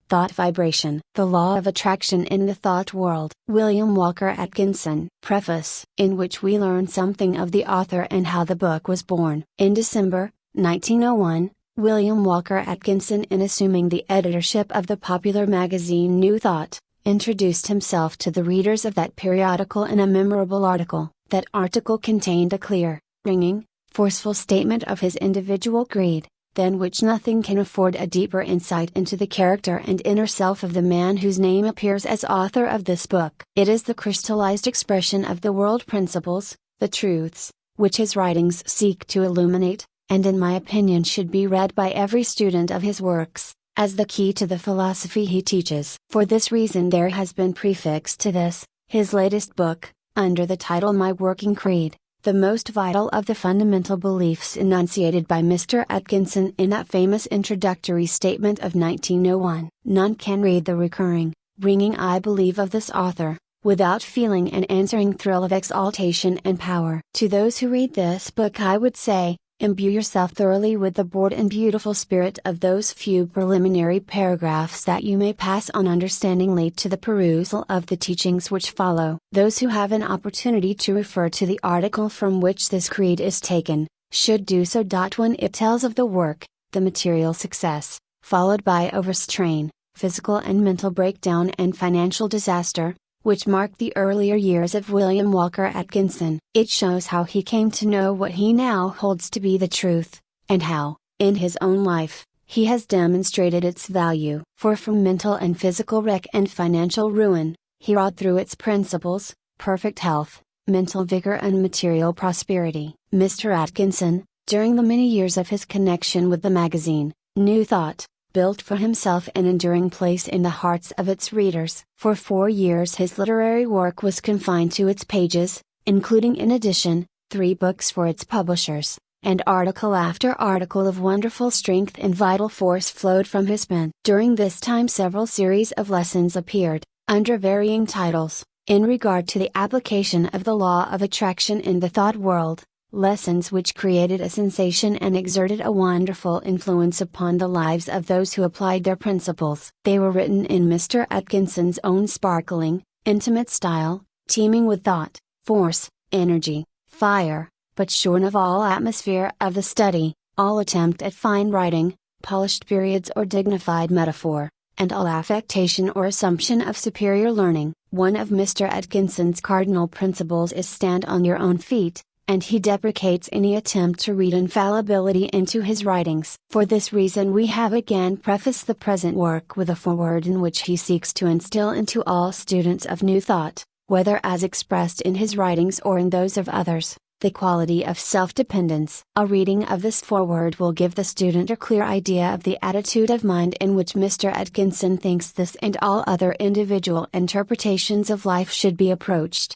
Thought Vibration. The Law of Attraction in the Thought World. William Walker Atkinson. Preface, in which we learn something of the author and how the book was born. In December, 1901, William Walker Atkinson, in assuming the editorship of the popular magazine New Thought, introduced himself to the readers of that periodical in a memorable article. That article contained a clear, ringing, forceful statement of his individual creed, than which nothing can afford a deeper insight into the character and inner self of the man whose name appears as author of this book. It is the crystallized expression of the world principles, the truths, which his writings seek to illuminate, and in my opinion should be read by every student of his works, as the key to the philosophy he teaches. For this reason there has been prefixed to this, his latest book, under the title My Working Creed, the most vital of the fundamental beliefs enunciated by Mr. Atkinson in that famous introductory statement of 1901. None can read the recurring, ringing I believe of this author, without feeling an answering thrill of exaltation and power. To those who read this book I would say, imbue yourself thoroughly with the broad and beautiful spirit of those few preliminary paragraphs that you may pass on understandingly to the perusal of the teachings which follow. Those who have an opportunity to refer to the article from which this creed is taken, should do so. When it tells of the work, the material success, followed by overstrain, physical and mental breakdown and financial disaster, which marked the earlier years of William Walker Atkinson, it shows how he came to know what he now holds to be the truth, and how, in his own life, he has demonstrated its value. For from mental and physical wreck and financial ruin, he wrought through its principles, perfect health, mental vigor and material prosperity. Mr. Atkinson, during the many years of his connection with the magazine, New Thought, built for himself an enduring place in the hearts of its readers. For 4 years his literary work was confined to its pages, including in addition, 3 books for its publishers, and article after article of wonderful strength and vital force flowed from his pen. During this time several series of lessons appeared, under varying titles, in regard to the application of the law of attraction in the thought world. Lessons which created a sensation and exerted a wonderful influence upon the lives of those who applied their principles. They were written in Mr. Atkinson's own sparkling, intimate style, teeming with thought, force, energy, fire, but shorn of all atmosphere of the study, all attempt at fine writing, polished periods or dignified metaphor, and all affectation or assumption of superior learning. One of Mr. Atkinson's cardinal principles is stand on your own feet, and he deprecates any attempt to read infallibility into his writings. For this reason we have again prefaced the present work with a foreword in which he seeks to instill into all students of New Thought, whether as expressed in his writings or in those of others, the quality of self-dependence. A reading of this foreword will give the student a clear idea of the attitude of mind in which Mr. Atkinson thinks this and all other individual interpretations of life should be approached.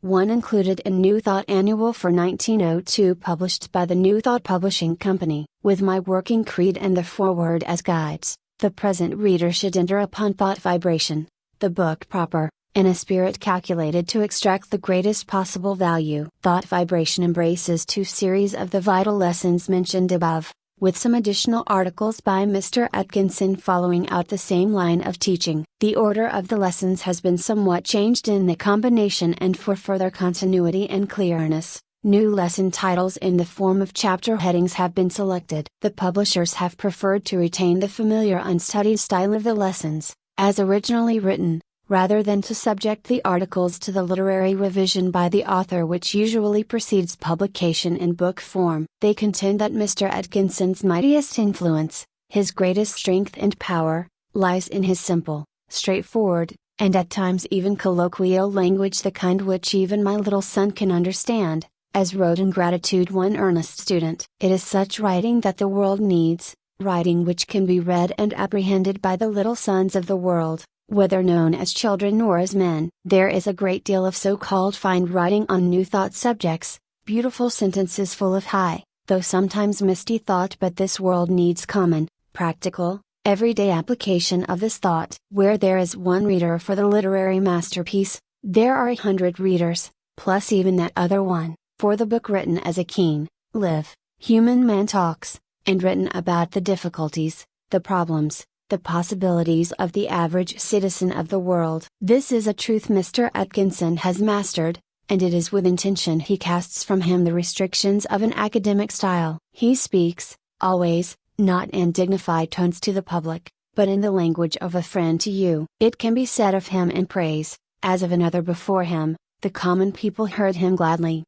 One included in New Thought Annual for 1902 published by the New Thought Publishing Company. With My Working Creed and the foreword as guides, the present reader should enter upon Thought Vibration, the book proper, in a spirit calculated to extract the greatest possible value. Thought Vibration embraces 2 series of the vital lessons mentioned above, with some additional articles by Mr. Atkinson following out the same line of teaching. The order of the lessons has been somewhat changed in the combination, and for further continuity and clearness, new lesson titles in the form of chapter headings have been selected. The publishers have preferred to retain the familiar unstudied style of the lessons, as originally written, rather than to subject the articles to the literary revision by the author which usually precedes publication in book form. They contend that Mr. Atkinson's mightiest influence, his greatest strength and power, lies in his simple, straightforward, and at times even colloquial language, the kind which even my little son can understand, as wrote in gratitude one earnest student. It is such writing that the world needs, writing which can be read and apprehended by the little sons of the world, whether known as children or as men. There is a great deal of so-called fine writing on New Thought subjects, beautiful sentences full of high, though sometimes misty thought, but this world needs common, practical, everyday application of this thought. Where there is one reader for the literary masterpiece, there are 100 readers, plus even that other one, for the book written as a keen, live, human man talks, and written about the difficulties, the problems, the possibilities of the average citizen of the world. This is a truth Mr. Atkinson has mastered, and it is with intention he casts from him the restrictions of an academic style. He speaks, always, not in dignified tones to the public, but in the language of a friend to you. It can be said of him in praise, as of another before him, the common people heard him gladly.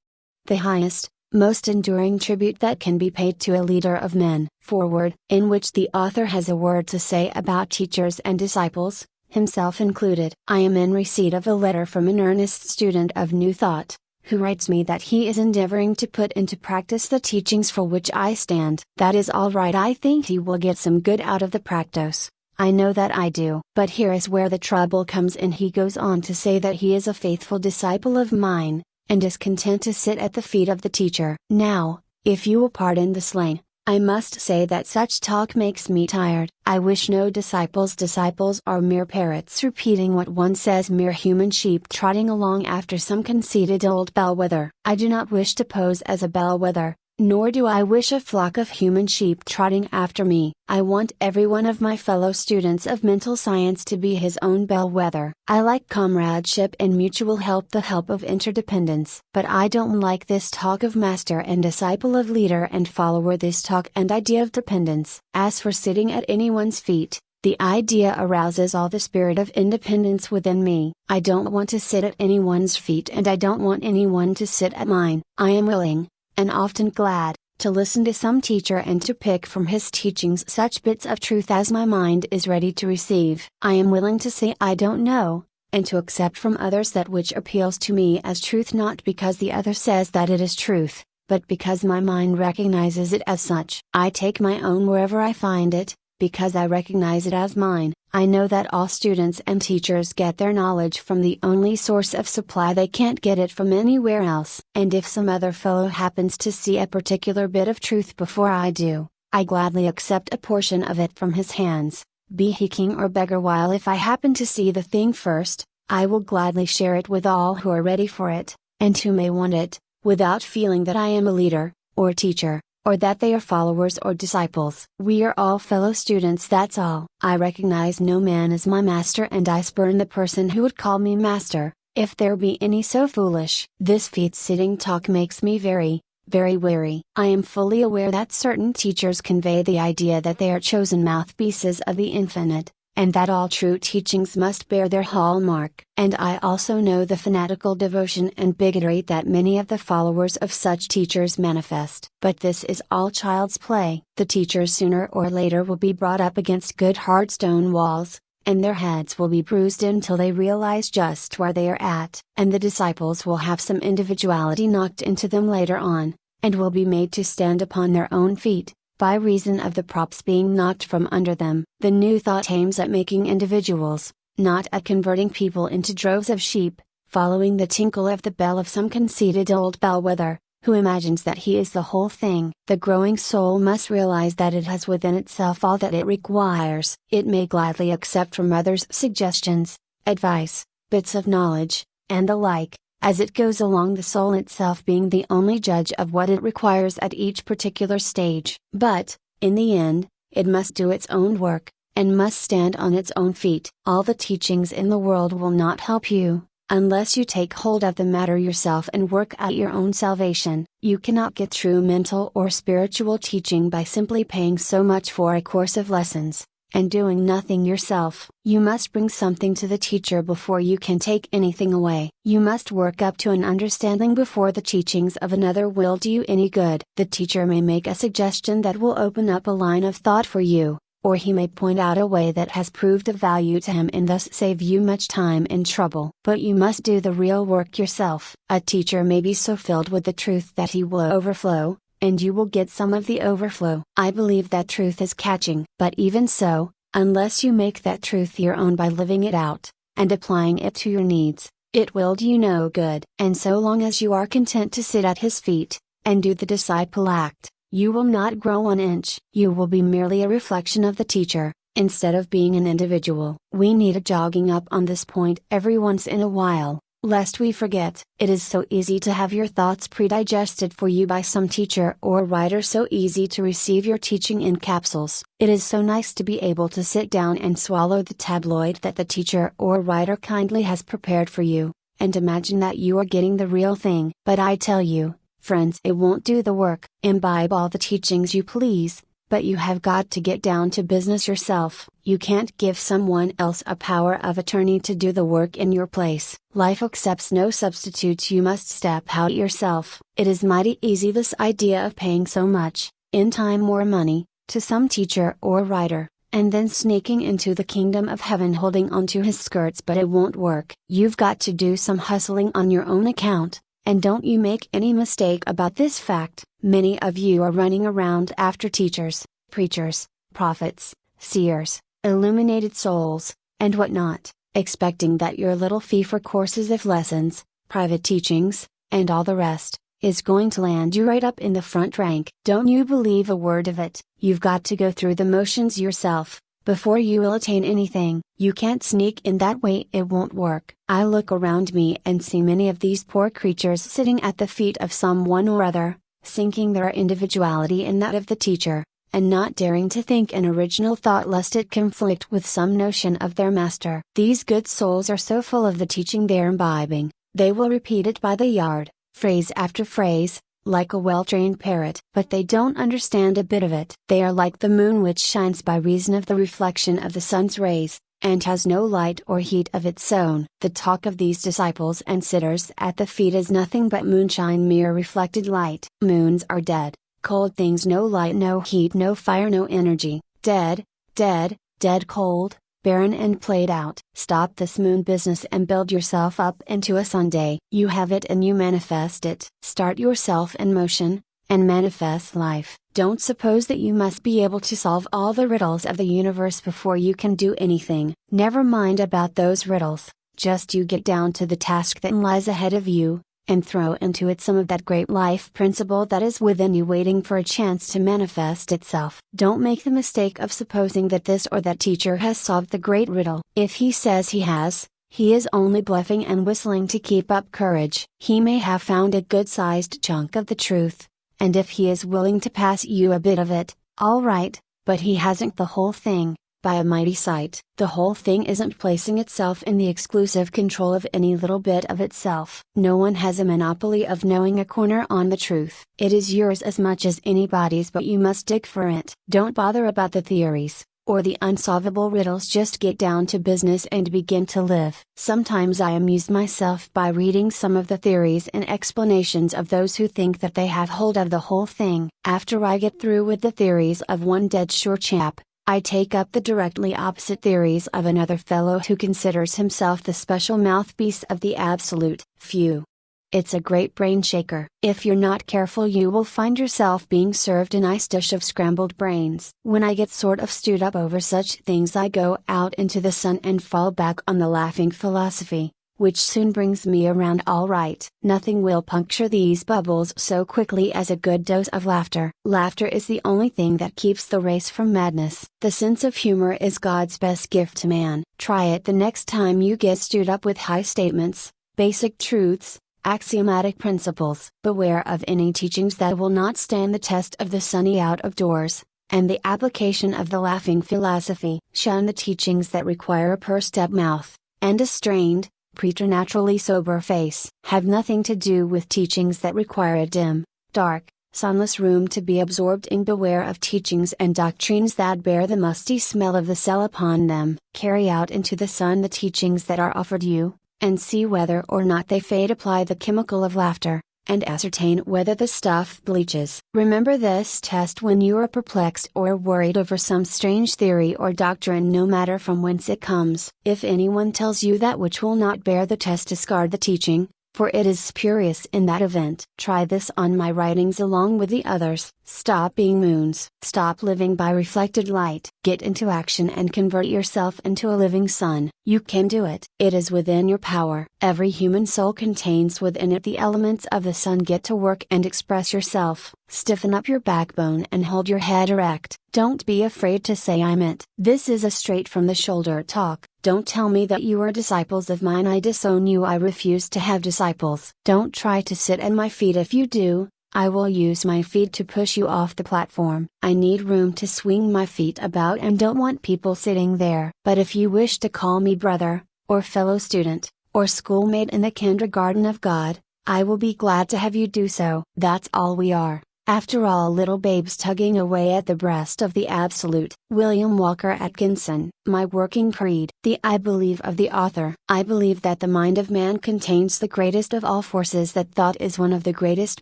The highest, most enduring tribute that can be paid to a leader of men. Foreword, in which the author has a word to say about teachers and disciples, himself included. I am in receipt of a letter from an earnest student of New Thought, who writes me that he is endeavoring to put into practice the teachings for which I stand. That is all right. I think he will get some good out of the practice. I know that I do. But here is where the trouble comes in. He goes on to say that he is a faithful disciple of mine, and is content to sit at the feet of the teacher. Now, if you will pardon the slang, I must say that such talk makes me tired. I wish no disciples. Disciples are mere parrots repeating what one says, mere human sheep trotting along after some conceited old bellwether. I do not wish to pose as a bellwether, nor do I wish a flock of human sheep trotting after me. I want every one of my fellow students of mental science to be his own bellwether. I like comradeship and mutual help, the help of interdependence. But I don't like this talk of master and disciple, of leader and follower, this talk and idea of dependence. As for sitting at anyone's feet, the idea arouses all the spirit of independence within me. I don't want to sit at anyone's feet, and I don't want anyone to sit at mine. I am willing, and often glad, to listen to some teacher and to pick from his teachings such bits of truth as my mind is ready to receive. I am willing to say I don't know, and to accept from others that which appeals to me as truth, not because the other says that it is truth, but because my mind recognizes it as such. I take my own wherever I find it, because I recognize it as mine. I know that all students and teachers get their knowledge from the only source of supply. They can't get it from anywhere else. And if some other fellow happens to see a particular bit of truth before I do, I gladly accept a portion of it from his hands, be he king or beggar. While if I happen to see the thing first, I will gladly share it with all who are ready for it, and who may want it, without feeling that I am a leader, or teacher, or that they are followers or disciples. We are all fellow students, that's all. I recognize no man as my master, and I spurn the person who would call me master, if there be any so foolish. This feet-sitting talk makes me very, very weary. I am fully aware that certain teachers convey the idea that they are chosen mouthpieces of the infinite, and that all true teachings must bear their hallmark. And I also know the fanatical devotion and bigotry that many of the followers of such teachers manifest. But this is all child's play. The teachers sooner or later will be brought up against good hard stone walls, and their heads will be bruised until they realize just where they are at. And the disciples will have some individuality knocked into them later on, and will be made to stand upon their own feet, by reason of the props being knocked from under them. The New Thought aims at making individuals, not at converting people into droves of sheep, following the tinkle of the bell of some conceited old bellwether, who imagines that he is the whole thing. The growing soul must realize that it has within itself all that it requires. It may gladly accept from others suggestions, advice, bits of knowledge, and the like, as it goes along, the soul itself being the only judge of what it requires at each particular stage. But, in the end, it must do its own work, and must stand on its own feet. All the teachings in the world will not help you, unless you take hold of the matter yourself and work out your own salvation. You cannot get true mental or spiritual teaching by simply paying so much for a course of lessons, and doing nothing yourself. You must bring something to the teacher before you can take anything away. You must work up to an understanding before the teachings of another will do you any good. The teacher may make a suggestion that will open up a line of thought for you, or he may point out a way that has proved of value to him and thus save you much time and trouble. But you must do the real work yourself. A teacher may be so filled with the truth that he will overflow, and you will get some of the overflow. I believe that truth is catching. But even so, unless you make that truth your own by living it out, and applying it to your needs, it will do you no good. And so long as you are content to sit at his feet, and do the disciple act, you will not grow an inch. You will be merely a reflection of the teacher, instead of being an individual. We need a jogging up on this point every once in a while, Lest we forget, it is so easy to have your thoughts predigested for you by some teacher or writer, so easy to receive your teaching in capsules. It is so nice to be able to sit down and swallow the tabloid that the teacher or writer kindly has prepared for you, and imagine that you are getting the real thing. But I tell you, friends, it won't do the work. Imbibe all the teachings you please, but you have got to get down to business yourself. You can't give someone else a power of attorney to do the work in your place. Life accepts no substitutes. You must step out yourself. It is mighty easy, this idea of paying so much, in time or money, to some teacher or writer, and then sneaking into the kingdom of heaven holding onto his skirts, but it won't work. You've got to do some hustling on your own account. And don't you make any mistake about this fact, many of you are running around after teachers, preachers, prophets, seers, illuminated souls, and whatnot, expecting that your little fee for courses of lessons, private teachings, and all the rest, is going to land you right up in the front rank. Don't you believe a word of it. You've got to go through the motions yourself, before you will attain anything. You can't sneak in that way, it won't work. I look around me and see many of these poor creatures sitting at the feet of someone or other, sinking their individuality in that of the teacher, and not daring to think an original thought lest it conflict with some notion of their master. These good souls are so full of the teaching they're imbibing, they will repeat it by the yard, phrase after phrase, like a well-trained parrot. But they don't understand a bit of it. They are like the moon, which shines by reason of the reflection of the sun's rays, and has no light or heat of its own. The talk of these disciples and sitters at the feet is nothing but moonshine, mere reflected light. Moons are dead, cold things, no light, no heat, no fire, no energy. Dead, dead, dead cold, barren and played out. Stop this moon business and build yourself up into a Sunday. You have it and you manifest it. Start yourself in motion, and manifest life. Don't suppose that you must be able to solve all the riddles of the universe before you can do anything. Never mind about those riddles, just you get down to the task that lies ahead of you, and throw into it some of that great life principle that is within you, waiting for a chance to manifest itself. Don't make the mistake of supposing that this or that teacher has solved the great riddle. If he says he has, he is only bluffing and whistling to keep up courage. He may have found a good-sized chunk of the truth, and if he is willing to pass you a bit of it, all right, but he hasn't the whole thing, by a mighty sight. The whole thing isn't placing itself in the exclusive control of any little bit of itself. No one has a monopoly of knowing a corner on the truth. It is yours as much as anybody's, but you must dig for it. Don't bother about the theories, or the unsolvable riddles, just get down to business and begin to live. Sometimes I amuse myself by reading some of the theories and explanations of those who think that they have hold of the whole thing. After I get through with the theories of one dead sure chap, I take up the directly opposite theories of another fellow who considers himself the special mouthpiece of the absolute few. It's a great brain shaker. If you're not careful, you will find yourself being served a nice dish of scrambled brains. When I get sort of stewed up over such things, I go out into the sun and fall back on the laughing philosophy, which soon brings me around all right. Nothing will puncture these bubbles so quickly as a good dose of laughter. Laughter is the only thing that keeps the race from madness. The sense of humor is God's best gift to man. Try it the next time you get stewed up with high statements, basic truths, axiomatic principles. Beware of any teachings that will not stand the test of the sunny out of doors, and the application of the laughing philosophy. Shun the teachings that require a pursed up mouth, and a strained, preternaturally sober face. Have nothing to do with teachings that require a dim, dark, sunless room to be absorbed in. Beware of teachings and doctrines that bear the musty smell of the cell upon them. Carry out into the sun the teachings that are offered you, and see whether or not they fade. Apply the chemical of laughter, and ascertain whether the stuff bleaches. Remember this test when you are perplexed or worried over some strange theory or doctrine, no matter from whence it comes. If anyone tells you that which will not bear the test, discard the teaching, for it is spurious in that event. Try this on my writings along with the others. Stop being moons. Stop living by reflected light. Get into action and convert yourself into a living sun. You can do it. It is within your power. Every human soul contains within it the elements of the sun. Get to work and express yourself. Stiffen up your backbone and hold your head erect. Don't be afraid to say I'm it. This is a straight from the shoulder talk. Don't tell me that you are disciples of mine. I disown you. I refuse to have disciples. Don't try to sit at my feet. If you do, I will use my feet to push you off the platform. I need room to swing my feet about and don't want people sitting there. But if you wish to call me brother, or fellow student, or schoolmate in the kindergarten of God, I will be glad to have you do so. That's all we are. After all, little babes tugging away at the breast of the Absolute. William Walker Atkinson. My working creed. The I believe of the author. I believe that the mind of man contains the greatest of all forces, that thought is one of the greatest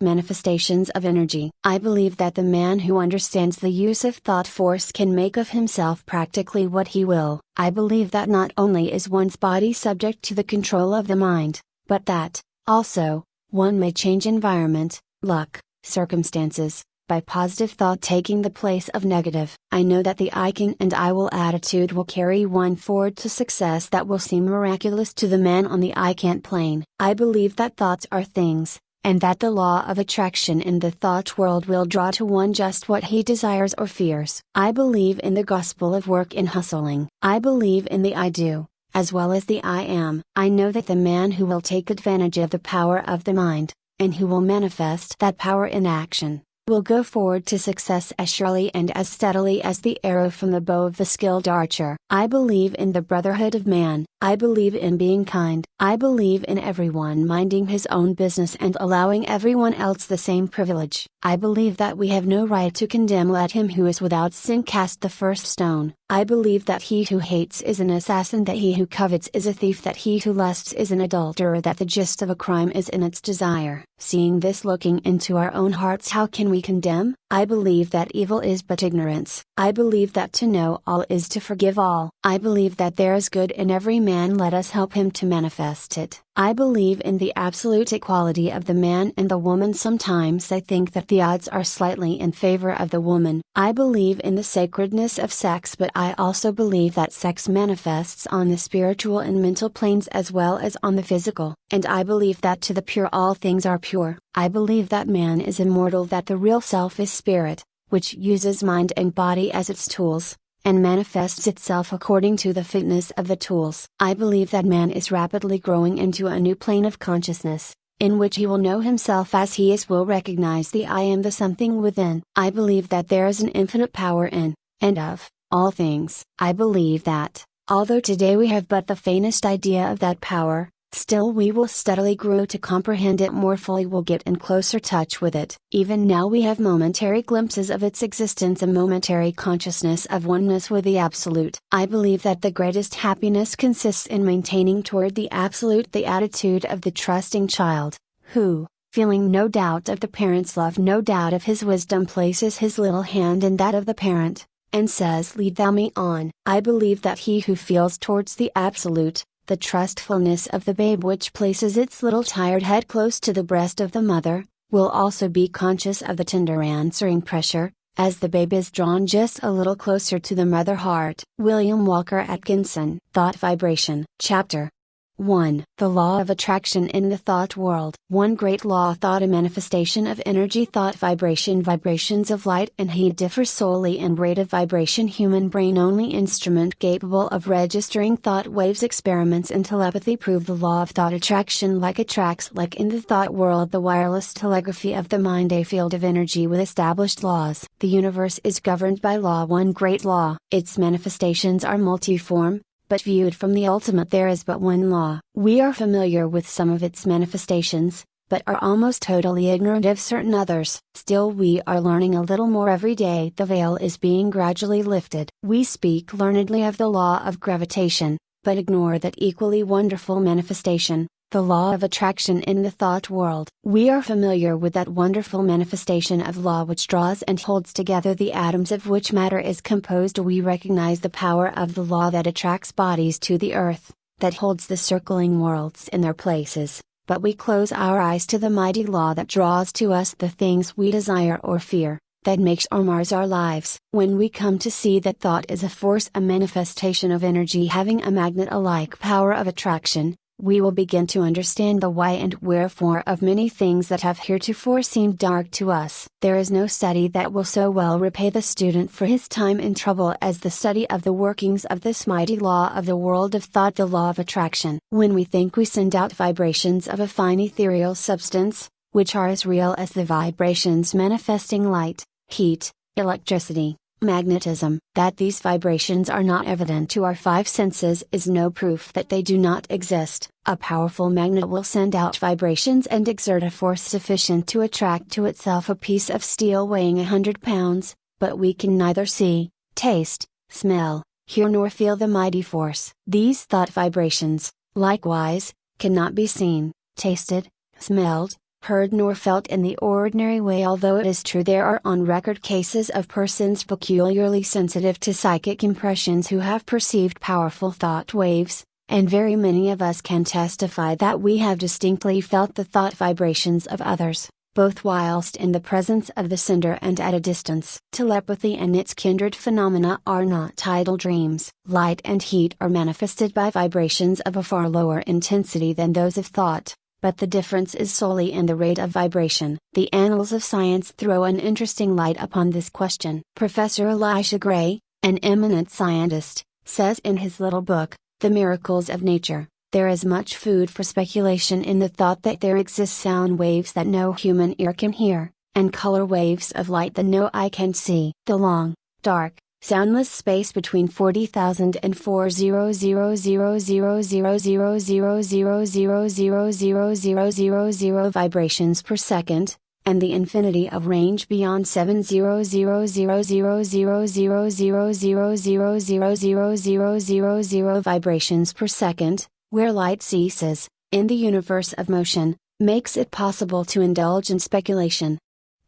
manifestations of energy. I believe that the man who understands the use of thought force can make of himself practically what he will. I believe that not only is one's body subject to the control of the mind, but that, also, one may change environment, luck, circumstances, by positive thought taking the place of negative. I know that the I can and I will attitude will carry one forward to success that will seem miraculous to the man on the I can't plane. I believe that thoughts are things, and that the law of attraction in the thought world will draw to one just what he desires or fears. I believe in the gospel of work and hustling. I believe in the I do, as well as the I am. I know that the man who will take advantage of the power of the mind, and who will manifest that power in action, will go forward to success as surely and as steadily as the arrow from the bow of the skilled archer. I believe in the brotherhood of man. I believe in being kind. I believe in everyone minding his own business and allowing everyone else the same privilege. I believe that we have no right to condemn. Let him who is without sin cast the first stone. I believe that he who hates is an assassin, that he who covets is a thief, that he who lusts is an adulterer, that the gist of a crime is in its desire. Seeing this, looking into our own hearts, how can we condemn? I believe that evil is but ignorance. I believe that to know all is to forgive all. I believe that there is good in every man. Let us help him to manifest it. I believe in the absolute equality of the man and the woman. Sometimes I think that the odds are slightly in favor of the woman. I believe in the sacredness of sex, but I also believe that sex manifests on the spiritual and mental planes as well as on the physical. And I believe that to the pure all things are pure. I believe that man is immortal, that the real self is spirit, which uses mind and body as its tools, and manifests itself according to the fitness of the tools. I believe that man is rapidly growing into a new plane of consciousness, in which he will know himself as he is, will recognize the I am, the something within. I believe that there is an infinite power in, and of, all things. I believe that, although today we have but the faintest idea of that power, still we will steadily grow to comprehend it more fully, will get in closer touch with it. Even now we have momentary glimpses of its existence, a momentary consciousness of oneness with the Absolute. I believe that the greatest happiness consists in maintaining toward the Absolute the attitude of the trusting child, who, feeling no doubt of the parent's love, no doubt of his wisdom, places his little hand in that of the parent, and says, "Lead thou me on." I believe that he who feels towards the Absolute, the trustfulness of the babe which places its little tired head close to the breast of the mother, will also be conscious of the tender answering pressure, as the babe is drawn just a little closer to the mother heart. William Walker Atkinson. Thought Vibration. Chapter 1. The Law of Attraction in the Thought World. One great law: thought, a manifestation of energy. Thought vibration. Vibrations of light and heat differ solely in rate of vibration. Human brain only instrument capable of registering thought waves. Experiments in telepathy prove the law of thought attraction. Like attracts like in the thought world. The wireless telegraphy of the mind, a field of energy with established laws. The universe is governed by law, one great law. Its manifestations are multiform, but viewed from the ultimate there is but one law. We are familiar with some of its manifestations, but are almost totally ignorant of certain others. Still, we are learning a little more every day. The veil is being gradually lifted. We speak learnedly of the law of gravitation, but ignore that equally wonderful manifestation, the law of attraction in the thought world. We are familiar with that wonderful manifestation of law which draws and holds together the atoms of which matter is composed. We recognize the power of the law that attracts bodies to the earth, that holds the circling worlds in their places, but we close our eyes to the mighty law that draws to us the things we desire or fear, that makes or mars our lives. When we come to see that thought is a force, a manifestation of energy having a magnet-alike power of attraction, we will begin to understand the why and wherefore of many things that have heretofore seemed dark to us. There is no study that will so well repay the student for his time and trouble as the study of the workings of this mighty law of the world of thought, the law of attraction. When we think we send out vibrations of a fine ethereal substance, which are as real as the vibrations manifesting light, heat, electricity, magnetism, that these vibrations are not evident to our five senses is no proof that they do not exist. A powerful magnet will send out vibrations and exert a force sufficient to attract to itself a piece of steel weighing 100 pounds, but we can neither see, taste, smell, hear nor feel the mighty force. These thought vibrations, likewise, cannot be seen, tasted, smelled, heard nor felt in the ordinary way, although it is true there are on record cases of persons peculiarly sensitive to psychic impressions who have perceived powerful thought waves, and very many of us can testify that we have distinctly felt the thought vibrations of others, both whilst in the presence of the sender and at a distance. Telepathy and its kindred phenomena are not idle dreams. Light and heat are manifested by vibrations of a far lower intensity than those of thought, but the difference is solely in the rate of vibration. The annals of science throw an interesting light upon this question. Professor Elisha Gray, an eminent scientist, says in his little book, The Miracles of Nature, there is much food for speculation in the thought that there exist sound waves that no human ear can hear, and color waves of light that no eye can see. The long, dark, soundless space between 40,000 and 400,000,000,000,000,000,000 vibrations per second, and the infinity of range beyond 700,000,000,000,000,000 vibrations per second, where light ceases, in the universe of motion, makes it possible to indulge in speculation.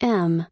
M.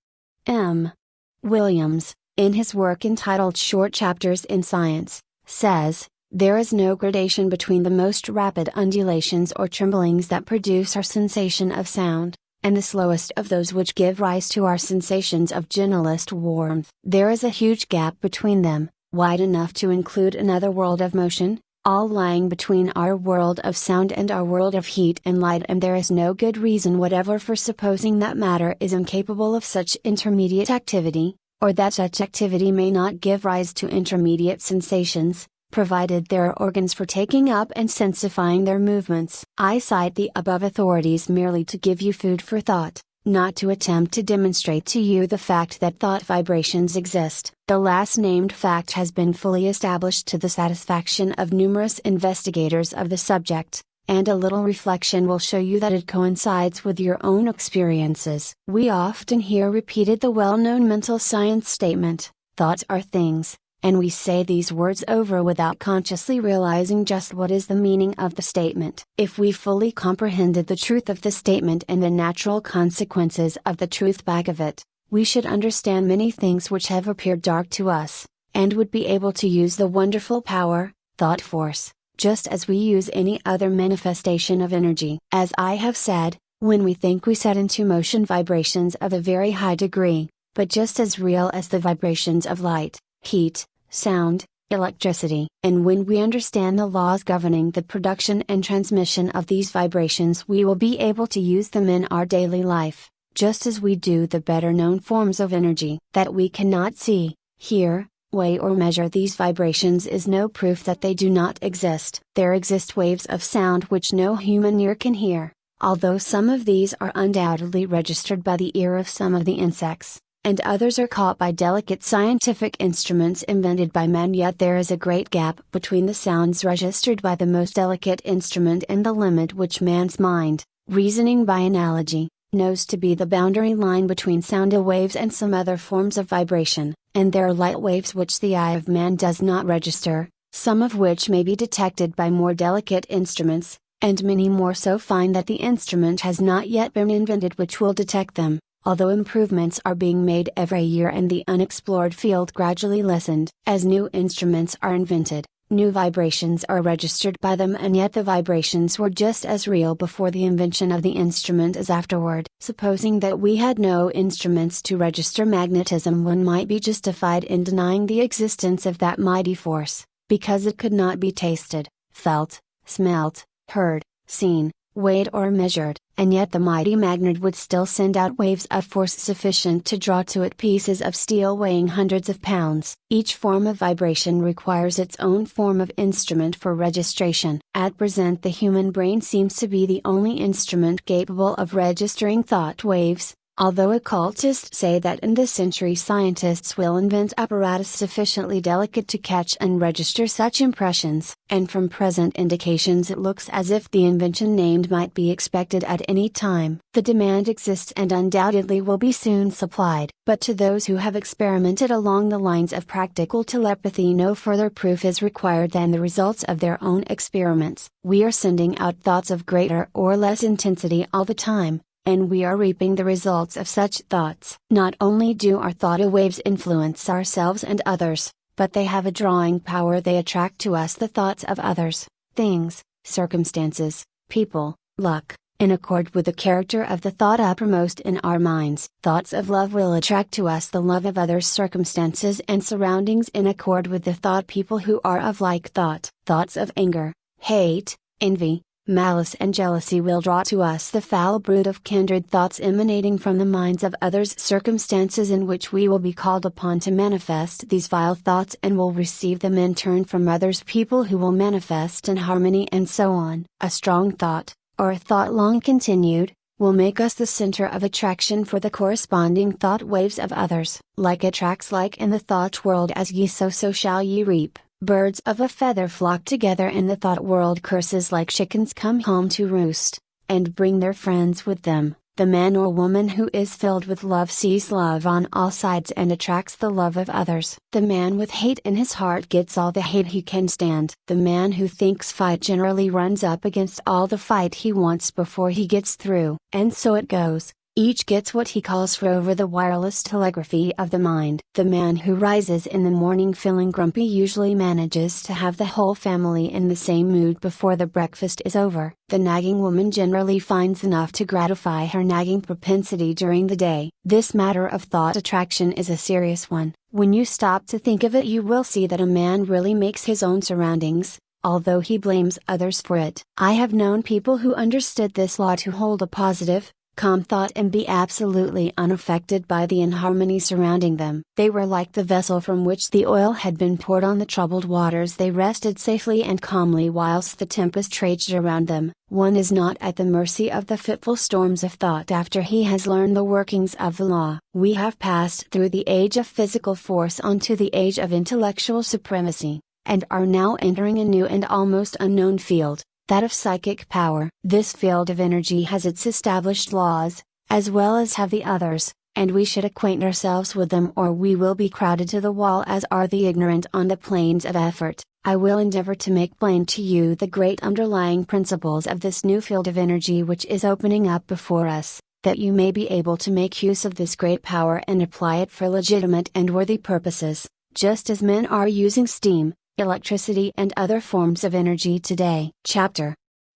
Williams, in his work entitled Short Chapters in Science, says, there is no gradation between the most rapid undulations or tremblings that produce our sensation of sound, and the slowest of those which give rise to our sensations of gentlest warmth. There is a huge gap between them, wide enough to include another world of motion, all lying between our world of sound and our world of heat and light, and there is no good reason whatever for supposing that matter is incapable of such intermediate activity, or that such activity may not give rise to intermediate sensations, provided there are organs for taking up and sensifying their movements. I cite the above authorities merely to give you food for thought, not to attempt to demonstrate to you the fact that thought vibrations exist. The last named fact has been fully established to the satisfaction of numerous investigators of the subject, and a little reflection will show you that it coincides with your own experiences. We often hear repeated the well-known mental science statement, thoughts are things, and we say these words over without consciously realizing just what is the meaning of the statement. If we fully comprehended the truth of the statement and the natural consequences of the truth back of it, we should understand many things which have appeared dark to us, and would be able to use the wonderful power, thought force, just as we use any other manifestation of energy. As I have said, when we think we set into motion vibrations of a very high degree, but just as real as the vibrations of light, heat, sound, electricity. And when we understand the laws governing the production and transmission of these vibrations, we will be able to use them in our daily life, just as we do the better known forms of energy. That we cannot see, hear, weigh or measure these vibrations is no proof that they do not exist. There exist waves of sound which no human ear can hear, although some of these are undoubtedly registered by the ear of some of the insects, and others are caught by delicate scientific instruments invented by man. Yet there is a great gap between the sounds registered by the most delicate instrument and the limit which man's mind, reasoning by analogy, knows to be the boundary line between sound waves and some other forms of vibration, and there are light waves which the eye of man does not register, some of which may be detected by more delicate instruments, and many more so fine that the instrument has not yet been invented which will detect them, although improvements are being made every year and the unexplored field gradually lessened. As new instruments are invented, new vibrations are registered by them, and yet the vibrations were just as real before the invention of the instrument as afterward. Supposing that we had no instruments to register magnetism, one might be justified in denying the existence of that mighty force, because it could not be tasted, felt, smelt, heard, seen, weighed or measured, and yet the mighty magnet would still send out waves of force sufficient to draw to it pieces of steel weighing hundreds of pounds. Each form of vibration requires its own form of instrument for registration. At present, the human brain seems to be the only instrument capable of registering thought waves, although occultists say that in this century scientists will invent apparatus sufficiently delicate to catch and register such impressions, and from present indications it looks as if the invention named might be expected at any time. The demand exists and undoubtedly will be soon supplied, but to those who have experimented along the lines of practical telepathy, no further proof is required than the results of their own experiments. We are sending out thoughts of greater or less intensity all the time, and we are reaping the results of such thoughts. Not only do our thought waves influence ourselves and others, but they have a drawing power. They attract to us the thoughts of others, things, circumstances, people, luck, in accord with the character of the thought uppermost in our minds. Thoughts of love will attract to us the love of others, circumstances and surroundings in accord with the thought. People who are of like thought. Thoughts of anger, hate, envy, malice and jealousy will draw to us the foul brood of kindred thoughts emanating from the minds of others, circumstances in which we will be called upon to manifest these vile thoughts and will receive them in turn from others, people who will manifest in harmony, and so on. A strong thought, or a thought long continued, will make us the center of attraction for the corresponding thought waves of others. Like attracts like in the thought world, as ye sow so shall ye reap. Birds of a feather flock together in the thought world. Curses like chickens come home to roost, and bring their friends with them. The man or woman who is filled with love sees love on all sides and attracts the love of others. The man with hate in his heart gets all the hate he can stand. The man who thinks fight generally runs up against all the fight he wants before he gets through. And so it goes. Each gets what he calls for over the wireless telegraphy of the mind. The man who rises in the morning feeling grumpy usually manages to have the whole family in the same mood before the breakfast is over. The nagging woman generally finds enough to gratify her nagging propensity during the day. This matter of thought attraction is a serious one. When you stop to think of it, you will see that a man really makes his own surroundings, although he blames others for it. I have known people who understood this law to hold a positive, calm thought and be absolutely unaffected by the inharmony surrounding them. They were like the vessel from which the oil had been poured on the troubled waters. They rested safely and calmly whilst the tempest raged around them. One is not at the mercy of the fitful storms of thought after he has learned the workings of the law. We have passed through the age of physical force onto the age of intellectual supremacy, and are now entering a new and almost unknown field, that of psychic power. This field of energy has its established laws, as well as have the others, and we should acquaint ourselves with them or we will be crowded to the wall as are the ignorant on the plains of effort. I will endeavor to make plain to you the great underlying principles of this new field of energy which is opening up before us, that you may be able to make use of this great power and apply it for legitimate and worthy purposes, just as men are using steam, electricity and other forms of energy today. Chapter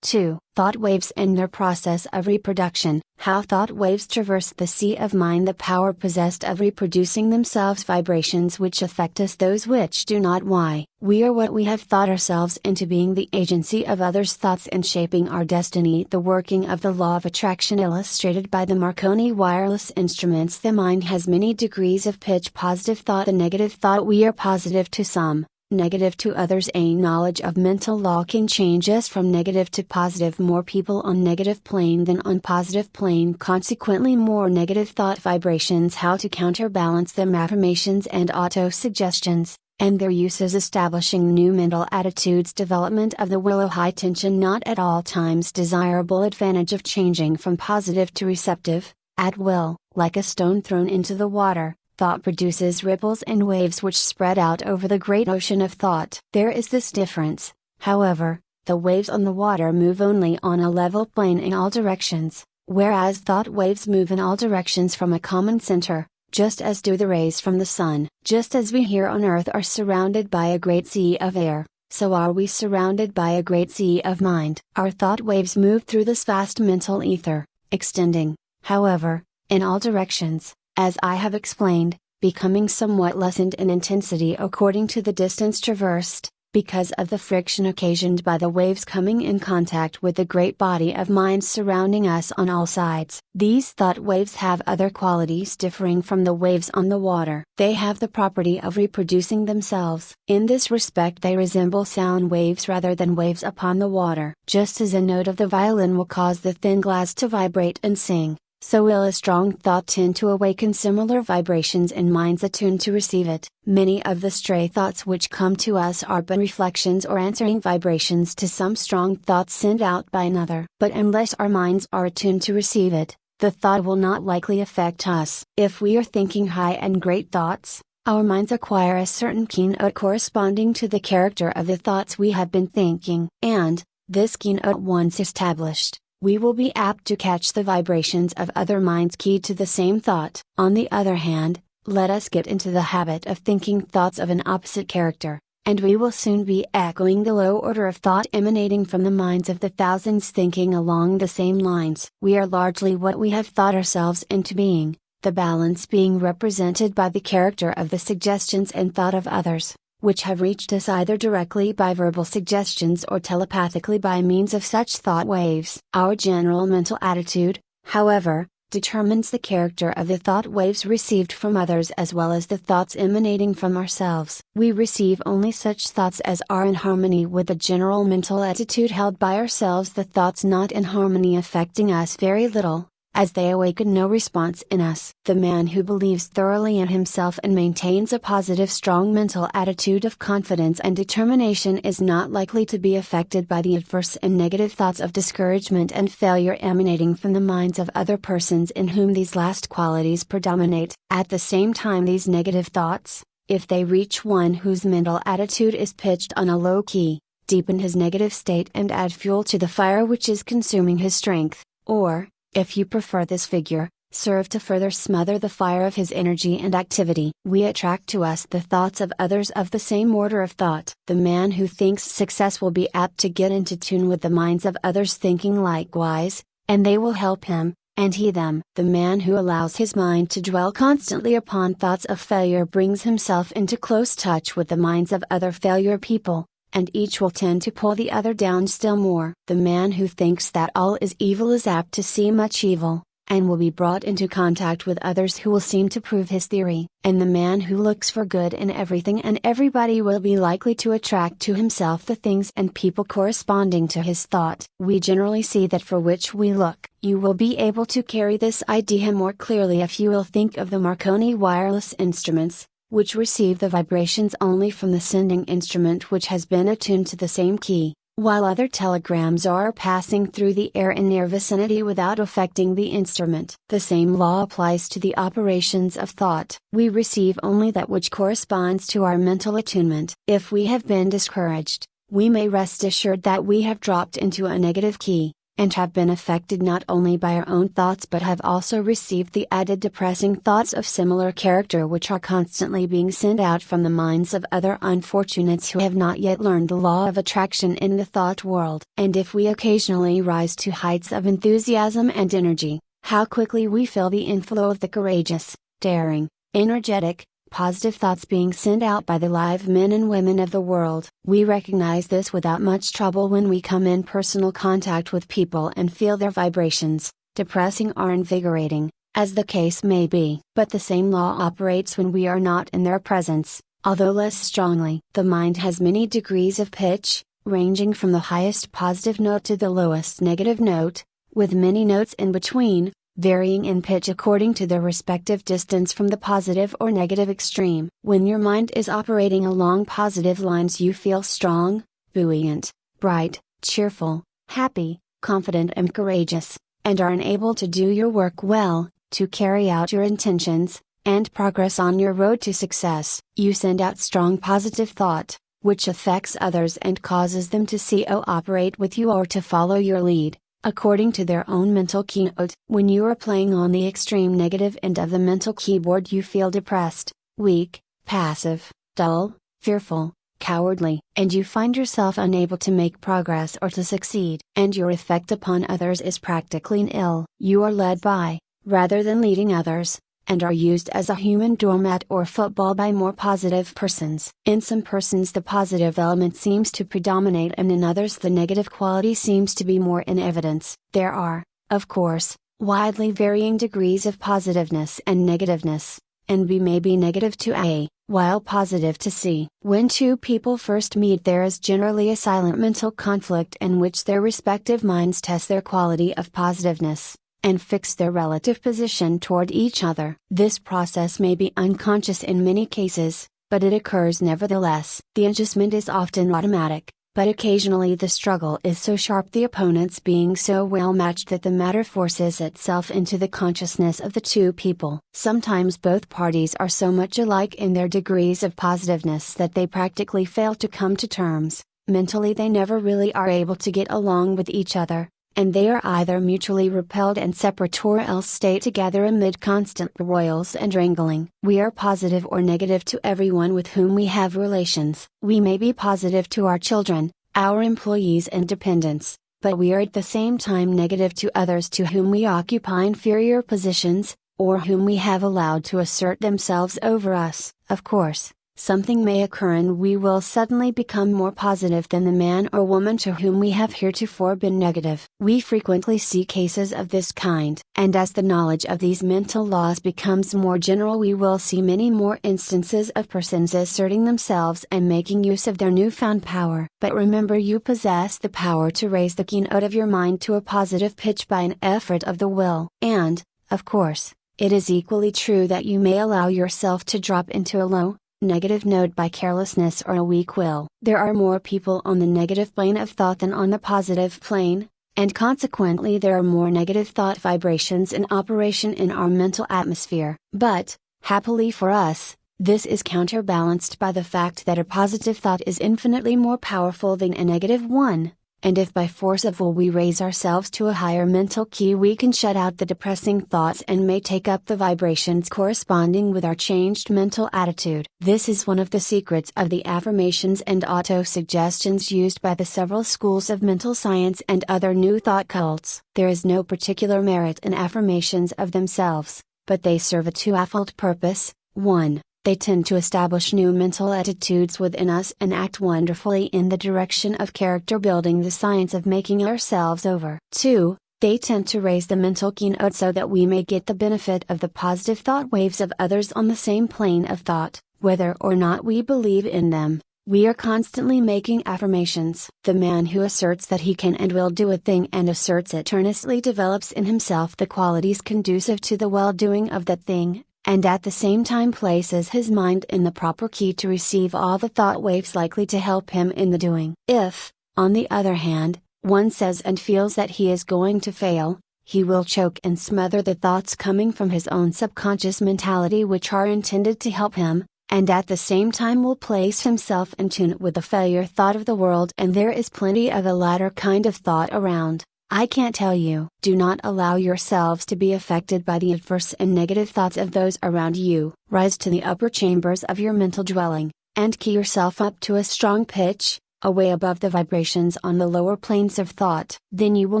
2. Thought waves and their process of reproduction. How thought waves traverse the sea of mind. The power possessed of reproducing themselves. Vibrations which affect us, those which do not. Why? We are what we have thought ourselves into being, the agency of others' thoughts and shaping our destiny. The working of the law of attraction illustrated by the Marconi wireless instruments. The mind has many degrees of pitch. Positive thought, the negative thought. We are positive to some, negative to others. A knowledge of mental law can change us from negative to positive. More people on negative plane than on positive plane, consequently more negative thought vibrations. How to counterbalance them. Affirmations and auto-suggestions, and their uses. Establishing new mental attitudes. Development of the will. A high tension, not at all times desirable advantage of changing from positive to receptive, at will. Like a stone thrown into the water, thought produces ripples and waves which spread out over the great ocean of thought. There is this difference, however: the waves on the water move only on a level plane in all directions, whereas thought waves move in all directions from a common center, just as do the rays from the sun. Just as we here on earth are surrounded by a great sea of air, so are we surrounded by a great sea of mind. Our thought waves move through this vast mental ether, extending, However, in all directions, as I have explained, becoming somewhat lessened in intensity according to the distance traversed, because of the friction occasioned by the waves coming in contact with the great body of mind surrounding us on all sides. These thought waves have other qualities differing from the waves on the water. They have the property of reproducing themselves. In this respect they resemble sound waves rather than waves upon the water. Just as a note of the violin will cause the thin glass to vibrate and sing, so will a strong thought tend to awaken similar vibrations in minds attuned to receive it. Many of the stray thoughts which come to us are but reflections or answering vibrations to some strong thought sent out by another. But unless our minds are attuned to receive it, the thought will not likely affect us. If we are thinking high and great thoughts, our minds acquire a certain keynote corresponding to the character of the thoughts we have been thinking. And, this keynote once established, we will be apt to catch the vibrations of other minds keyed to the same thought. On the other hand, let us get into the habit of thinking thoughts of an opposite character, and we will soon be echoing the low order of thought emanating from the minds of the thousands thinking along the same lines. We are largely what we have thought ourselves into being, the balance being represented by the character of the suggestions and thought of others, which have reached us either directly by verbal suggestions or telepathically by means of such thought waves. Our general mental attitude, however, determines the character of the thought waves received from others as well as the thoughts emanating from ourselves. We receive only such thoughts as are in harmony with the general mental attitude held by ourselves, the thoughts not in harmony affecting us very little, as they awaken no response in us. The man who believes thoroughly in himself and maintains a positive strong mental attitude of confidence and determination is not likely to be affected by the adverse and negative thoughts of discouragement and failure emanating from the minds of other persons in whom these last qualities predominate. At the same time, these negative thoughts, if they reach one whose mental attitude is pitched on a low key, deepen his negative state and add fuel to the fire which is consuming his strength, or, if you prefer this figure, serve to further smother the fire of his energy and activity. We attract to us the thoughts of others of the same order of thought. The man who thinks success will be apt to get into tune with the minds of others thinking likewise, and they will help him, and he them. The man who allows his mind to dwell constantly upon thoughts of failure brings himself into close touch with the minds of other failure people, and each will tend to pull the other down still more. The man who thinks that all is evil is apt to see much evil, and will be brought into contact with others who will seem to prove his theory. And the man who looks for good in everything and everybody will be likely to attract to himself the things and people corresponding to his thought. We generally see that for which we look. You will be able to carry this idea more clearly if you will think of the Marconi wireless instruments, which receive the vibrations only from the sending instrument which has been attuned to the same key, while other telegrams are passing through the air in their vicinity without affecting the instrument. The same law applies to the operations of thought. We receive only that which corresponds to our mental attunement. If we have been discouraged, we may rest assured that we have dropped into a negative key, and have been affected not only by our own thoughts but have also received the added depressing thoughts of similar character which are constantly being sent out from the minds of other unfortunates who have not yet learned the law of attraction in the thought world. And if we occasionally rise to heights of enthusiasm and energy, how quickly we feel the inflow of the courageous, daring, energetic, positive thoughts being sent out by the live men and women of the world. We recognize this without much trouble when we come in personal contact with people and feel their vibrations, depressing or invigorating, as the case may be. But the same law operates when we are not in their presence, although less strongly. The mind has many degrees of pitch, ranging from the highest positive note to the lowest negative note, with many notes in between, varying in pitch according to their respective distance from the positive or negative extreme. When your mind is operating along positive lines, you feel strong, buoyant, bright, cheerful, happy, confident, and courageous, and are enabled to do your work well, to carry out your intentions, and progress on your road to success. You send out strong positive thought, which affects others and causes them to cooperate with you or to follow your lead, according to their own mental keynote. When you are playing on the extreme negative end of the mental keyboard, you feel depressed, weak, passive, dull, fearful, cowardly, and you find yourself unable to make progress or to succeed. And your effect upon others is practically nil. You are led by, rather than leading others, and are used as a human doormat or football by more positive persons. In some persons the positive element seems to predominate and in others the negative quality seems to be more in evidence. There are, of course, widely varying degrees of positiveness and negativeness, and B may be negative to A, while positive to C. When two people first meet there is generally a silent mental conflict in which their respective minds test their quality of positiveness, and fix their relative position toward each other. This process may be unconscious in many cases, but it occurs nevertheless. The adjustment is often automatic, but occasionally the struggle is so sharp, the opponents being so well matched, that the matter forces itself into the consciousness of the two people. Sometimes both parties are so much alike in their degrees of positiveness that they practically fail to come to terms. Mentally they never really are able to get along with each other, and they are either mutually repelled and separate or else stay together amid constant broils and wrangling. We are positive or negative to everyone with whom we have relations. We may be positive to our children, our employees and dependents, but we are at the same time negative to others to whom we occupy inferior positions, or whom we have allowed to assert themselves over us. Of course, something may occur and we will suddenly become more positive than the man or woman to whom we have heretofore been negative. We frequently see cases of this kind, and as the knowledge of these mental laws becomes more general we will see many more instances of persons asserting themselves and making use of their newfound power. But remember, you possess the power to raise the keynote of your mind to a positive pitch by an effort of the will. And, of course, it is equally true that you may allow yourself to drop into a low, negative note by carelessness or a weak will. There are more people on the negative plane of thought than on the positive plane, and consequently there are more negative thought vibrations in operation in our mental atmosphere. But, happily for us, this is counterbalanced by the fact that a positive thought is infinitely more powerful than a negative one, and if by force of will we raise ourselves to a higher mental key we can shut out the depressing thoughts and may take up the vibrations corresponding with our changed mental attitude. This is one of the secrets of the affirmations and auto-suggestions used by the several schools of mental science and other new thought cults. There is no particular merit in affirmations of themselves, but they serve a twofold purpose. 1. They tend to establish new mental attitudes within us and act wonderfully in the direction of character building, the science of making ourselves over. 2. They tend to raise the mental keynote so that we may get the benefit of the positive thought waves of others on the same plane of thought, whether or not we believe in them. We are constantly making affirmations. The man who asserts that he can and will do a thing and asserts it earnestly develops in himself the qualities conducive to the well-doing of that thing, and at the same time places his mind in the proper key to receive all the thought waves likely to help him in the doing. If, on the other hand, one says and feels that he is going to fail, he will choke and smother the thoughts coming from his own subconscious mentality which are intended to help him, and at the same time will place himself in tune with the failure thought of the world, and there is plenty of the latter kind of thought around. I can't tell you. Do not allow yourselves to be affected by the adverse and negative thoughts of those around you. Rise to the upper chambers of your mental dwelling, and key yourself up to a strong pitch, away above the vibrations on the lower planes of thought. Then you will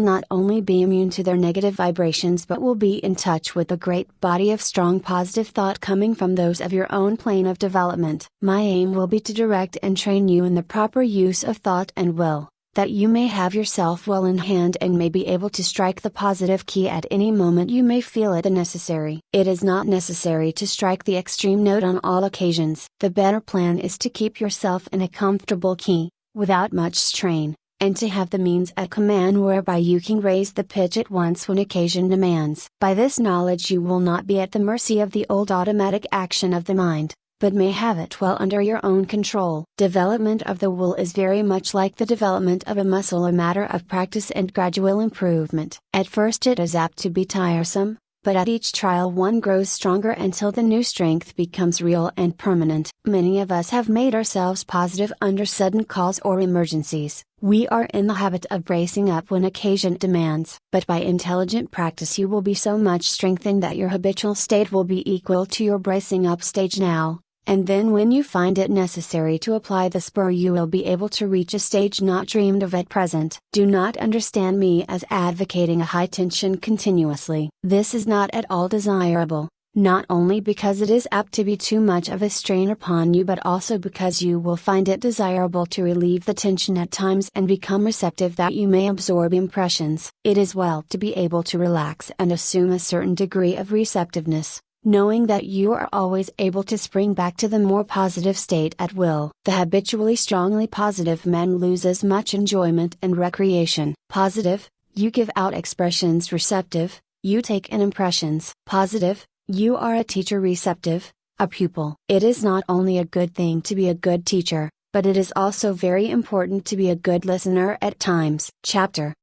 not only be immune to their negative vibrations but will be in touch with a great body of strong positive thought coming from those of your own plane of development. My aim will be to direct and train you in the proper use of thought and will, that you may have yourself well in hand and may be able to strike the positive key at any moment you may feel it necessary. It is not necessary to strike the extreme note on all occasions. The better plan is to keep yourself in a comfortable key, without much strain, and to have the means at command whereby you can raise the pitch at once when occasion demands. By this knowledge you will not be at the mercy of the old automatic action of the mind, but may have it well under your own control. Development of the will is very much like the development of a muscle, a matter of practice and gradual improvement. At first it is apt to be tiresome, but at each trial one grows stronger until the new strength becomes real and permanent. Many of us have made ourselves positive under sudden calls or emergencies. We are in the habit of bracing up when occasion demands. But by intelligent practice you will be so much strengthened that your habitual state will be equal to your bracing up stage now, and then when you find it necessary to apply the spur, you will be able to reach a stage not dreamed of at present. Do not understand me as advocating a high tension continuously. This is not at all desirable, not only because it is apt to be too much of a strain upon you, but also because you will find it desirable to relieve the tension at times and become receptive that you may absorb impressions. It is well to be able to relax and assume a certain degree of receptiveness, knowing that you are always able to spring back to the more positive state at will. The habitually strongly positive man loses much enjoyment and recreation. Positive, you give out expressions. Receptive, you take in impressions. Positive, you are a teacher. Receptive, a pupil. It is not only a good thing to be a good teacher, but it is also very important to be a good listener at times. Chapter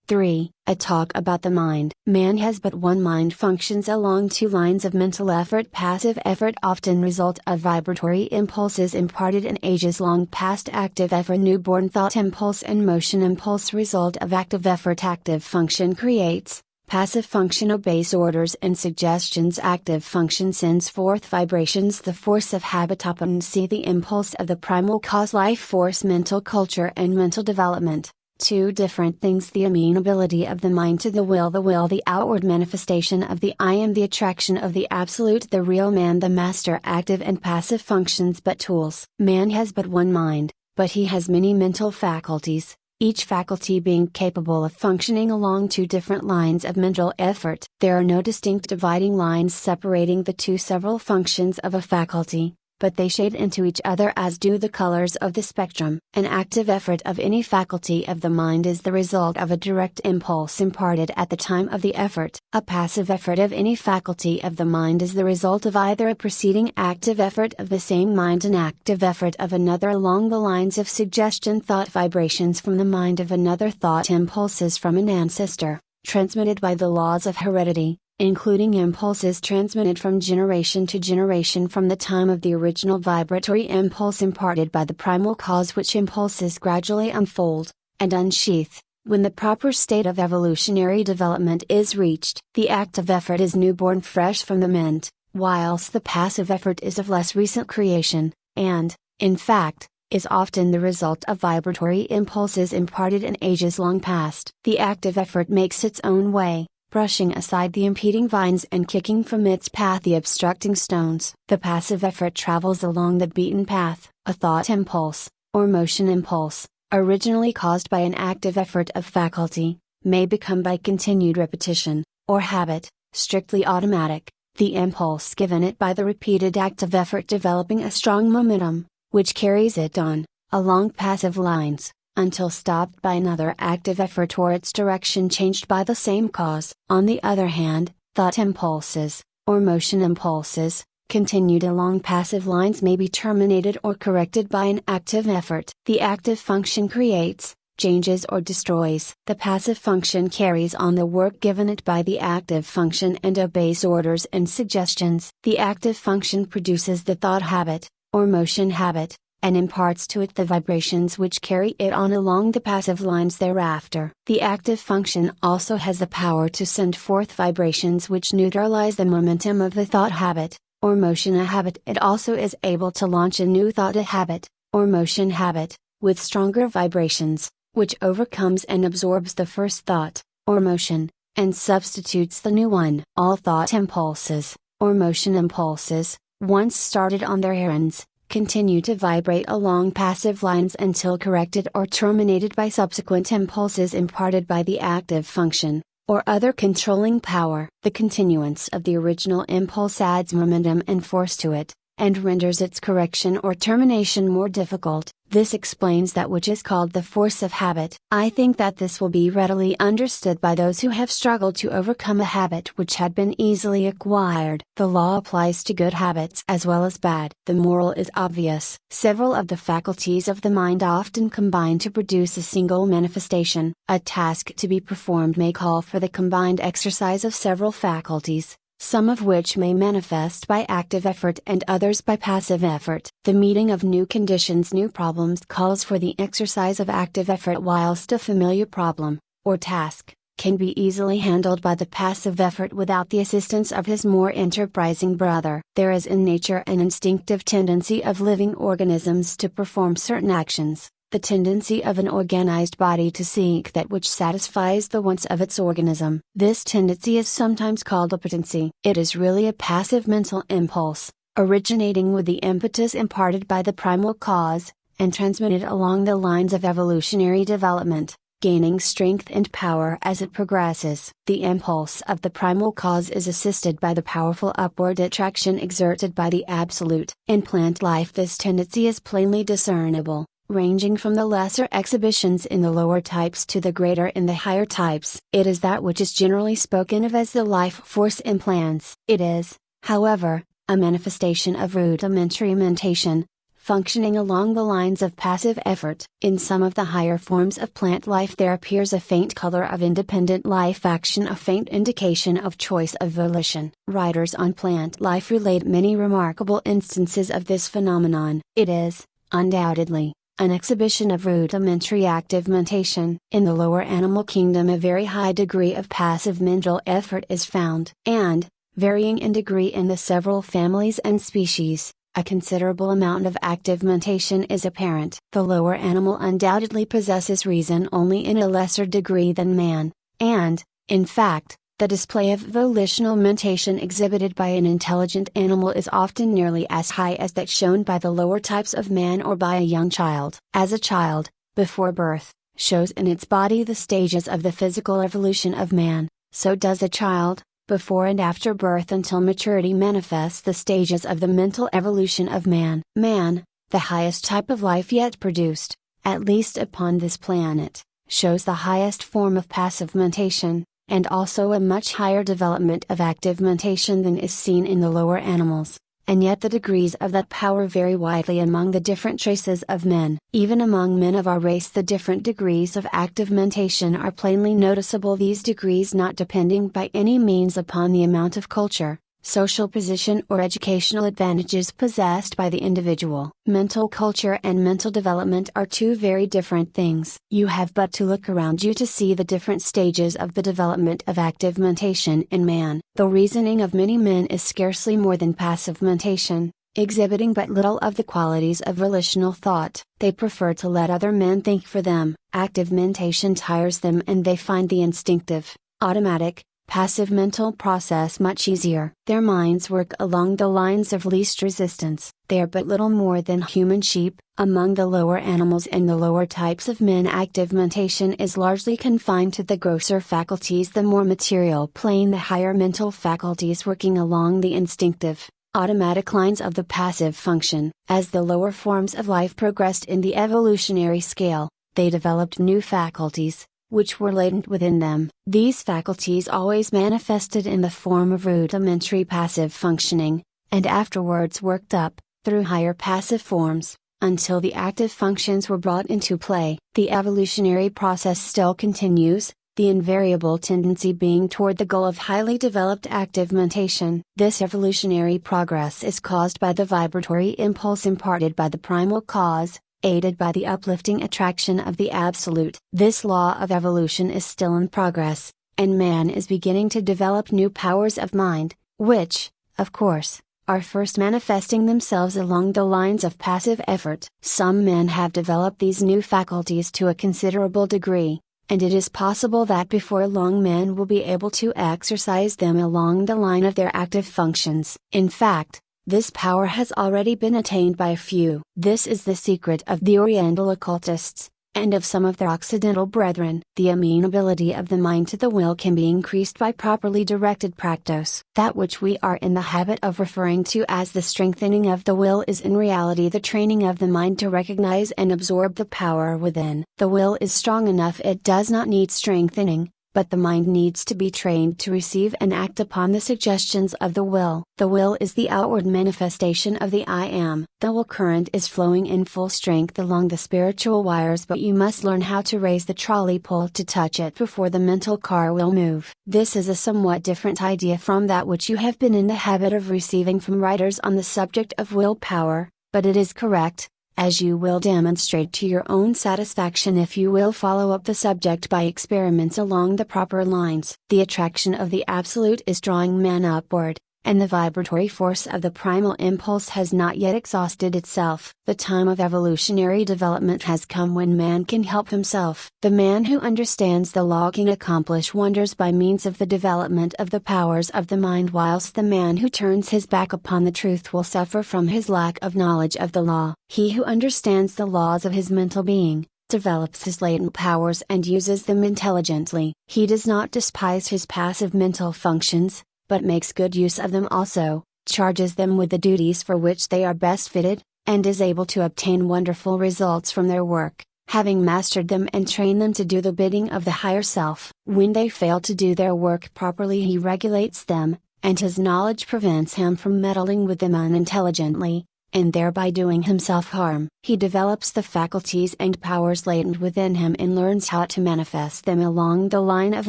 3. A talk about the mind. Man has but one mind, functions along two lines of mental effort. Passive effort often result of vibratory impulses imparted in ages long past. Active effort, newborn thought impulse and motion impulse result of active effort. Active function creates, passive function obeys orders and suggestions. Active function sends forth vibrations. The force of habit. Opponency, the impulse of the primal cause. Life force, mental culture and mental development. Two different things. The amenability of the mind to the will, the outward manifestation of the I am, the attraction of the absolute, the real man, the master. Active and passive functions but tools. Man has but one mind, but he has many mental faculties, each faculty being capable of functioning along two different lines of mental effort. There are no distinct dividing lines separating the two several functions of a faculty, but they shade into each other as do the colors of the spectrum. An active effort of any faculty of the mind is the result of a direct impulse imparted at the time of the effort. A passive effort of any faculty of the mind is the result of either a preceding active effort of the same mind, an active effort of another along the lines of suggestion, thought vibrations from the mind of another, thought impulses from an ancestor, transmitted by the laws of heredity, including impulses transmitted from generation to generation from the time of the original vibratory impulse imparted by the primal cause, which impulses gradually unfold and unsheath when the proper state of evolutionary development is reached. The active effort is newborn, fresh from the mint, whilst the passive effort is of less recent creation, and, in fact, is often the result of vibratory impulses imparted in ages long past. The active effort makes its own way, brushing aside the impeding vines and kicking from its path the obstructing stones. The passive effort travels along the beaten path. A thought impulse, or motion impulse, originally caused by an active effort of faculty, may become by continued repetition, or habit, strictly automatic, the impulse given it by the repeated active effort developing a strong momentum, which carries it on, along passive lines, until stopped by another active effort or its direction changed by the same cause. On the other hand, thought impulses, or motion impulses, continued along passive lines may be terminated or corrected by an active effort. The active function creates, changes or destroys. The passive function carries on the work given it by the active function and obeys orders and suggestions. The active function produces the thought habit, or motion habit, and imparts to it the vibrations which carry it on along the passive lines thereafter. The active function also has the power to send forth vibrations which neutralize the momentum of the thought habit, or motion habit. It also is able to launch a new thought habit, or motion habit, with stronger vibrations, which overcomes and absorbs the first thought, or motion, and substitutes the new one. All thought impulses, or motion impulses, once started on their errands, continue to vibrate along passive lines until corrected or terminated by subsequent impulses imparted by the active function, or other controlling power. The continuance of the original impulse adds momentum and force to it, and renders its correction or termination more difficult. This explains that which is called the force of habit. I think that this will be readily understood by those who have struggled to overcome a habit which had been easily acquired. The law applies to good habits as well as bad. The moral is obvious. Several of the faculties of the mind often combine to produce a single manifestation. A task to be performed may call for the combined exercise of several faculties, some of which may manifest by active effort and others by passive effort. The meeting of new conditions, new problems calls for the exercise of active effort, whilst a familiar problem, or task, can be easily handled by the passive effort without the assistance of his more enterprising brother. There is in nature an instinctive tendency of living organisms to perform certain actions, the tendency of an organized body to seek that which satisfies the wants of its organism. This tendency is sometimes called appetency. It is really a passive mental impulse, originating with the impetus imparted by the primal cause, and transmitted along the lines of evolutionary development, gaining strength and power as it progresses. The impulse of the primal cause is assisted by the powerful upward attraction exerted by the Absolute. In plant life, this tendency is plainly discernible, ranging from the lesser exhibitions in the lower types to the greater in the higher types. It is that which is generally spoken of as the life force in plants. It is, however, a manifestation of rudimentary mentation, functioning along the lines of passive effort. In some of the higher forms of plant life there appears a faint color of independent life action, a faint indication of choice of volition. Writers on plant life relate many remarkable instances of this phenomenon. It is, undoubtedly, an exhibition of rudimentary active mentation. In the lower animal kingdom a very high degree of passive mental effort is found, and, varying in degree in the several families and species, a considerable amount of active mentation is apparent. The lower animal undoubtedly possesses reason only in a lesser degree than man, and, in fact, the display of volitional mentation exhibited by an intelligent animal is often nearly as high as that shown by the lower types of man or by a young child. As a child, before birth, shows in its body the stages of the physical evolution of man, so does a child, before and after birth until maturity manifests the stages of the mental evolution of man. Man, the highest type of life yet produced, at least upon this planet, shows the highest form of passive mentation, and also a much higher development of active mentation than is seen in the lower animals, and yet the degrees of that power vary widely among the different traces of men. Even among men of our race the different degrees of active mentation are plainly noticeable, these degrees not depending by any means upon the amount of culture, social position or educational advantages possessed by the individual. Mental culture and mental development are two very different things. You have but to look around you to see the different stages of the development of active mentation in man. The reasoning of many men is scarcely more than passive mentation, exhibiting but little of the qualities of volitional thought. They prefer to let other men think for them. Active mentation tires them and they find the instinctive, automatic, passive mental process much easier. Their minds work along the lines of least resistance. They are but little more than human sheep. Among the lower animals and the lower types of men active mentation is largely confined to the grosser faculties, the more material plane, the higher mental faculties working along the instinctive, automatic lines of the passive function. As the lower forms of life progressed in the evolutionary scale, they developed new faculties, which were latent within them. These faculties always manifested in the form of rudimentary passive functioning, and afterwards worked up, through higher passive forms, until the active functions were brought into play. The evolutionary process still continues, the invariable tendency being toward the goal of highly developed active mentation. This evolutionary progress is caused by the vibratory impulse imparted by the primal cause, aided by the uplifting attraction of the Absolute. This law of evolution is still in progress, and man is beginning to develop new powers of mind, which, of course, are first manifesting themselves along the lines of passive effort. Some men have developed these new faculties to a considerable degree, and it is possible that before long men will be able to exercise them along the line of their active functions. In fact, this power has already been attained by a few. This is the secret of the Oriental occultists, and of some of their Occidental brethren. The amenability of the mind to the will can be increased by properly directed practice. That which we are in the habit of referring to as the strengthening of the will is in reality the training of the mind to recognize and absorb the power within. The will is strong enough, it does not need strengthening, but the mind needs to be trained to receive and act upon the suggestions of the will. The will is the outward manifestation of the I Am. The will current is flowing in full strength along the spiritual wires, but you must learn how to raise the trolley pole to touch it before the mental car will move. This is a somewhat different idea from that which you have been in the habit of receiving from writers on the subject of willpower, but it is correct, as you will demonstrate to your own satisfaction if you will follow up the subject by experiments along the proper lines. The attraction of the Absolute is drawing man upward, and the vibratory force of the primal impulse has not yet exhausted itself. The time of evolutionary development has come when man can help himself. The man who understands the law can accomplish wonders by means of the development of the powers of the mind, whilst the man who turns his back upon the truth will suffer from his lack of knowledge of the law. He who understands the laws of his mental being, develops his latent powers and uses them intelligently. He does not despise his passive mental functions, but makes good use of them also, charges them with the duties for which they are best fitted, and is able to obtain wonderful results from their work, having mastered them and trained them to do the bidding of the higher self. When they fail to do their work properly, he regulates them, and his knowledge prevents him from meddling with them unintelligently, and thereby doing himself harm. He develops the faculties and powers latent within him and learns how to manifest them along the line of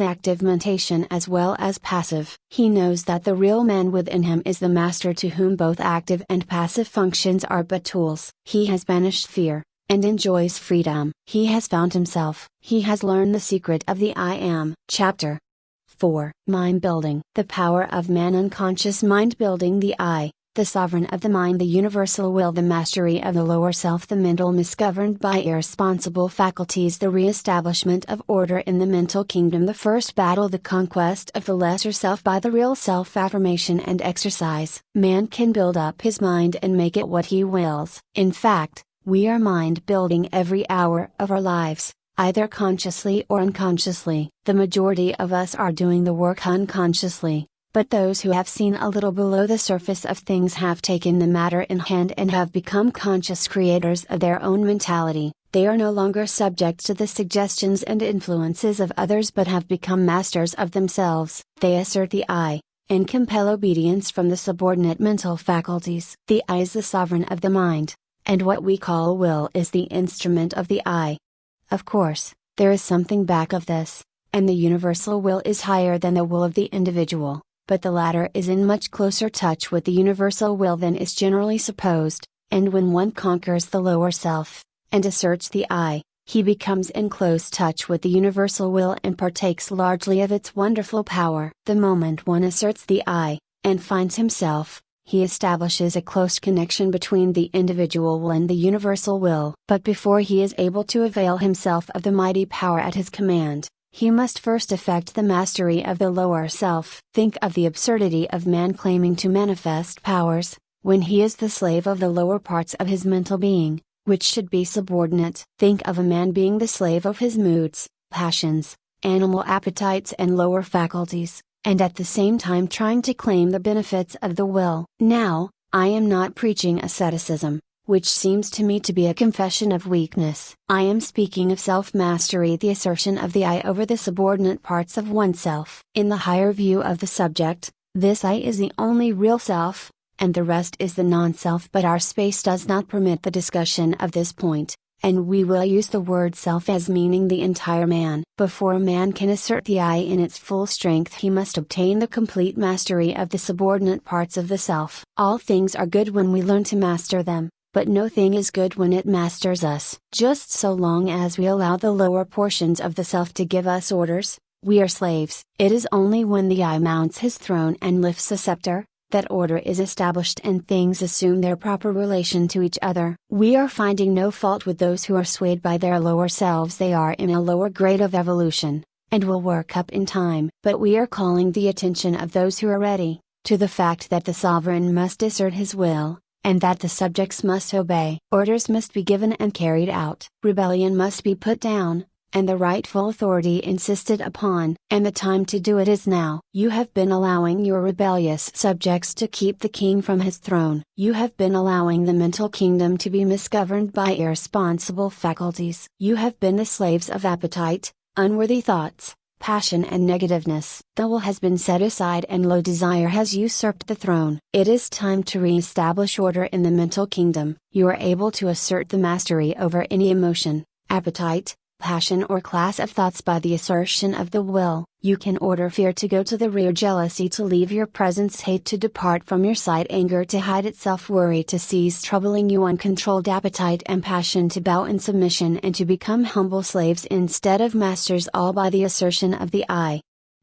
active mentation as well as passive. He knows that the real man within him is the master, to whom both active and passive functions are but tools. He has banished fear, and enjoys freedom. He has found himself. He has learned the secret of the I Am. Chapter 4. Mind Building. The power of man. Unconscious mind building. The I, the sovereign of the mind, the universal will, the mastery of the lower self, the mental misgoverned by irresponsible faculties, the re-establishment of order in the mental kingdom, the first battle, the conquest of the lesser self by the real self, affirmation and exercise. Man can build up his mind and make it what he wills. In fact, we are mind building every hour of our lives, either consciously or unconsciously. The majority of us are doing the work unconsciously. But those who have seen a little below the surface of things have taken the matter in hand and have become conscious creators of their own mentality. They are no longer subject to the suggestions and influences of others but have become masters of themselves. They assert the I, and compel obedience from the subordinate mental faculties. The I is the sovereign of the mind, and what we call will is the instrument of the I. Of course, there is something back of this, and the universal will is higher than the will of the individual. But the latter is in much closer touch with the universal will than is generally supposed, and when one conquers the lower self, and asserts the I, he becomes in close touch with the universal will and partakes largely of its wonderful power. The moment one asserts the I, and finds himself, he establishes a close connection between the individual will and the universal will. But before he is able to avail himself of the mighty power at his command, he must first effect the mastery of the lower self. Think of the absurdity of man claiming to manifest powers, when he is the slave of the lower parts of his mental being, which should be subordinate. Think of a man being the slave of his moods, passions, animal appetites and lower faculties, and at the same time trying to claim the benefits of the will. Now, I am not preaching asceticism, which seems to me to be a confession of weakness. I am speaking of self-mastery, the assertion of the I over the subordinate parts of oneself. In the higher view of the subject, this I is the only real self, and the rest is the non-self. But our space does not permit the discussion of this point, and we will use the word self as meaning the entire man. Before a man can assert the I in its full strength, he must obtain the complete mastery of the subordinate parts of the self. All things are good when we learn to master them, but no thing is good when it masters us. Just so long as we allow the lower portions of the self to give us orders, we are slaves. It is only when the I mounts his throne and lifts a scepter, that order is established and things assume their proper relation to each other. We are finding no fault with those who are swayed by their lower selves. They are in a lower grade of evolution, and will work up in time. But we are calling the attention of those who are ready, to the fact that the sovereign must assert his will, and that the subjects must obey. Orders must be given and carried out. Rebellion must be put down, and the rightful authority insisted upon. And the time to do it is now. You have been allowing your rebellious subjects to keep the king from his throne. You have been allowing the mental kingdom to be misgoverned by irresponsible faculties. You have been the slaves of appetite, unworthy thoughts, passion and negativeness. The will has been set aside and low desire has usurped the throne. It is time to re-establish order in the mental kingdom. You are able to assert the mastery over any emotion, appetite, passion or class of thoughts by the assertion of the will. You can order fear to go to the rear, jealousy to leave your presence, hate to depart from your sight, anger to hide itself, worry to cease troubling you, uncontrolled appetite and passion to bow in submission and to become humble slaves instead of masters, all by the assertion of the I.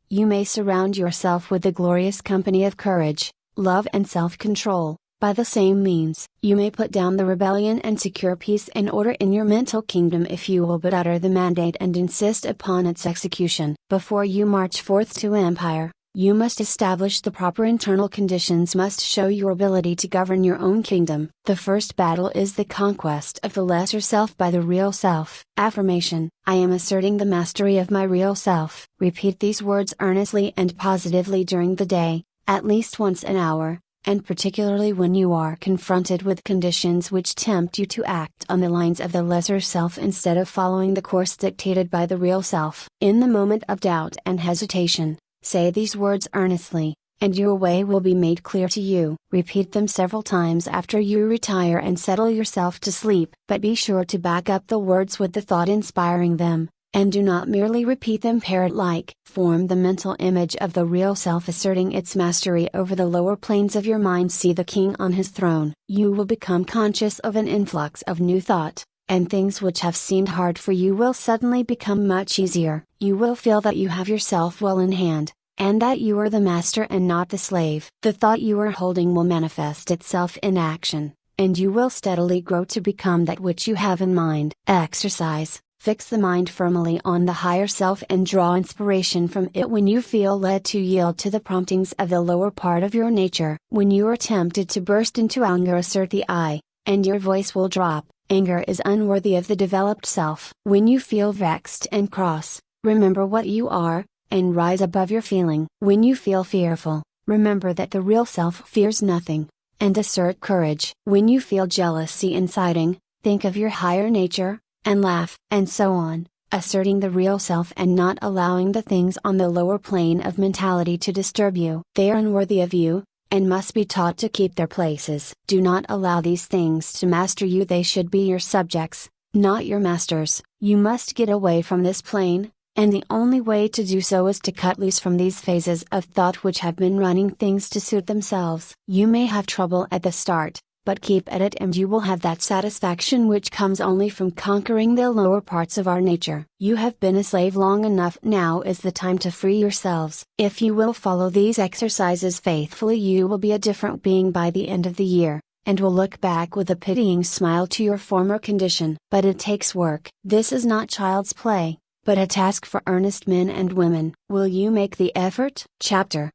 You may surround yourself with the glorious company of courage, love and self-control. By the same means, you may put down the rebellion and secure peace and order in your mental kingdom if you will but utter the mandate and insist upon its execution. Before you march forth to empire, you must establish the proper internal conditions, must show your ability to govern your own kingdom. The first battle is the conquest of the lesser self by the real self. Affirmation: I am asserting the mastery of my real self. Repeat these words earnestly and positively during the day, at least once an hour, and particularly when you are confronted with conditions which tempt you to act on the lines of the lesser self instead of following the course dictated by the real self. In the moment of doubt and hesitation, say these words earnestly, and your way will be made clear to you. Repeat them several times after you retire and settle yourself to sleep. But be sure to back up the words with the thought inspiring them, and do not merely repeat them parrot-like. Form the mental image of the real self asserting its mastery over the lower planes of your mind. See the king on his throne. You will become conscious of an influx of new thought, and things which have seemed hard for you will suddenly become much easier. You will feel that you have yourself well in hand, and that you are the master and not the slave. The thought you are holding will manifest itself in action, and you will steadily grow to become that which you have in mind. Exercise: fix the mind firmly on the higher self and draw inspiration from it when you feel led to yield to the promptings of the lower part of your nature. When you are tempted to burst into anger, assert the I, and your voice will drop. Anger is unworthy of the developed self. When you feel vexed and cross, remember what you are, and rise above your feeling. When you feel fearful, remember that the real self fears nothing, and assert courage. When you feel jealousy inciting, think of your higher nature, and laugh, and so on, asserting the real self and not allowing the things on the lower plane of mentality to disturb you. They are unworthy of you, and must be taught to keep their places. Do not allow these things to master you. They should be your subjects, not your masters. You must get away from this plane, and the only way to do so is to cut loose from these phases of thought which have been running things to suit themselves. You may have trouble at the start, but keep at it and you will have that satisfaction which comes only from conquering the lower parts of our nature. You have been a slave long enough. Now is the time to free yourselves. If you will follow these exercises faithfully, you will be a different being by the end of the year, and will look back with a pitying smile to your former condition. But it takes work. This is not child's play, but a task for earnest men and women. Will you make the effort? Chapter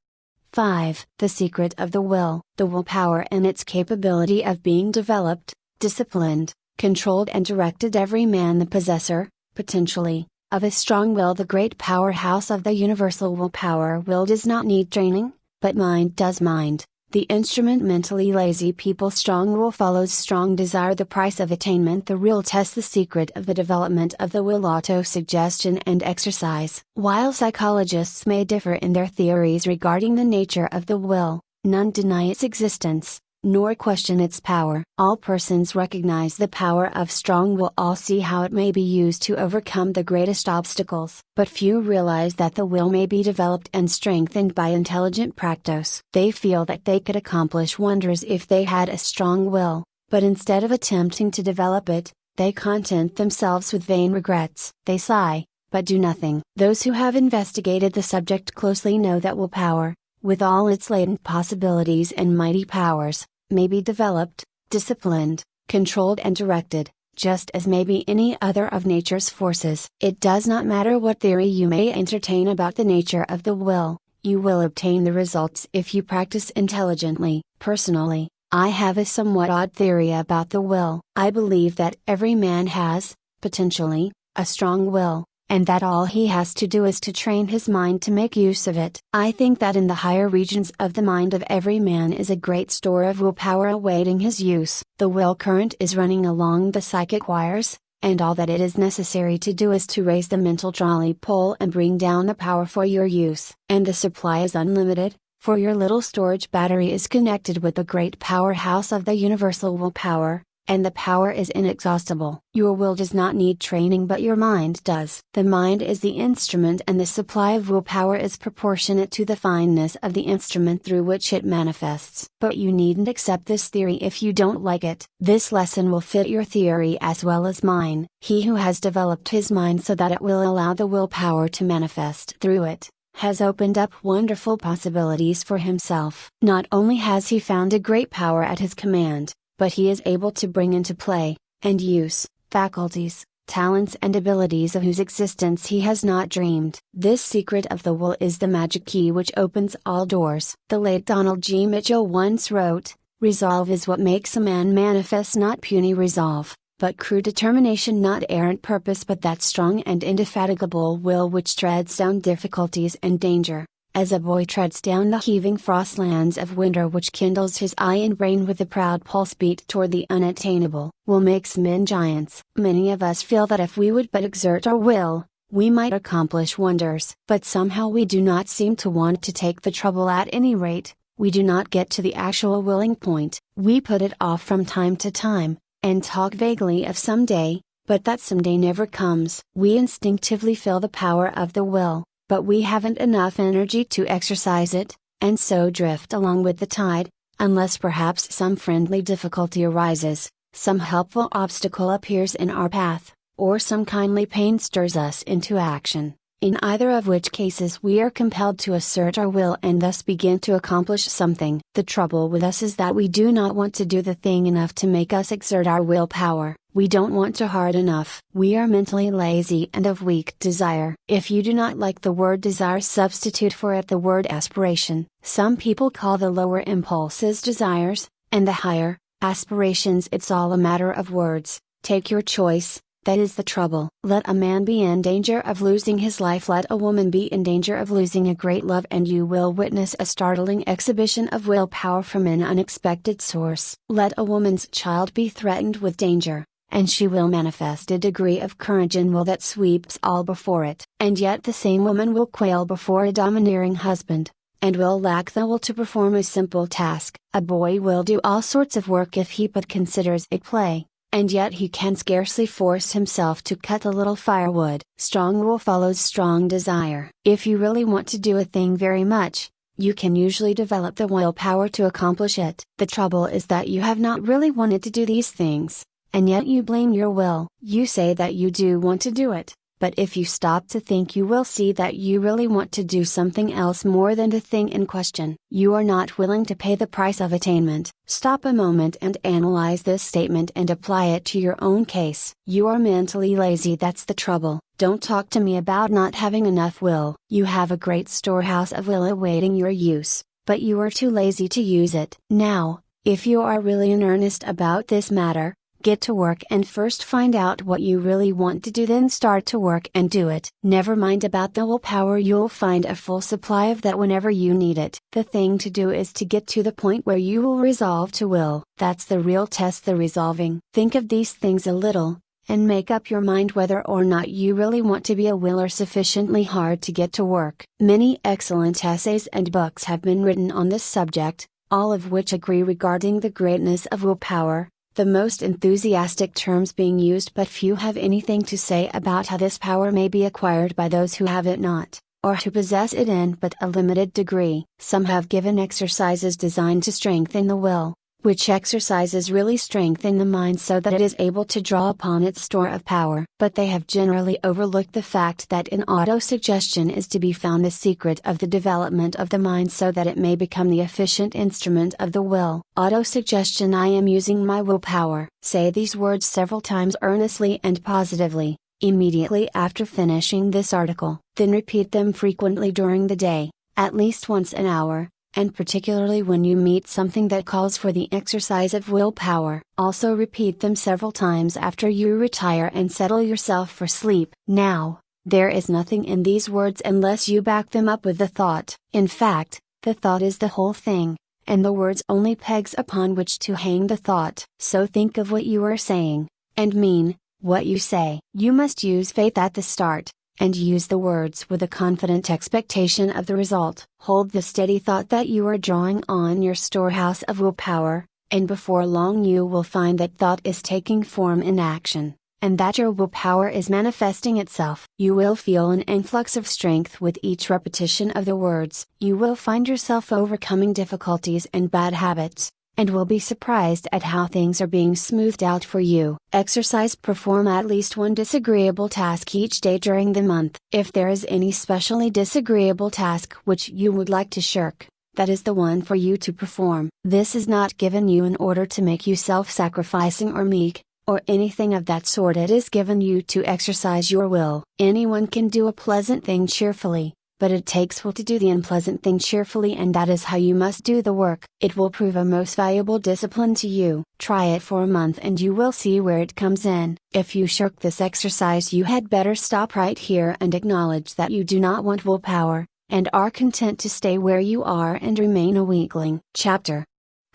5. The secret of the will. The willpower and its capability of being developed, disciplined, controlled and directed. Every man the possessor, potentially, of a strong will. The great powerhouse of the universal willpower. Will does not need training, but mind does. Mind, the instrument. Mentally lazy people. Strong will follows strong desire. The price of attainment. The real test. The secret of the development of the will. Auto-suggestion and exercise. While psychologists may differ in their theories regarding the nature of the will, none deny its existence, nor question its power. All persons recognize the power of strong will. All see how it may be used to overcome the greatest obstacles. But few realize that the will may be developed and strengthened by intelligent practice. They feel that they could accomplish wonders if they had a strong will, but instead of attempting to develop it, they content themselves with vain regrets. They sigh, but do nothing. Those who have investigated the subject closely know that willpower, with all its latent possibilities and mighty powers, may be developed, disciplined, controlled and directed, just as may be any other of nature's forces. It does not matter what theory you may entertain about the nature of the will, you will obtain the results if you practice intelligently. Personally, I have a somewhat odd theory about the will. I believe that every man has, potentially, a strong will, and that all he has to do is to train his mind to make use of it. I think that in the higher regions of the mind of every man is a great store of willpower awaiting his use. The will current is running along the psychic wires, and all that it is necessary to do is to raise the mental trolley pole and bring down the power for your use. And the supply is unlimited, for your little storage battery is connected with the great powerhouse of the universal willpower, and the power is inexhaustible. Your will does not need training, but your mind does. The mind is the instrument, and the supply of willpower is proportionate to the fineness of the instrument through which it manifests. But you needn't accept this theory if you don't like it. This lesson will fit your theory as well as mine. He who has developed his mind so that it will allow the willpower to manifest through it, has opened up wonderful possibilities for himself. Not only has he found a great power at his command, but he is able to bring into play, and use, faculties, talents and abilities of whose existence he has not dreamed. This secret of the will is the magic key which opens all doors. The late Donald G. Mitchell once wrote, "Resolve is what makes a man manifest, not puny resolve, but crude determination, not errant purpose, but that strong and indefatigable will which treads down difficulties and danger, as a boy treads down the heaving frostlands of winter, which kindles his eye and brain with a proud pulse beat toward the unattainable. Will makes men giants." Many of us feel that if we would but exert our will, we might accomplish wonders. But somehow we do not seem to want to take the trouble. At any rate, we do not get to the actual willing point. We put it off from time to time, and talk vaguely of some day, but that someday never comes. We instinctively feel the power of the will, but we haven't enough energy to exercise it, and so drift along with the tide, unless perhaps some friendly difficulty arises, some helpful obstacle appears in our path, or some kindly pain stirs us into action, in either of which cases we are compelled to assert our will and thus begin to accomplish something. The trouble with us is that we do not want to do the thing enough to make us exert our willpower. We don't want to hard enough. We are mentally lazy and of weak desire. If you do not like the word desire, substitute for it the word aspiration. Some people call the lower impulses desires, and the higher, aspirations. It's all a matter of words. Take your choice. That is the trouble. Let a man be in danger of losing his life, let a woman be in danger of losing a great love, and you will witness a startling exhibition of willpower from an unexpected source. Let a woman's child be threatened with danger, and she will manifest a degree of courage and will that sweeps all before it. And yet the same woman will quail before a domineering husband, and will lack the will to perform a simple task. A boy will do all sorts of work if he but considers it play, and yet he can scarcely force himself to cut a little firewood. Strong will follows strong desire. If you really want to do a thing very much, you can usually develop the willpower to accomplish it. The trouble is that you have not really wanted to do these things, and yet you blame your will. You say that you do want to do it, but if you stop to think, you will see that you really want to do something else more than the thing in question. You are not willing to pay the price of attainment. Stop a moment and analyze this statement and apply it to your own case. You are mentally lazy, that's the trouble. Don't talk to me about not having enough will. You have a great storehouse of will awaiting your use, but you are too lazy to use it. Now, if you are really in earnest about this matter, get to work and first find out what you really want to do, then start to work and do it. Never mind about the willpower, you'll find a full supply of that whenever you need it. The thing to do is to get to the point where you will resolve to will. That's the real test, the resolving. Think of these things a little, and make up your mind whether or not you really want to be a willer sufficiently hard to get to work. Many excellent essays and books have been written on this subject, all of which agree regarding the greatness of willpower, the most enthusiastic terms being used, but few have anything to say about how this power may be acquired by those who have it not, or who possess it in but a limited degree. Some have given exercises designed to strengthen the will, which exercises really strengthen the mind so that it is able to draw upon its store of power. But they have generally overlooked the fact that in autosuggestion is to be found the secret of the development of the mind so that it may become the efficient instrument of the will. Autosuggestion: I am using my willpower. Say these words several times earnestly and positively, immediately after finishing this article. Then repeat them frequently during the day, at least once an hour, and particularly when you meet something that calls for the exercise of willpower. Also repeat them several times after you retire and settle yourself for sleep. Now, there is nothing in these words unless you back them up with the thought. In fact, the thought is the whole thing, and the words only pegs upon which to hang the thought. So think of what you are saying, and mean what you say. You must use faith at the start, and use the words with a confident expectation of the result. Hold the steady thought that you are drawing on your storehouse of willpower, and before long you will find that thought is taking form in action, and that your willpower is manifesting itself. You will feel an influx of strength with each repetition of the words. You will find yourself overcoming difficulties and bad habits, and will be surprised at how things are being smoothed out for you. Exercise. Perform at least one disagreeable task each day during the month. If there is any specially disagreeable task which you would like to shirk, that is the one for you to perform. This is not given you in order to make you self-sacrificing or meek, or anything of that sort. It is given you to exercise your will. Anyone can do a pleasant thing cheerfully, but it takes will to do the unpleasant thing cheerfully, and that is how you must do the work. It will prove a most valuable discipline to you. Try it for a month and you will see where it comes in. If you shirk this exercise, you had better stop right here and acknowledge that you do not want willpower, and are content to stay where you are and remain a weakling. Chapter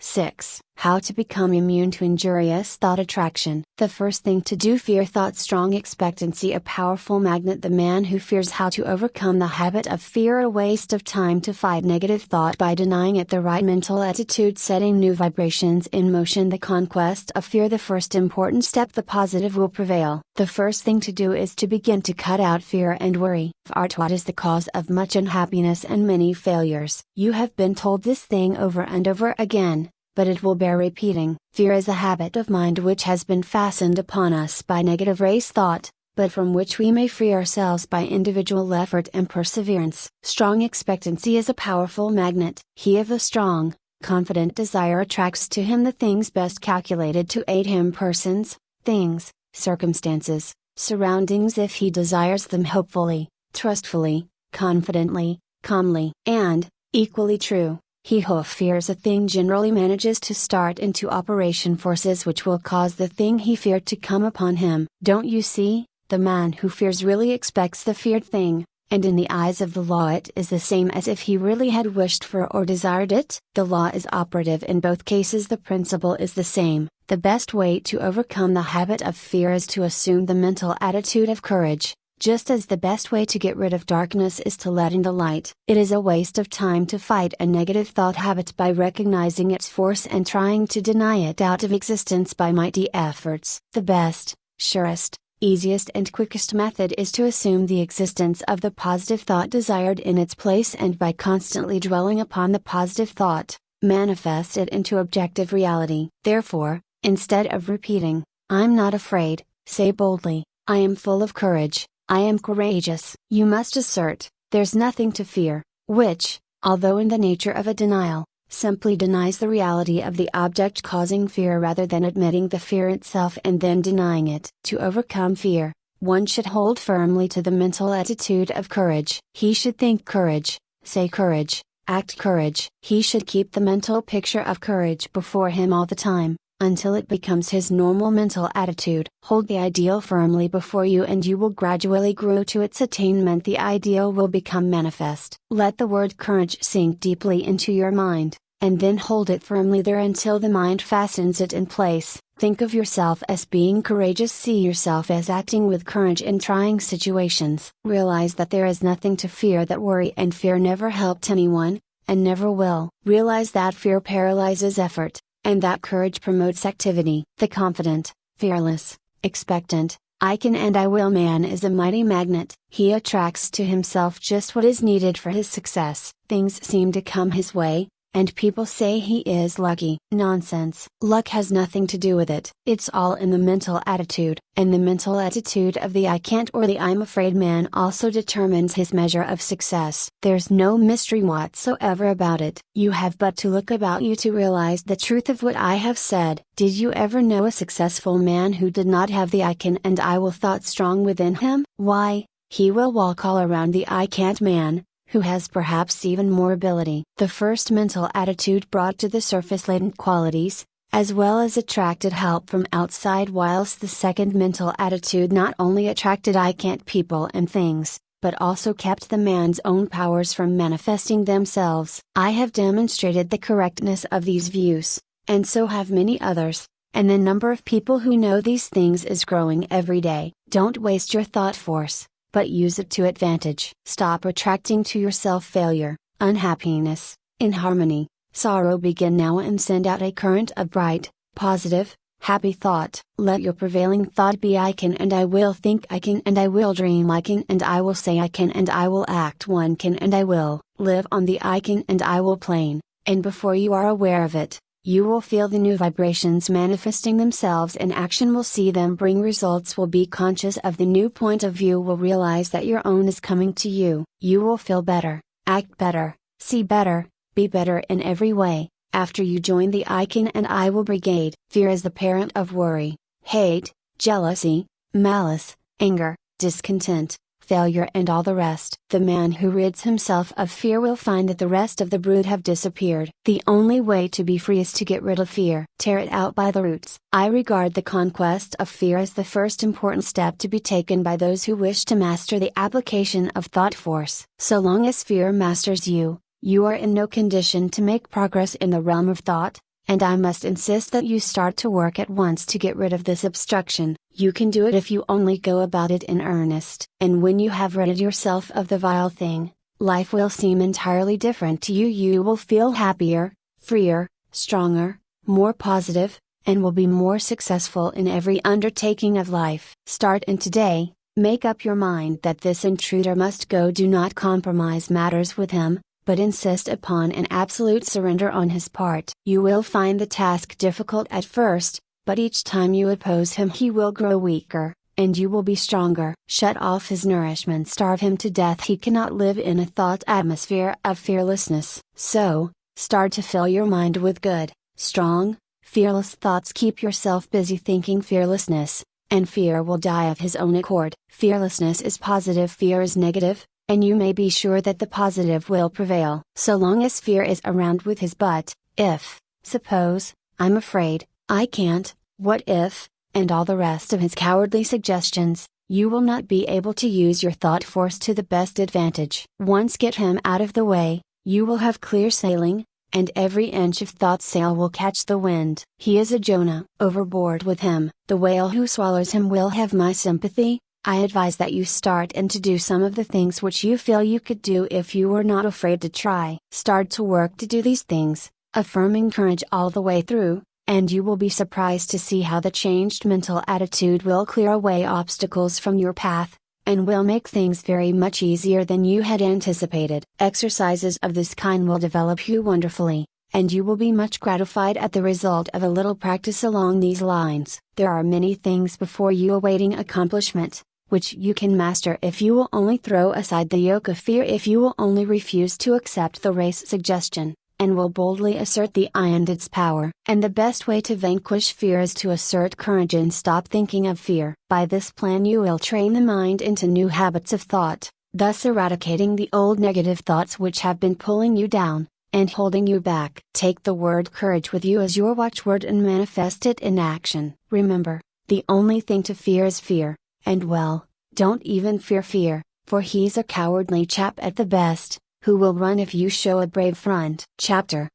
6. How to become immune to injurious thought attraction. The first thing to do: fear thought. Strong expectancy. A powerful magnet. The man who fears. How to overcome the habit of fear. A waste of time to fight negative thought by denying it the right mental attitude. Setting new vibrations in motion. The conquest of fear. The first important step. The positive will prevail. The first thing to do is to begin to cut out fear and worry. What is the cause of much unhappiness and many failures? You have been told this thing over and over again, but it will bear repeating. Fear is a habit of mind which has been fastened upon us by negative race thought, but from which we may free ourselves by individual effort and perseverance. Strong expectancy is a powerful magnet. He of a strong, confident desire attracts to him the things best calculated to aid him: persons, things, circumstances, surroundings, if he desires them hopefully, trustfully, confidently, calmly. And, equally true, he who fears a thing generally manages to start into operation forces which will cause the thing he feared to come upon him. Don't you see? The man who fears really expects the feared thing, and in the eyes of the law it is the same as if he really had wished for or desired it. The law is operative in both cases. The principle is the same. The best way to overcome the habit of fear is to assume the mental attitude of courage, just as the best way to get rid of darkness is to let in the light. It is a waste of time to fight a negative thought habit by recognizing its force and trying to deny it out of existence by mighty efforts. The best, surest, easiest and quickest method is to assume the existence of the positive thought desired in its place, and by constantly dwelling upon the positive thought, manifest it into objective reality. Therefore, instead of repeating, "I'm not afraid," say boldly, "I am full of courage. I am courageous." You must assert, "There's nothing to fear," which, although in the nature of a denial, simply denies the reality of the object causing fear rather than admitting the fear itself and then denying it. To overcome fear, one should hold firmly to the mental attitude of courage. He should think courage, say courage, act courage. He should keep the mental picture of courage before him all the time, until it becomes his normal mental attitude. Hold the ideal firmly before you and you will gradually grow to its attainment. The ideal will become manifest. Let the word courage sink deeply into your mind, and then hold it firmly there until the mind fastens it in place. Think of yourself as being courageous. See yourself as acting with courage in trying situations. Realize that there is nothing to fear, that worry and fear never helped anyone, and never will. Realize that fear paralyzes effort, and that courage promotes activity. The confident, fearless, expectant, I can and I will man is a mighty magnet. He attracts to himself just what is needed for his success. Things seem to come his way, and people say he is lucky. Nonsense. Luck has nothing to do with it. It's all in the mental attitude, and the mental attitude of the I can't or the I'm afraid man also determines his measure of success. There's no mystery whatsoever about it. You have but to look about you to realize the truth of what I have said. Did you ever know a successful man who did not have the I can and I will thought strong within him? Why, he will walk all around the I can't man, who has perhaps even more ability. The first mental attitude brought to the surface latent qualities, as well as attracted help from outside, whilst the second mental attitude not only attracted I can't people and things, but also kept the man's own powers from manifesting themselves. I have demonstrated the correctness of these views, and so have many others, and the number of people who know these things is growing every day. Don't waste your thought force, but use it to advantage. Stop attracting to yourself failure, unhappiness, inharmony, sorrow begin now and send out a current of bright, positive, happy thought. Let your prevailing thought be I can and I will think I can and I will dream I can and I will say I can and I will act one can and I will live on the I can and I will plane, and before you are aware of it, you will feel the new vibrations manifesting themselves and action will see them bring results, will be conscious of the new point of view, will realize that your own is coming to you. You will feel better, act better, see better, be better in every way, after you join the I can and I will brigade. Fear is the parent of worry, hate, jealousy, malice, anger, discontent, failure and all the rest. The man who rids himself of fear will find that the rest of the brood have disappeared. The only way to be free is to get rid of fear. Tear it out by the roots. I regard the conquest of fear as the first important step to be taken by those who wish to master the application of thought force. So long as fear masters you, you are in no condition to make progress in the realm of thought, and I must insist that you start to work at once to get rid of this obstruction. You can do it if you only go about it in earnest. And when you have ridded yourself of the vile thing, life will seem entirely different to you. You will feel happier, freer, stronger, more positive, and will be more successful in every undertaking of life. Start in today, make up your mind that this intruder must go. Do not compromise matters with him, but insist upon an absolute surrender on his part. You will find the task difficult at first, but each time you oppose him he will grow weaker, and you will be stronger. Shut off his nourishment, starve him to death. He cannot live in a thought atmosphere of fearlessness. So, start to fill your mind with good, strong, fearless thoughts. Keep yourself busy thinking fearlessness, and fear will die of his own accord. Fearlessness is positive, fear is negative, and you may be sure that the positive will prevail. So long as fear is around with his but, if, suppose, I'm afraid, I can't, what if, and all the rest of his cowardly suggestions, you will not be able to use your thought force to the best advantage. Once get him out of the way, you will have clear sailing, and every inch of thought sail will catch the wind. He is a Jonah. Overboard with him. The whale who swallows him will have my sympathy. I advise that you start and to do some of the things which you feel you could do if you were not afraid to try. Start to work to do these things, affirming courage all the way through, and you will be surprised to see how the changed mental attitude will clear away obstacles from your path, and will make things very much easier than you had anticipated. Exercises of this kind will develop you wonderfully, and you will be much gratified at the result of a little practice along these lines. There are many things before you awaiting accomplishment, which you can master if you will only throw aside the yoke of fear, if you will only refuse to accept the race suggestion, and will boldly assert the I and its power. And the best way to vanquish fear is to assert courage and stop thinking of fear. By this plan you will train the mind into new habits of thought, thus eradicating the old negative thoughts which have been pulling you down, and holding you back. Take the word courage with you as your watchword and manifest it in action. Remember, the only thing to fear is fear. And well, don't even fear fear, for he's a cowardly chap at the best, who will run if you show a brave front. Chapter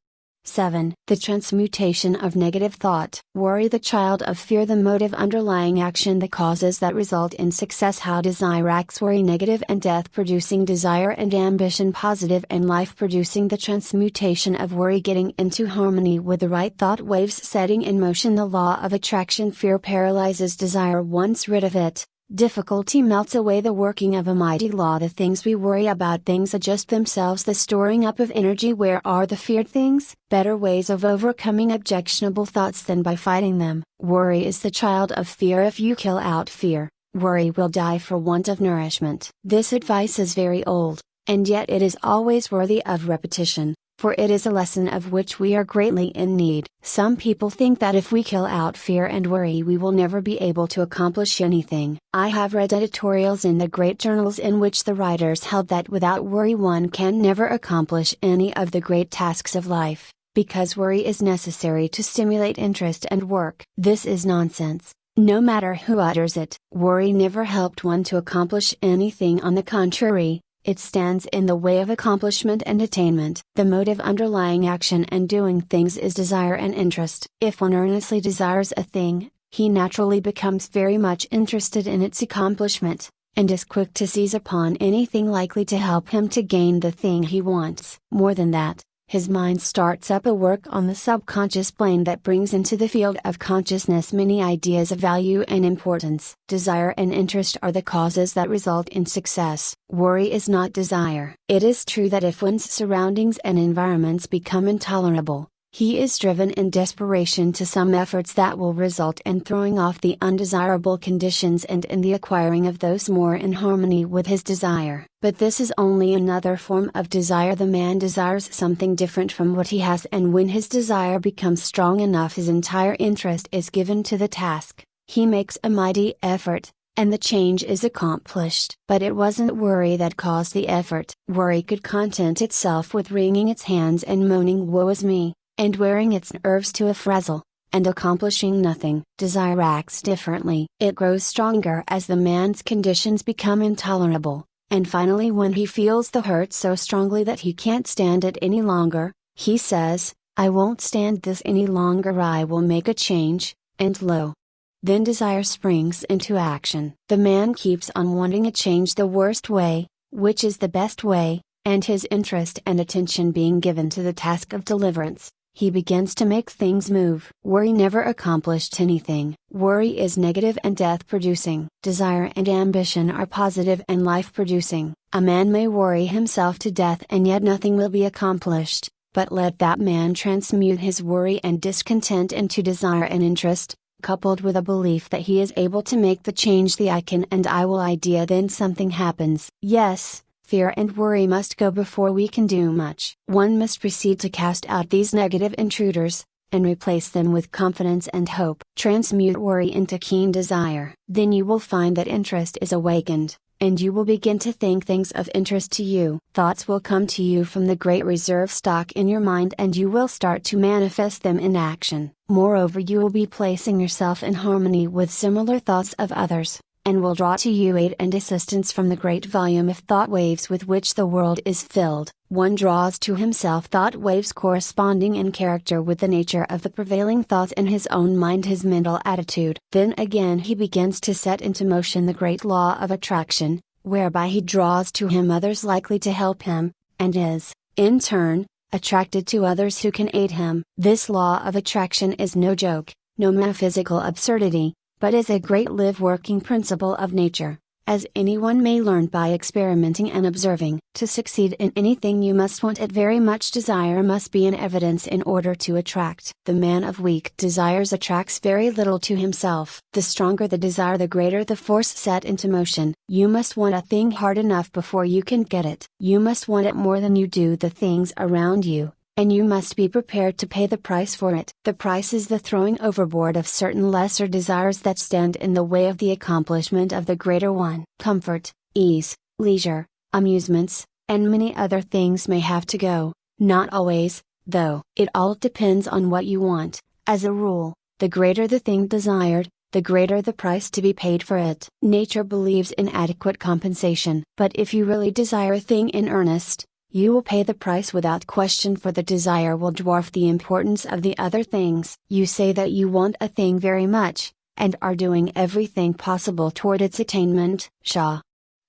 7. The transmutation of negative thought. Worry the child of fear, the motive underlying action, the causes that result in success. How desire acts. Worry negative and death producing, desire and ambition positive and life producing. The transmutation of worry getting into harmony with the right thought waves, setting in motion the law of attraction. Fear paralyzes desire. Once rid of it, difficulty melts away the working of a mighty law. The things we worry about, things adjust themselves. The storing up of energy. Where are the feared things? Better ways of overcoming objectionable thoughts than by fighting them. Worry is the child of fear. If you kill out fear, worry will die for want of nourishment. This advice is very old, and yet it is always worthy of repetition, for it is a lesson of which we are greatly in need. Some people think that if we kill out fear and worry we will never be able to accomplish anything. I have read editorials in the great journals in which the writers held that without worry one can never accomplish any of the great tasks of life, because worry is necessary to stimulate interest and work. This is nonsense, no matter who utters it. Worry never helped one to accomplish anything. On the contrary, it stands in the way of accomplishment and attainment. The motive underlying action and doing things is desire and interest. If one earnestly desires a thing, he naturally becomes very much interested in its accomplishment, and is quick to seize upon anything likely to help him to gain the thing he wants. More than that, his mind starts up a work on the subconscious plane that brings into the field of consciousness many ideas of value and importance. Desire and interest are the causes that result in success. Worry is not desire. It is true that if one's surroundings and environments become intolerable, he is driven in desperation to some efforts that will result in throwing off the undesirable conditions and in the acquiring of those more in harmony with his desire. But this is only another form of desire. The man desires something different from what he has, and when his desire becomes strong enough, his entire interest is given to the task. He makes a mighty effort, and the change is accomplished. But it wasn't worry that caused the effort. Worry could content itself with wringing its hands and moaning "woe is me," and wearing its nerves to a frazzle, and accomplishing nothing. Desire acts differently. It grows stronger as the man's conditions become intolerable, and finally when he feels the hurt so strongly that he can't stand it any longer, he says, "I won't stand this any longer, I will make a change," and lo! Then desire springs into action. The man keeps on wanting a change the worst way, which is the best way, and his interest and attention being given to the task of deliverance, he begins to make things move. Worry never accomplished anything. Worry is negative and death producing. Desire and ambition are positive and life producing. A man may worry himself to death and yet nothing will be accomplished, but let that man transmute his worry and discontent into desire and interest, coupled with a belief that he is able to make the change, the I can and I will idea, then something happens. Yes, fear and worry must go before we can do much. One must proceed to cast out these negative intruders, and replace them with confidence and hope. Transmute worry into keen desire. Then you will find that interest is awakened, and you will begin to think things of interest to you. Thoughts will come to you from the great reserve stock in your mind, and you will start to manifest them in action. Moreover, you will be placing yourself in harmony with similar thoughts of others, and will draw to you aid and assistance from the great volume of thought waves with which the world is filled. One draws to himself thought waves corresponding in character with the nature of the prevailing thoughts in his own mind, his mental attitude. Then again he begins to set into motion the great law of attraction, whereby he draws to him others likely to help him, and is, in turn, attracted to others who can aid him. This law of attraction is no joke, no metaphysical absurdity, but is a great live-working principle of nature, as anyone may learn by experimenting and observing. To succeed in anything you must want it very much. Desire must be in evidence in order to attract. The man of weak desires attracts very little to himself. The stronger the desire, the greater the force set into motion. You must want a thing hard enough before you can get it. You must want it more than you do the things around you, and you must be prepared to pay the price for it. The price is the throwing overboard of certain lesser desires that stand in the way of the accomplishment of the greater one. Comfort, ease, leisure, amusements, and many other things may have to go, not always, though. It all depends on what you want. As a rule, the greater the thing desired, the greater the price to be paid for it. Nature believes in adequate compensation. But if you really desire a thing in earnest, you will pay the price without question, for the desire will dwarf the importance of the other things. You say that you want a thing very much, and are doing everything possible toward its attainment. Pshaw!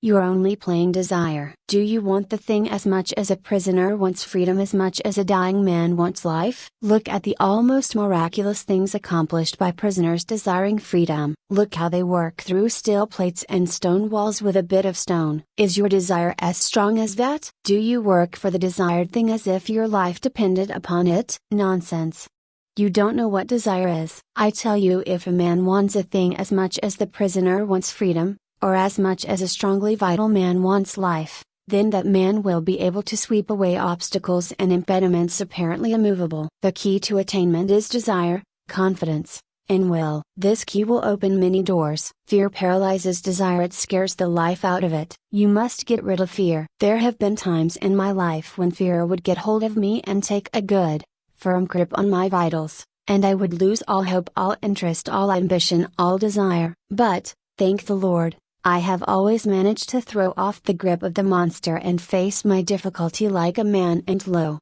You are only playing desire. Do you want the thing as much as a prisoner wants freedom, as much as a dying man wants life? Look at the almost miraculous things accomplished by prisoners desiring freedom. Look how they work through steel plates and stone walls with a bit of stone. Is your desire as strong as that? Do you work for the desired thing as if your life depended upon it? Nonsense! You don't know what desire is. I tell you, if a man wants a thing as much as the prisoner wants freedom, or as much as a strongly vital man wants life, then that man will be able to sweep away obstacles and impediments apparently immovable. The key to attainment is desire, confidence, and will. This key will open many doors. Fear paralyzes desire, it scares the life out of it. You must get rid of fear. There have been times in my life when fear would get hold of me and take a good, firm grip on my vitals, and I would lose all hope, all interest, all ambition, all desire. But, thank the Lord, I have always managed to throw off the grip of the monster and face my difficulty like a man, and lo!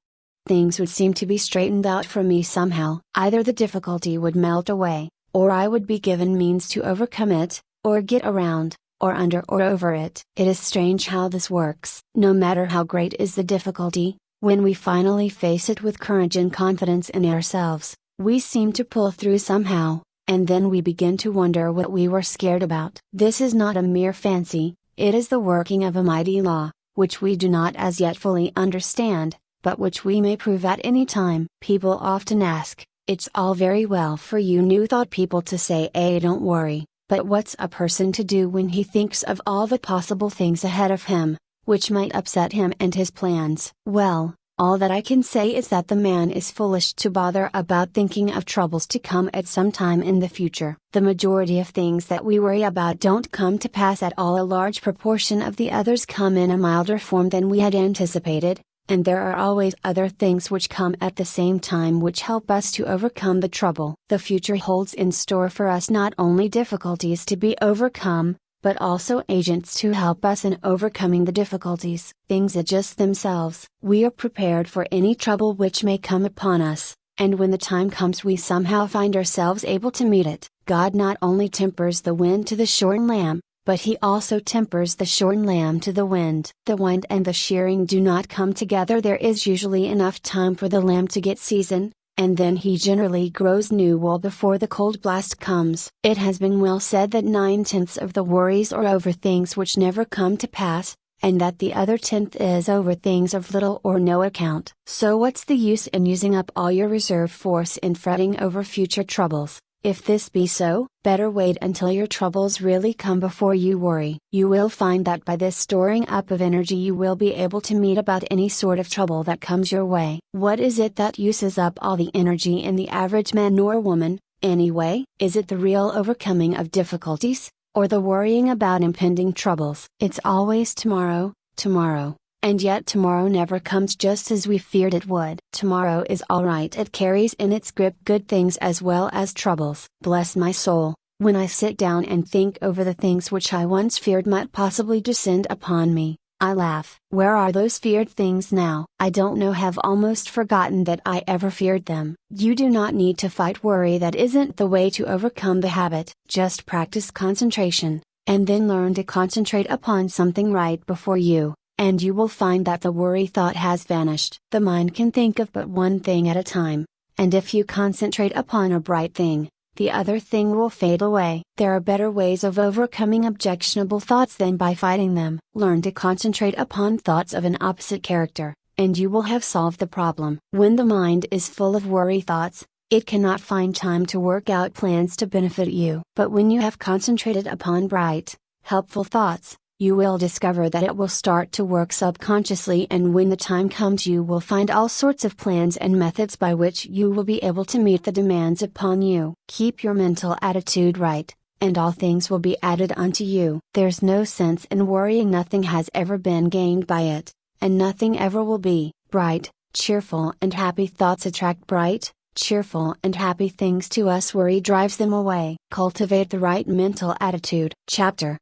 Things would seem to be straightened out for me somehow. Either the difficulty would melt away, or I would be given means to overcome it, or get around, or under or over it. It is strange how this works. No matter how great is the difficulty, When we finally face it with courage and confidence in ourselves, we seem to pull through somehow, and then we begin to wonder what we were scared about. This is not a mere fancy, it is the working of a mighty law, which we do not as yet fully understand, but which we may prove at any time. People often ask, "It's all very well for you New Thought people to say, don't worry, but what's a person to do when he thinks of all the possible things ahead of him, which might upset him and his plans?" Well, all that I can say is that the man is foolish to bother about thinking of troubles to come at some time in the future. The majority of things that we worry about don't come to pass at all. A large proportion of the others come in a milder form than we had anticipated, and there are always other things which come at the same time which help us to overcome the trouble. The future holds in store for us not only difficulties to be overcome, but also agents to help us in overcoming the difficulties. Things adjust themselves. We are prepared for any trouble which may come upon us, and when the time comes we somehow find ourselves able to meet it. God not only tempers the wind to the shorn lamb, but He also tempers the shorn lamb to the wind. The wind and the shearing do not come together. There is usually enough time for the lamb to get season, and then he generally grows new wool before the cold blast comes. It has been well said that 9/10 of the worries are over things which never come to pass, and that the other 10th is over things of little or no account. So what's the use in using up all your reserve force in fretting over future troubles? If this be so, better wait until your troubles really come before you worry. You will find that by this storing up of energy you will be able to meet about any sort of trouble that comes your way. What is it that uses up all the energy in the average man or woman, anyway? Is it the real overcoming of difficulties, or the worrying about impending troubles? It's always tomorrow, tomorrow. And yet tomorrow never comes just as we feared it would. Tomorrow is alright. It carries in its grip good things as well as troubles. Bless my soul, when I sit down and think over the things which I once feared might possibly descend upon me, I laugh. Where are those feared things now? I don't know, have almost forgotten that I ever feared them. You do not need to fight worry. That isn't the way to overcome the habit. Just practice concentration, and then learn to concentrate upon something right before you, and you will find that the worry thought has vanished. The mind can think of but one thing at a time, and if you concentrate upon a bright thing, the other thing will fade away. There are better ways of overcoming objectionable thoughts than by fighting them. Learn to concentrate upon thoughts of an opposite character, and you will have solved the problem. When the mind is full of worry thoughts, it cannot find time to work out plans to benefit you. But when you have concentrated upon bright, helpful thoughts, you will discover that it will start to work subconsciously, and when the time comes you will find all sorts of plans and methods by which you will be able to meet the demands upon you. Keep your mental attitude right, and all things will be added unto you. There's no sense in worrying. Nothing has ever been gained by it, and nothing ever will be. Bright, cheerful and happy thoughts attract bright, cheerful and happy things to us. Worry drives them away. Cultivate the right mental attitude. Chapter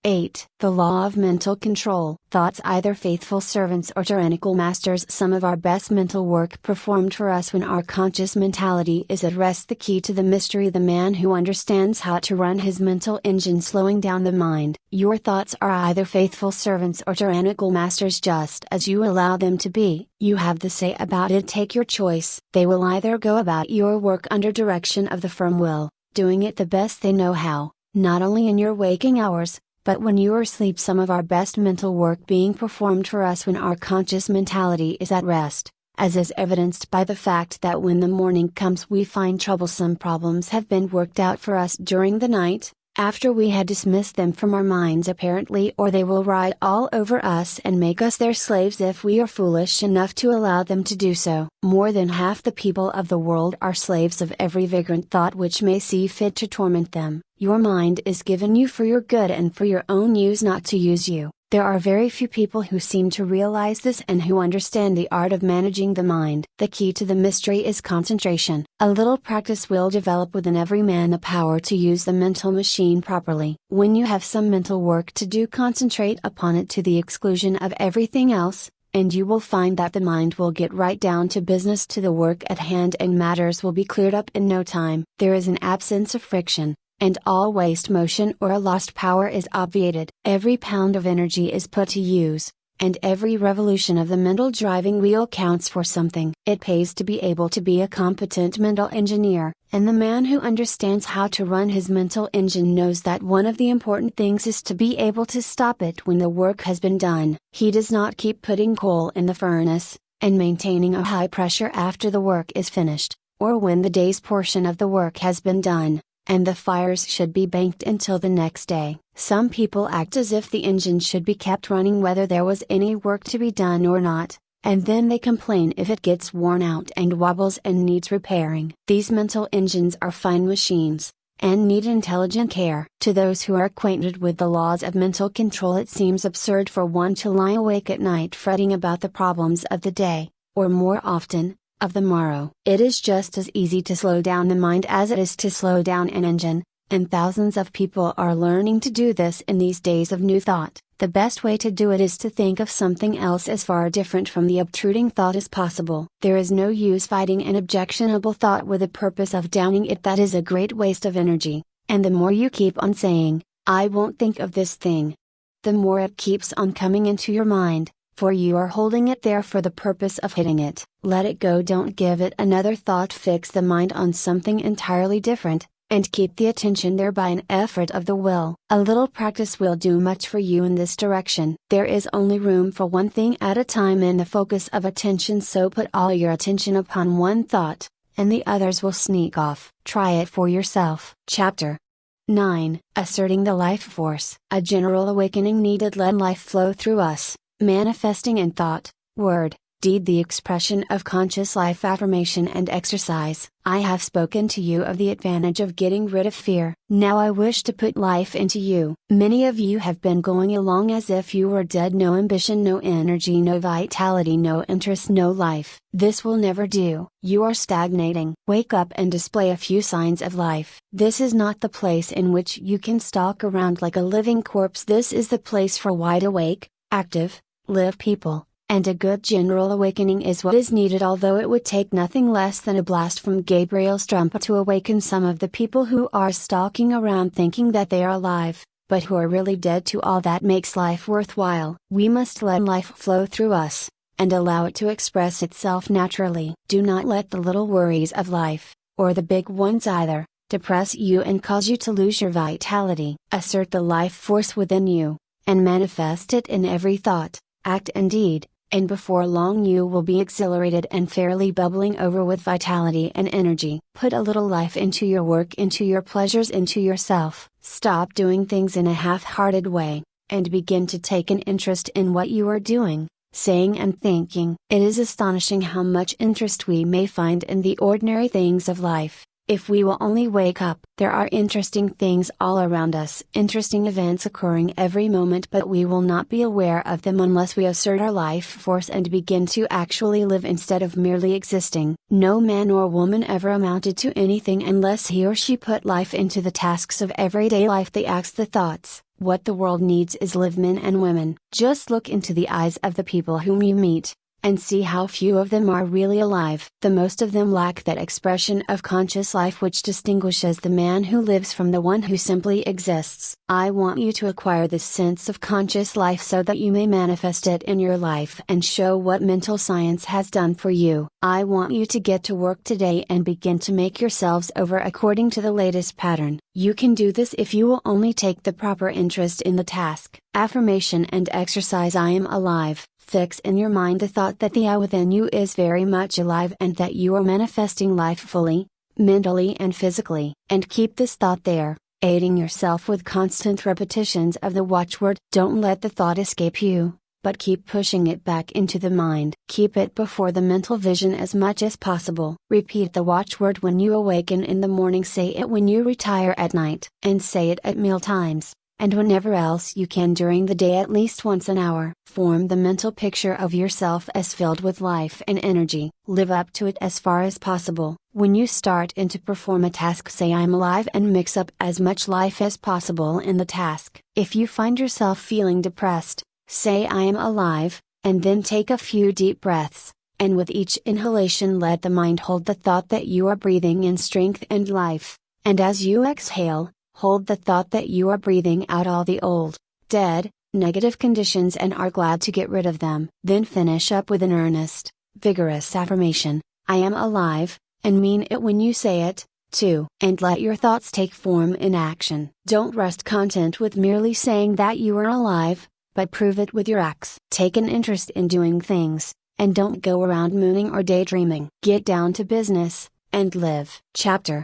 8. The Law of Mental Control. Thoughts, either faithful servants or tyrannical masters. Some of our best mental work performed for us when our conscious mentality is at rest. The key to the mystery: the man who understands how to run his mental engine, slowing down the mind. Your thoughts are either faithful servants or tyrannical masters. Just as you allow them to be, you have the say about it. Take your choice. They will either go about your work under direction of the firm will, doing it the best they know how, not only in your waking hours, but when you are asleep. Some of our best mental work being performed for us when our conscious mentality is at rest, as is evidenced by the fact that when the morning comes we find troublesome problems have been worked out for us during the night, after we had dismissed them from our minds apparently, or they will ride all over us and make us their slaves if we are foolish enough to allow them to do so. More than half the people of the world are slaves of every vagrant thought which may see fit to torment them. Your mind is given you for your good and for your own use, not to use you. There are very few people who seem to realize this and who understand the art of managing the mind. The key to the mystery is concentration. A little practice will develop within every man the power to use the mental machine properly. When you have some mental work to do, concentrate upon it to the exclusion of everything else, and you will find that the mind will get right down to business, to the work at hand, and matters will be cleared up in no time. There is an absence of friction, and all waste motion or a lost power is obviated. Every pound of energy is put to use, And every revolution of the mental driving wheel counts for something. It pays to be able to be a competent mental engineer, and the man who understands how to run his mental engine knows that one of the important things is to be able to stop it when the work has been done. He does not keep putting coal in the furnace, and maintaining a high pressure after the work is finished, or when the day's portion of the work has been done, and the fires should be banked until the next day. Some people act as if the engine should be kept running whether there was any work to be done or not, and then they complain if it gets worn out and wobbles and needs repairing. These mental engines are fine machines, and need intelligent care. To those who are acquainted with the laws of mental control, it seems absurd for one to lie awake at night fretting about the problems of the day, or more often, of the morrow. It is just as easy to slow down the mind as it is to slow down an engine, and thousands of people are learning to do this in these days of new thought. The best way to do it is to think of something else as far different from the obtruding thought as possible. There is no use fighting an objectionable thought with the purpose of downing it. That is a great waste of energy, and the more you keep on saying, "I won't think of this thing," the more it keeps on coming into your mind, for you are holding it there for the purpose of hitting it. Let it go, don't give it another thought, fix the mind on something entirely different, and keep the attention there by an effort of the will. A little practice will do much for you in this direction. There is only room for one thing at a time in the focus of attention, so put all your attention upon one thought, and the others will sneak off. Try it for yourself. Chapter 9. Asserting the Life Force. A general awakening needed. Let life flow through us, manifesting in thought, word, deed, the expression of conscious life. Affirmation and exercise. I have spoken to you of the advantage of getting rid of fear. Now I wish to put life into you. Many of you have been going along as if you were dead. No ambition, no energy, no vitality, no interest, no life. This will never do. You are stagnating. Wake up and display a few signs of life. This is not the place in which you can stalk around like a living corpse. This is the place for wide awake, active, live people. And a good general awakening is what is needed, although it would take nothing less than a blast from Gabriel's trumpet to awaken some of the people who are stalking around thinking that they are alive, but who are really dead to all that makes life worthwhile. We must let life flow through us, and allow it to express itself naturally. Do not let the little worries of life, or the big ones either, depress you and cause you to lose your vitality. Assert the life force within you, and manifest it in every thought, act and deed. And before long you will be exhilarated and fairly bubbling over with vitality and energy. Put a little life into your work, into your pleasures, into yourself. Stop doing things in a half-hearted way, and begin to take an interest in what you are doing, saying and thinking. It is astonishing how much interest we may find in the ordinary things of life, if we will only wake up. There are interesting things all around us, interesting events occurring every moment, but we will not be aware of them unless we assert our life force and begin to actually live instead of merely existing. No man or woman ever amounted to anything unless he or she put life into the tasks of everyday life, the acts, the thoughts. What the world needs is live men and women. Just look into the eyes of the people whom you meet, and see how few of them are really alive. The most of them lack that expression of conscious life which distinguishes the man who lives from the one who simply exists. I want you to acquire this sense of conscious life so that you may manifest it in your life and show what mental science has done for you. I want you to get to work today and begin to make yourselves over according to the latest pattern. You can do this if you will only take the proper interest in the task. Affirmation and exercise. I am alive. Fix in your mind the thought that the I within you is very much alive and that you are manifesting life fully, mentally and physically. And keep this thought there, aiding yourself with constant repetitions of the watchword. Don't let the thought escape you, but keep pushing it back into the mind. Keep it before the mental vision as much as possible. Repeat the watchword when you awaken in the morning, say it when you retire at night, and say it at meal times, and whenever else you can during the day at least once an hour. Form the mental picture of yourself as filled with life and energy. Live up to it as far as possible. When you start in to perform a task, say I'm alive and mix up as much life as possible in the task. If you find yourself feeling depressed, say I am alive, and then take a few deep breaths, and with each inhalation let the mind hold the thought that you are breathing in strength and life, and as you exhale, hold the thought that you are breathing out all the old, dead, negative conditions and are glad to get rid of them. Then finish up with an earnest, vigorous affirmation, I am alive, and mean it when you say it. 2. And let your thoughts take form in action. Don't rest content with merely saying that you are alive, but prove it with your acts. Take an interest in doing things, and don't go around mooning or daydreaming. Get down to business, and live. Chapter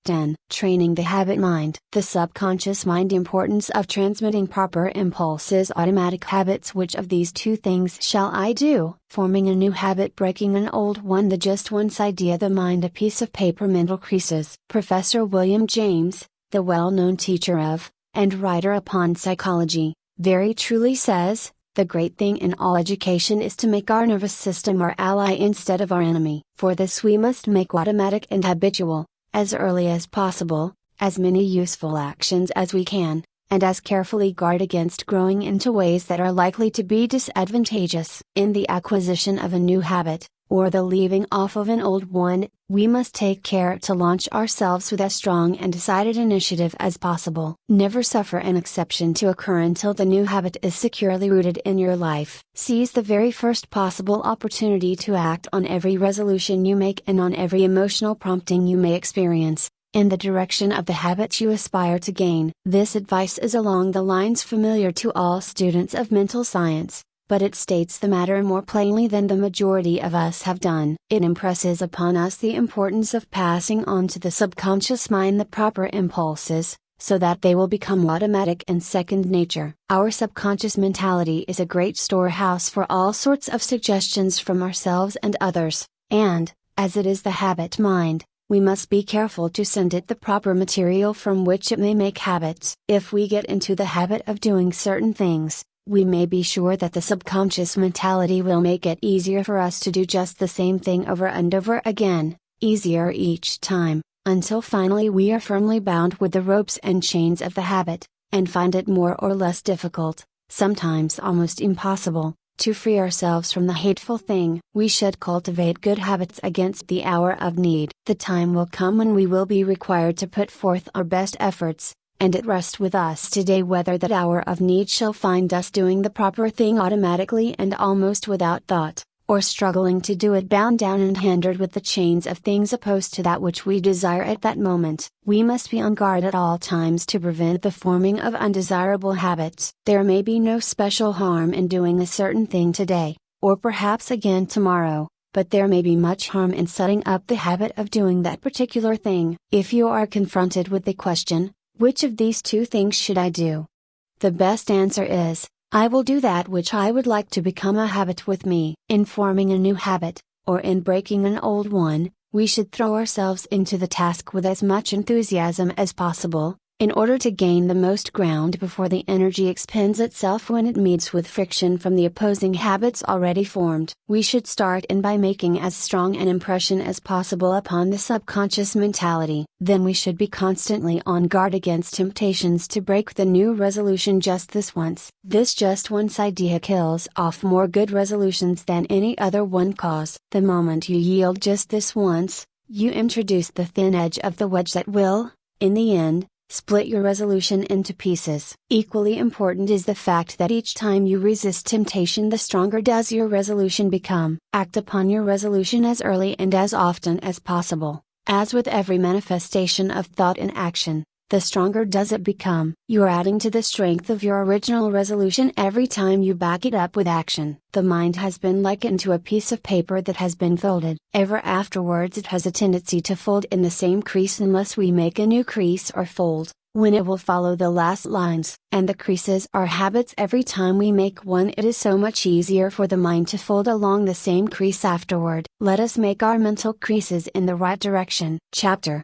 10. Training the habit mind. The subconscious mind. Importance of transmitting proper impulses. Automatic habits. Which of these two things shall I do? Forming a new habit, breaking an old one. The just once idea. The mind a piece of paper. Mental creases. Professor William James, the well-known teacher of, and writer upon psychology, very truly says, the great thing in all education is to make our nervous system our ally instead of our enemy. For this we must make automatic and habitual, as early as possible, as many useful actions as we can, and as carefully guard against growing into ways that are likely to be disadvantageous. In the acquisition of a new habit, or the leaving off of an old one, we must take care to launch ourselves with as strong and decided initiative as possible. Never suffer an exception to occur until the new habit is securely rooted in your life. Seize the very first possible opportunity to act on every resolution you make and on every emotional prompting you may experience, in the direction of the habit you aspire to gain. This advice is along the lines familiar to all students of mental science, but it states the matter more plainly than the majority of us have done. It impresses upon us the importance of passing on to the subconscious mind the proper impulses, so that they will become automatic and second nature. Our subconscious mentality is a great storehouse for all sorts of suggestions from ourselves and others, and, as it is the habit mind, we must be careful to send it the proper material from which it may make habits. If we get into the habit of doing certain things, we may be sure that the subconscious mentality will make it easier for us to do just the same thing over and over again, easier each time, until finally we are firmly bound with the ropes and chains of the habit, and find it more or less difficult, sometimes almost impossible, to free ourselves from the hateful thing. We should cultivate good habits against the hour of need. The time will come when we will be required to put forth our best efforts, and it rests with us today whether that hour of need shall find us doing the proper thing automatically and almost without thought, or struggling to do it bound down and hindered with the chains of things opposed to that which we desire at that moment. We must be on guard at all times to prevent the forming of undesirable habits. There may be no special harm in doing a certain thing today, or perhaps again tomorrow, but there may be much harm in setting up the habit of doing that particular thing. If you are confronted with the question, which of these two things should I do? The best answer is, I will do that which I would like to become a habit with me. In forming a new habit, or in breaking an old one, we should throw ourselves into the task with as much enthusiasm as possible, in order to gain the most ground before the energy expends itself when it meets with friction from the opposing habits already formed. We should start in by making as strong an impression as possible upon the subconscious mentality. Then we should be constantly on guard against temptations to break the new resolution just this once. This just once idea kills off more good resolutions than any other one cause. The moment you yield just this once, you introduce the thin edge of the wedge that will, in the end, split your resolution into pieces. Equally important is the fact that each time you resist temptation, the stronger does your resolution become. Act upon your resolution as early and as often as possible. As with every manifestation of thought and action, the stronger does it become. You are adding to the strength of your original resolution every time you back it up with action. The mind has been likened to a piece of paper that has been folded. Ever afterwards it has a tendency to fold in the same crease unless we make a new crease or fold, when it will follow the last lines. And the creases are habits. Every time we make one, it is so much easier for the mind to fold along the same crease afterward. Let us make our mental creases in the right direction. Chapter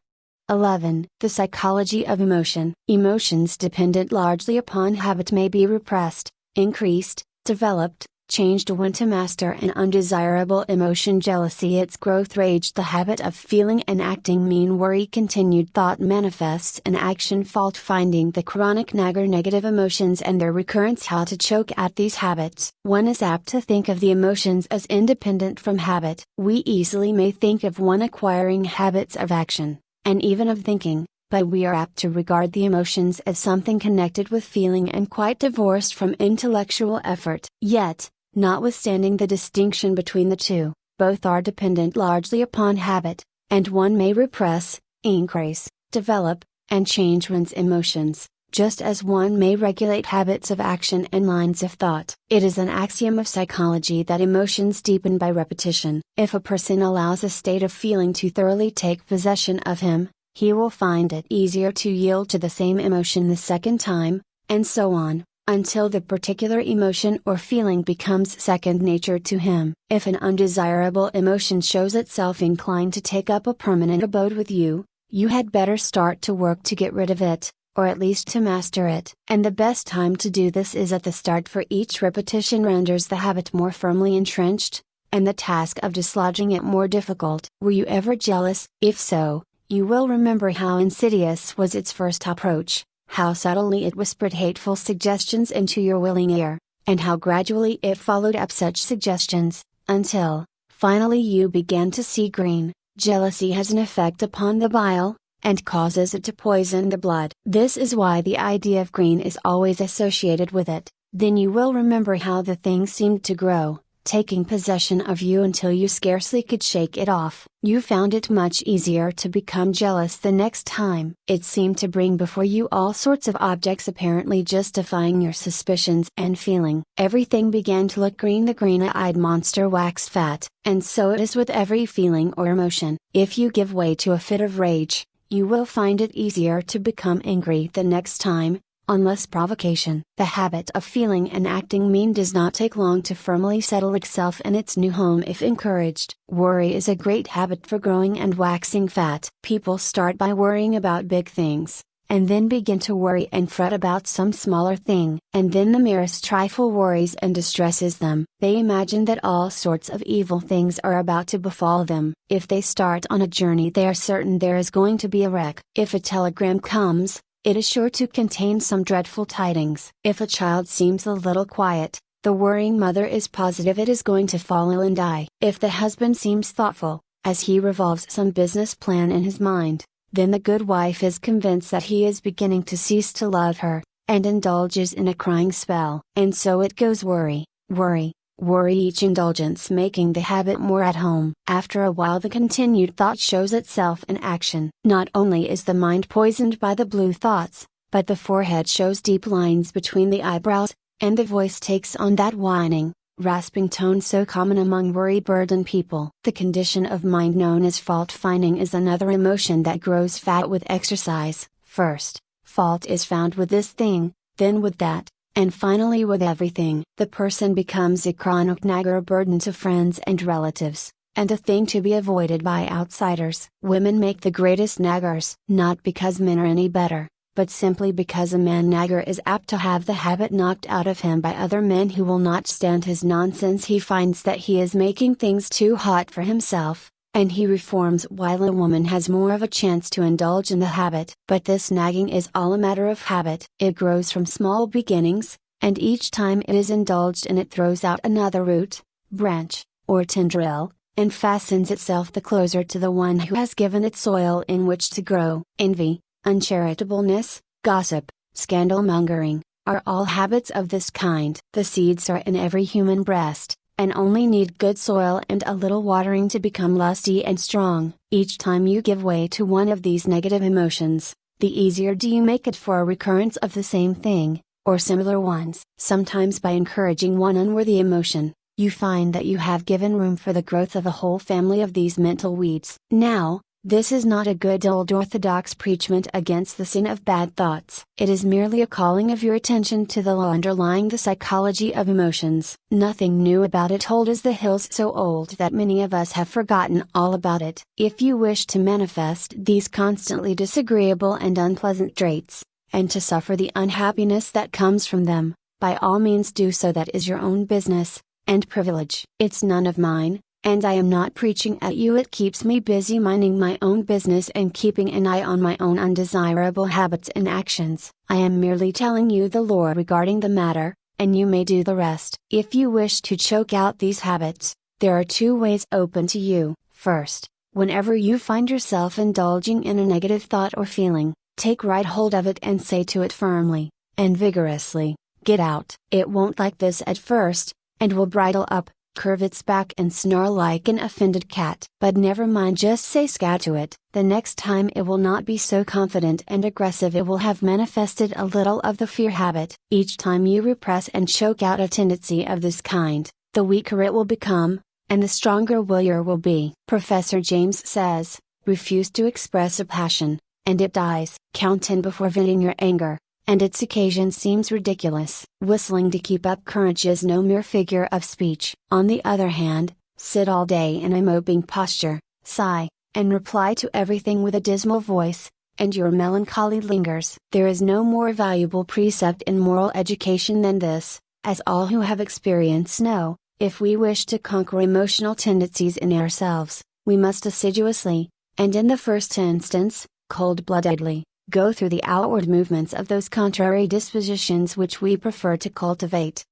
11. The psychology of emotion. Emotions dependent largely upon habit may be repressed, increased, developed, changed when to master an undesirable emotion. Jealousy, its growth; rage, the habit of feeling and acting mean; worry, continued thought manifests in action; fault finding, the chronic nagger; negative emotions and their recurrence; how to choke at these habits. One is apt to think of the emotions as independent from habit. We easily may think of one acquiring habits of action, and even of thinking, but we are apt to regard the emotions as something connected with feeling and quite divorced from intellectual effort. Yet, notwithstanding the distinction between the two, both are dependent largely upon habit, and one may repress, increase, develop, and change one's emotions, just as one may regulate habits of action and lines of thought. It is an axiom of psychology that emotions deepen by repetition. If a person allows a state of feeling to thoroughly take possession of him, he will find it easier to yield to the same emotion the second time, and so on, until the particular emotion or feeling becomes second nature to him. If an undesirable emotion shows itself inclined to take up a permanent abode with you, you had better start to work to get rid of it, or at least to master it. And the best time to do this is at the start, for each repetition renders the habit more firmly entrenched, and the task of dislodging it more difficult. Were you ever jealous? If so, you will remember how insidious was its first approach, how subtly it whispered hateful suggestions into your willing ear, and how gradually it followed up such suggestions, until, finally you began to see green. Jealousy has an effect upon the bile, and causes it to poison the blood. This is why the idea of green is always associated with it. Then you will remember how the thing seemed to grow, taking possession of you until you scarcely could shake it off. You found it much easier to become jealous the next time. It seemed to bring before you all sorts of objects apparently justifying your suspicions and feeling. Everything began to look green. The green-eyed monster waxed fat. And so it is with every feeling or emotion. If you give way to a fit of rage, you will find it easier to become angry the next time, on less provocation. The habit of feeling and acting mean does not take long to firmly settle itself in its new home if encouraged. Worry is a great habit for growing and waxing fat. People start by worrying about big things, and then begin to worry and fret about some smaller thing, and then the merest trifle worries and distresses them. They imagine that all sorts of evil things are about to befall them. If they start on a journey, they are certain there is going to be a wreck. If a telegram comes, it is sure to contain some dreadful tidings. If a child seems a little quiet, the worrying mother is positive it is going to fall ill and die. If the husband seems thoughtful, as he revolves some business plan in his mind, then the good wife is convinced that he is beginning to cease to love her, and indulges in a crying spell. And so it goes, worry, worry, worry, each indulgence making the habit more at home. After a while the continued thought shows itself in action. Not only is the mind poisoned by the blue thoughts, but the forehead shows deep lines between the eyebrows, and the voice takes on that whining, rasping tone so common among worry-burdened people. The condition of mind known as fault-finding is another emotion that grows fat with exercise. First, fault is found with this thing, then with that, and finally with everything. The person becomes a chronic nagger, a burden to friends and relatives, and a thing to be avoided by outsiders. Women make the greatest naggers, not because men are any better, but simply because a man nagger is apt to have the habit knocked out of him by other men who will not stand his nonsense. He finds that he is making things too hot for himself, and he reforms, while a woman has more of a chance to indulge in the habit. But this nagging is all a matter of habit. It grows from small beginnings, and each time it is indulged in it throws out another root, branch, or tendril, and fastens itself the closer to the one who has given it soil in which to grow. Envy, uncharitableness, gossip, scandal-mongering, are all habits of this kind. The seeds are in every human breast, and only need good soil and a little watering to become lusty and strong. Each time you give way to one of these negative emotions, the easier do you make it for a recurrence of the same thing, or similar ones. Sometimes by encouraging one unworthy emotion, you find that you have given room for the growth of a whole family of these mental weeds. Now, this is not a good old orthodox preachment against the sin of bad thoughts. It is merely a calling of your attention to the law underlying the psychology of emotions. Nothing new about it, old as the hills, so old that many of us have forgotten all about it. If you wish to manifest these constantly disagreeable and unpleasant traits, and to suffer the unhappiness that comes from them, by all means do so. That is your own business, and privilege. It's none of mine. And I am not preaching at you. It keeps me busy minding my own business and keeping an eye on my own undesirable habits and actions. I am merely telling you the lore regarding the matter, and you may do the rest. If you wish to choke out these habits, there are two ways open to you. First, whenever you find yourself indulging in a negative thought or feeling, Take right hold of it and say to it firmly and vigorously, "Get out." It won't like this at first, and will bridle up, curve its back and snarl like an offended cat. But never mind, just say "scat" to it. The next time it will not be so confident and aggressive. It will have manifested a little of the fear habit. Each time you repress and choke out a tendency of this kind, the weaker it will become, and the stronger will your will be. Professor James says, refuse to express a passion, and it dies. Count 10 before venting your anger, and its occasion seems ridiculous. Whistling to keep up courage is no mere figure of speech. On the other hand, sit all day in a moping posture, sigh, and reply to everything with a dismal voice, and your melancholy lingers. There is no more valuable precept in moral education than this, as all who have experience know. If we wish to conquer emotional tendencies in ourselves, we must assiduously, and in the first instance, cold-bloodedly, go through the outward movements of those contrary dispositions which we prefer to cultivate.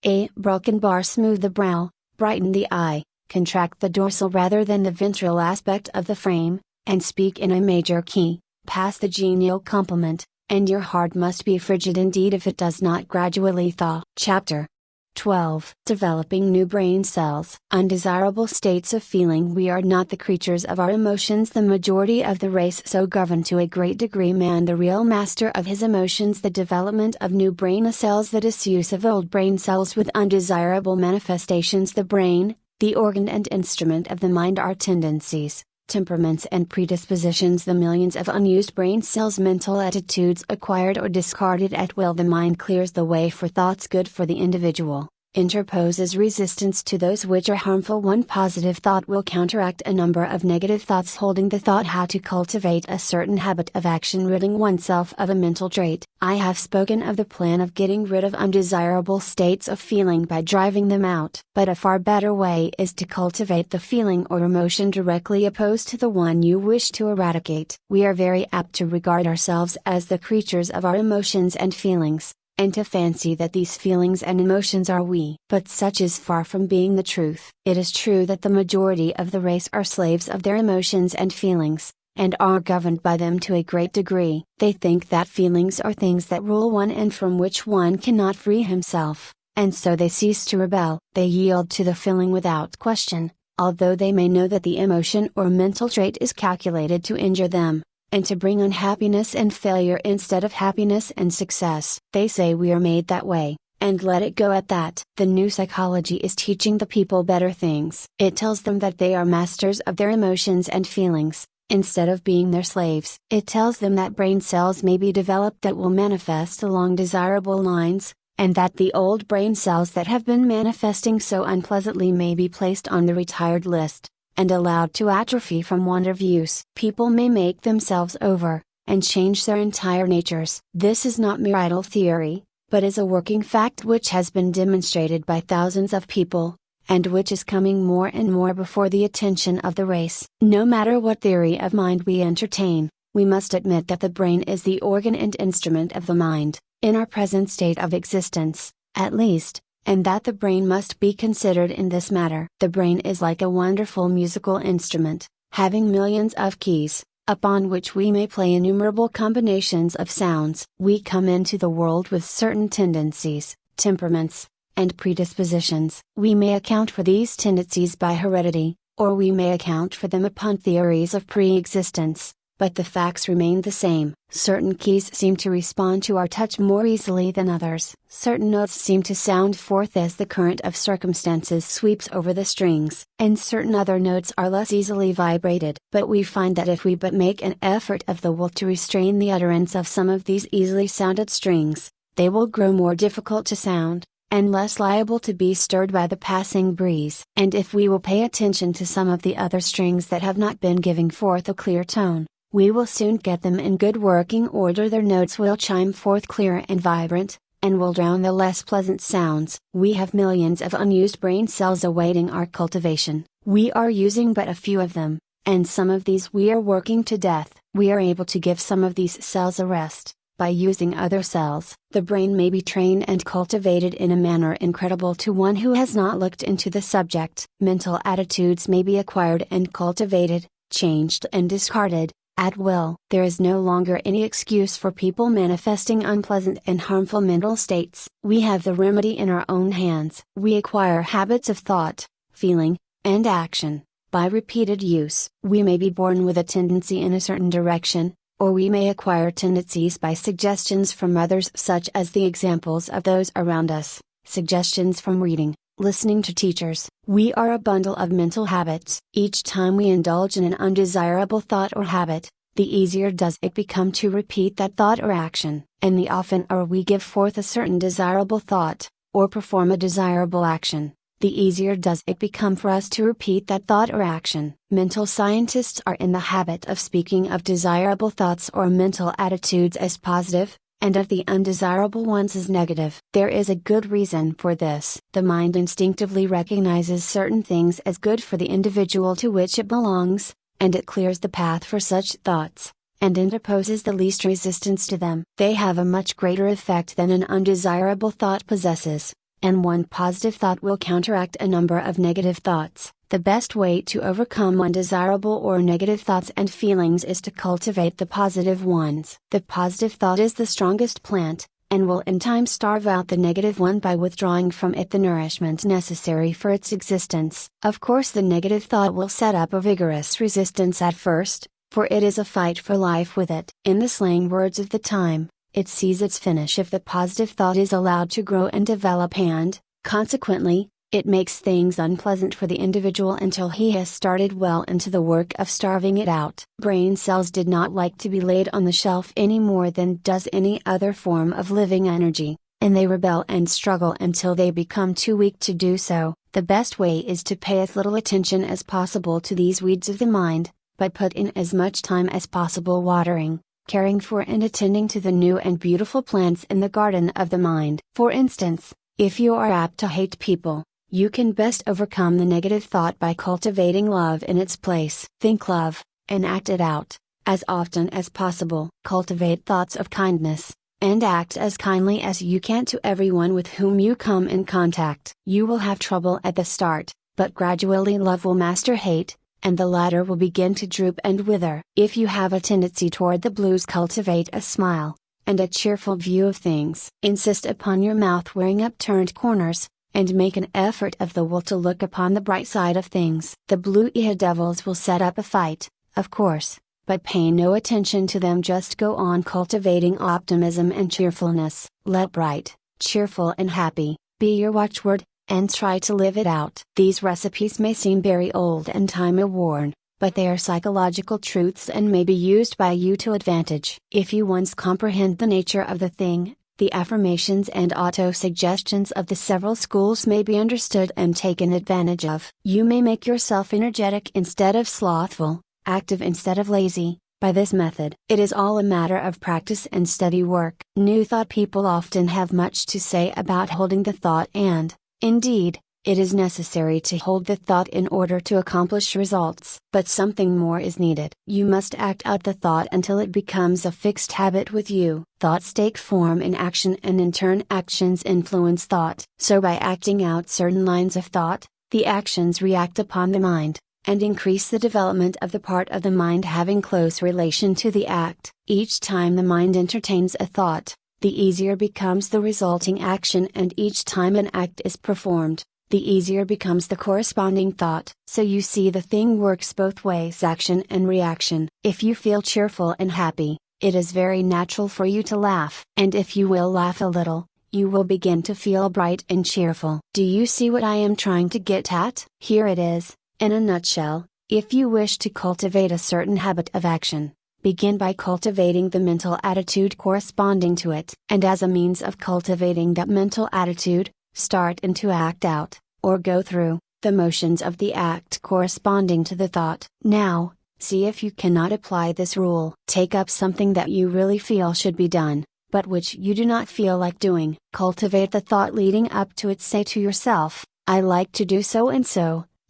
A broken bar smooth the brow, brighten the eye, contract the dorsal rather than the ventral aspect of the frame, and speak in a major key, pass the genial compliment, and your heart must be frigid indeed if it does not gradually thaw. Chapter 12. Developing new brain cells. Undesirable states of feeling. We are not the creatures of our emotions. The majority of the race so governed to a great degree man the real master of his emotions. The development of new brain cells. The disuse of old brain cells with undesirable manifestations. The brain, the organ and instrument of the mind, are tendencies, temperaments and predispositions. The millions of unused brain cells, mental attitudes acquired or discarded at will. The mind clears the way for thoughts good for the individual, interposes resistance to those which are harmful. One positive thought will counteract a number of negative thoughts. Holding the thought how to cultivate a certain habit of action, ridding oneself of a mental trait. I have spoken of the plan of getting rid of undesirable states of feeling by driving them out. But a far better way is to cultivate the feeling or emotion directly opposed to the one you wish to eradicate. We are very apt to regard ourselves as the creatures of our emotions and feelings, and to fancy that these feelings and emotions are we. But such is far from being the truth. It is true that the majority of the race are slaves of their emotions and feelings, and are governed by them to a great degree. They think that feelings are things that rule one and from which one cannot free himself, and so they cease to rebel. They yield to the feeling without question, although they may know that the emotion or mental trait is calculated to injure them, and to bring unhappiness and failure instead of happiness and success. They say we are made that way, and let it go at that. The new psychology is teaching the people better things. It tells them that they are masters of their emotions and feelings, instead of being their slaves. It tells them that brain cells may be developed that will manifest along desirable lines, and that the old brain cells that have been manifesting so unpleasantly may be placed on the retired list, and allowed to atrophy from want of use. People may make themselves over, and change their entire natures. This is not mere idle theory, but is a working fact which has been demonstrated by thousands of people, and which is coming more and more before the attention of the race. No matter what theory of mind we entertain, we must admit that the brain is the organ and instrument of the mind, in our present state of existence, at least, and that the brain must be considered in this matter. The brain is like a wonderful musical instrument, having millions of keys, upon which we may play innumerable combinations of sounds. We come into the world with certain tendencies, temperaments, and predispositions. We may account for these tendencies by heredity, or we may account for them upon theories of pre-existence, but the facts remain the same. Certain keys seem to respond to our touch more easily than others. Certain notes seem to sound forth as the current of circumstances sweeps over the strings, and certain other notes are less easily vibrated. But we find that if we but make an effort of the will to restrain the utterance of some of these easily sounded strings, they will grow more difficult to sound, and less liable to be stirred by the passing breeze. And if we will pay attention to some of the other strings that have not been giving forth a clear tone, we will soon get them in good working order. Their notes will chime forth clear and vibrant, and will drown the less pleasant sounds. We have millions of unused brain cells awaiting our cultivation. We are using but a few of them, and some of these we are working to death. We are able to give some of these cells a rest, by using other cells. The brain may be trained and cultivated in a manner incredible to one who has not looked into the subject. Mental attitudes may be acquired and cultivated, changed and discarded, at will. There is no longer any excuse for people manifesting unpleasant and harmful mental states. We have the remedy in our own hands. We acquire habits of thought, feeling, and action by repeated use. We may be born with a tendency in a certain direction, or we may acquire tendencies by suggestions from others, such as the examples of those around us, suggestions from reading, listening to teachers. We are a bundle of mental habits. Each time we indulge in an undesirable thought or habit, the easier does it become to repeat that thought or action, and the oftener we give forth a certain desirable thought, or perform a desirable action, the easier does it become for us to repeat that thought or action. Mental scientists are in the habit of speaking of desirable thoughts or mental attitudes as positive, and of the undesirable ones as negative. There is a good reason for this. The mind instinctively recognizes certain things as good for the individual to which it belongs, and it clears the path for such thoughts, and interposes the least resistance to them. They have a much greater effect than an undesirable thought possesses, and one positive thought will counteract a number of negative thoughts. The best way to overcome undesirable or negative thoughts and feelings is to cultivate the positive ones. The positive thought is the strongest plant, and will in time starve out the negative one by withdrawing from it the nourishment necessary for its existence. Of course, the negative thought will set up a vigorous resistance at first, for it is a fight for life with it. In the slang words of the time, it sees its finish if the positive thought is allowed to grow and develop, and, consequently, it makes things unpleasant for the individual until he has started well into the work of starving it out. Brain cells did not like to be laid on the shelf any more than does any other form of living energy, and they rebel and struggle until they become too weak to do so. The best way is to pay as little attention as possible to these weeds of the mind, but put in as much time as possible watering, caring for and attending to the new and beautiful plants in the garden of the mind. For instance, if you are apt to hate people, you can best overcome the negative thought by cultivating love in its place. Think love, and act it out, as often as possible. Cultivate thoughts of kindness, and act as kindly as you can to everyone with whom you come in contact. You will have trouble at the start, but gradually love will master hate, and the latter will begin to droop and wither. If you have a tendency toward the blues, cultivate a smile, and a cheerful view of things. Insist upon your mouth wearing upturned corners, and make an effort of the will to look upon the bright side of things. The blue-eyed devils will set up a fight, of course, but pay no attention to them. Just go on cultivating optimism and cheerfulness. Let bright, cheerful and happy be your watchword, and try to live it out. These recipes may seem very old and time-worn, but they are psychological truths and may be used by you to advantage. If you once comprehend the nature of the thing, the affirmations and auto-suggestions of the several schools may be understood and taken advantage of. You may make yourself energetic instead of slothful, active instead of lazy, by this method. It is all a matter of practice and steady work. New Thought people often have much to say about holding the thought, and, indeed, it is necessary to hold the thought in order to accomplish results. But something more is needed. You must act out the thought until it becomes a fixed habit with you. Thoughts take form in action, and in turn actions influence thought. So by acting out certain lines of thought, the actions react upon the mind, and increase the development of the part of the mind having close relation to the act. Each time the mind entertains a thought, the easier becomes the resulting action, and each time an act is performed, the easier becomes the corresponding thought. So you see, the thing works both ways, action and reaction. If you feel cheerful and happy, it is very natural for you to laugh. And if you will laugh a little, you will begin to feel bright and cheerful. Do you see what I am trying to get at? Here it is, in a nutshell. If you wish to cultivate a certain habit of action, begin by cultivating the mental attitude corresponding to it. And as a means of cultivating that mental attitude, start into act out, or go through, the motions of the act corresponding to the thought. Now, see if you cannot apply this rule. Take up something that you really feel should be done, but which you do not feel like doing. Cultivate the thought leading up to it. Say to yourself, I like to do so,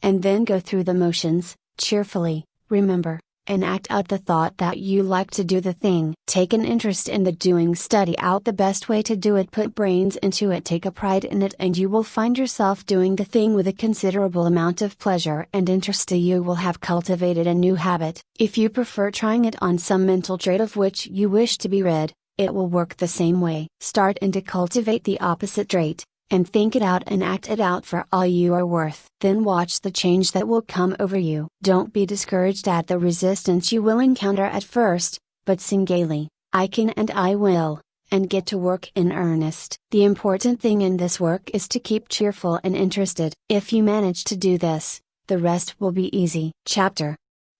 and then go through the motions, cheerfully. Remember, and act out the thought that you like to do the thing. Take an interest in the doing, study out the best way to do it, put brains into it, take a pride in it, and you will find yourself doing the thing with a considerable amount of pleasure and interest. You will have cultivated a new habit. If you prefer trying it on some mental trait of which you wish to be rid, it will work the same way. Start and to cultivate the opposite trait, and think it out and act it out for all you are worth. Then watch the change that will come over you. Don't be discouraged at the resistance you will encounter at first, but sing gaily, "I can and I will," and get to work in earnest. The important thing in this work is to keep cheerful and interested. If you manage to do this, the rest will be easy. Chapter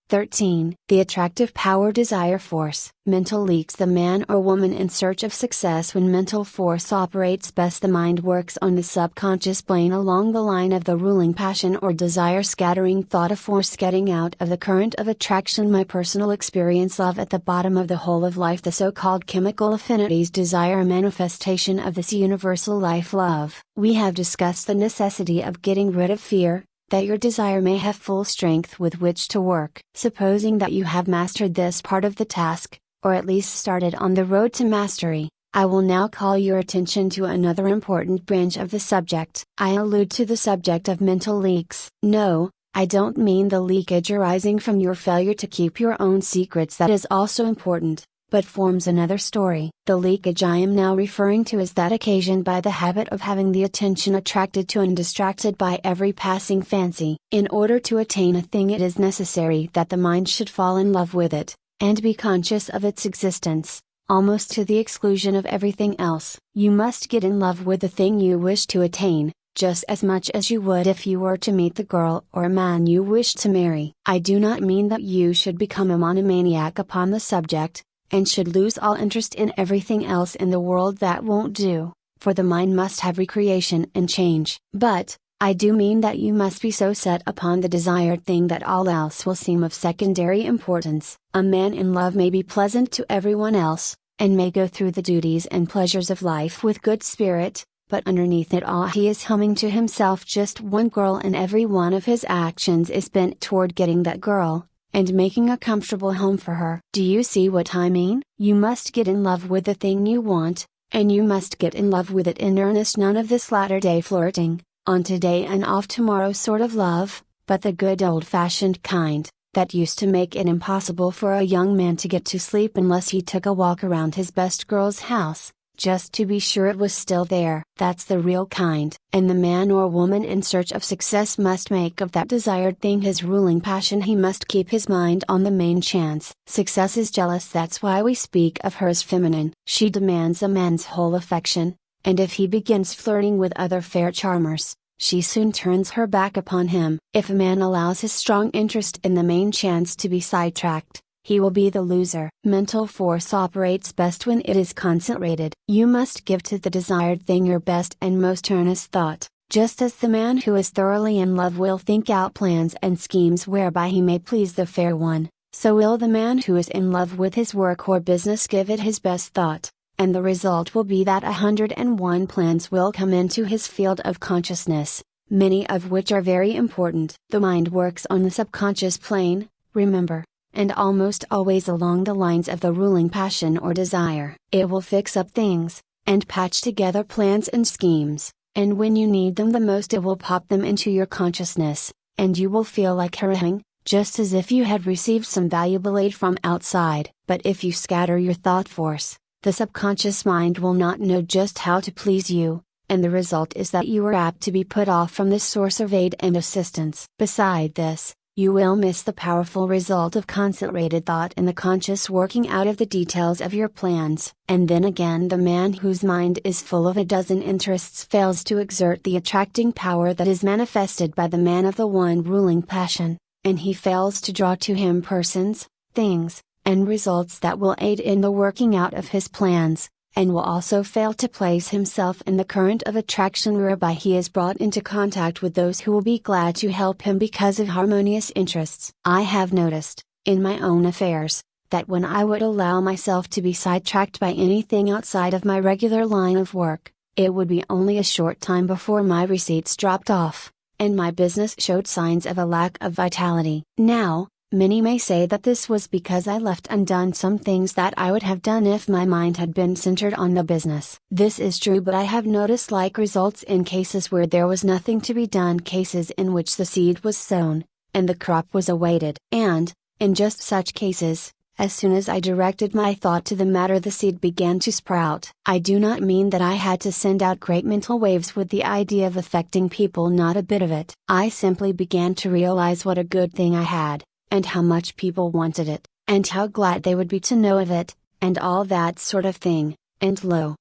13. The Attractive Power Desire Force. Mental leaks. The man or woman in search of success. When mental force operates best, the mind works on the subconscious plane along the line of the ruling passion or desire, scattering thought, a force getting out of the current of attraction. My personal experience. Love at the bottom of the whole of life. The so-called chemical affinities. Desire, a manifestation of this universal life. Love. We have discussed the necessity of getting rid of fear, that your desire may have full strength with which to work. Supposing that you have mastered this part of the task, or at least started on the road to mastery, I will now call your attention to another important branch of the subject. I allude to the subject of mental leaks. No, I don't mean the leakage arising from your failure to keep your own secrets. That is also important, but forms another story. The leakage I am now referring to is that occasioned by the habit of having the attention attracted to and distracted by every passing fancy. In order to attain a thing, it is necessary that the mind should fall in love with it, and be conscious of its existence, almost to the exclusion of everything else. You must get in love with the thing you wish to attain, just as much as you would if you were to meet the girl or man you wish to marry. I do not mean that you should become a monomaniac upon the subject, and should lose all interest in everything else in the world. That won't do, for the mind must have recreation and change. But, I do mean that you must be so set upon the desired thing that all else will seem of secondary importance. A man in love may be pleasant to everyone else, and may go through the duties and pleasures of life with good spirit, but underneath it all he is humming to himself just one girl, and every one of his actions is bent toward getting that girl, and making a comfortable home for her. Do you see what I mean? You must get in love with the thing you want, and you must get in love with it in earnest. None of this latter-day flirting, on today and off tomorrow sort of love, but the good old-fashioned kind, that used to make it impossible for a young man to get to sleep unless he took a walk around his best girl's house, just to be sure it was still there. That's the real kind. And the man or woman in search of success must make of that desired thing his ruling passion. He must keep his mind on the main chance. Success is jealous. That's why we speak of her as feminine. She demands a man's whole affection, and if he begins flirting with other fair charmers, she soon turns her back upon him. If a man allows his strong interest in the main chance to be sidetracked, he will be the loser. Mental force operates best when it is concentrated. You must give to the desired thing your best and most earnest thought, just as the man who is thoroughly in love will think out plans and schemes whereby he may please the fair one, so will the man who is in love with his work or business give it his best thought, and the result will be that 101 plans will come into his field of consciousness, many of which are very important. The mind works on the subconscious plane, remember, and almost always along the lines of the ruling passion or desire. It will fix up things, and patch together plans and schemes, and when you need them the most it will pop them into your consciousness, and you will feel like hurrying, just as if you had received some valuable aid from outside. But if you scatter your thought force, the subconscious mind will not know just how to please you, and the result is that you are apt to be put off from this source of aid and assistance. Beside this, you will miss the powerful result of concentrated thought and the conscious working out of the details of your plans. And then again, the man whose mind is full of a dozen interests fails to exert the attracting power that is manifested by the man of the one ruling passion, and he fails to draw to him persons, things, and results that will aid in the working out of his plans, and will also fail to place himself in the current of attraction whereby he is brought into contact with those who will be glad to help him because of harmonious interests. I have noticed, in my own affairs, that when I would allow myself to be sidetracked by anything outside of my regular line of work, it would be only a short time before my receipts dropped off, and my business showed signs of a lack of vitality. Now, Many may say that this was because I left undone some things that I would have done if my mind had been centered on the business. This is true, but I have noticed like results in cases where there was nothing to be done, cases in which the seed was sown, and the crop was awaited. And, in just such cases, as soon as I directed my thought to the matter, the seed began to sprout. I do not mean that I had to send out great mental waves with the idea of affecting people, not a bit of it. I simply began to realize what a good thing I had, and how much people wanted it, and how glad they would be to know of it, and all that sort of thing, and lo!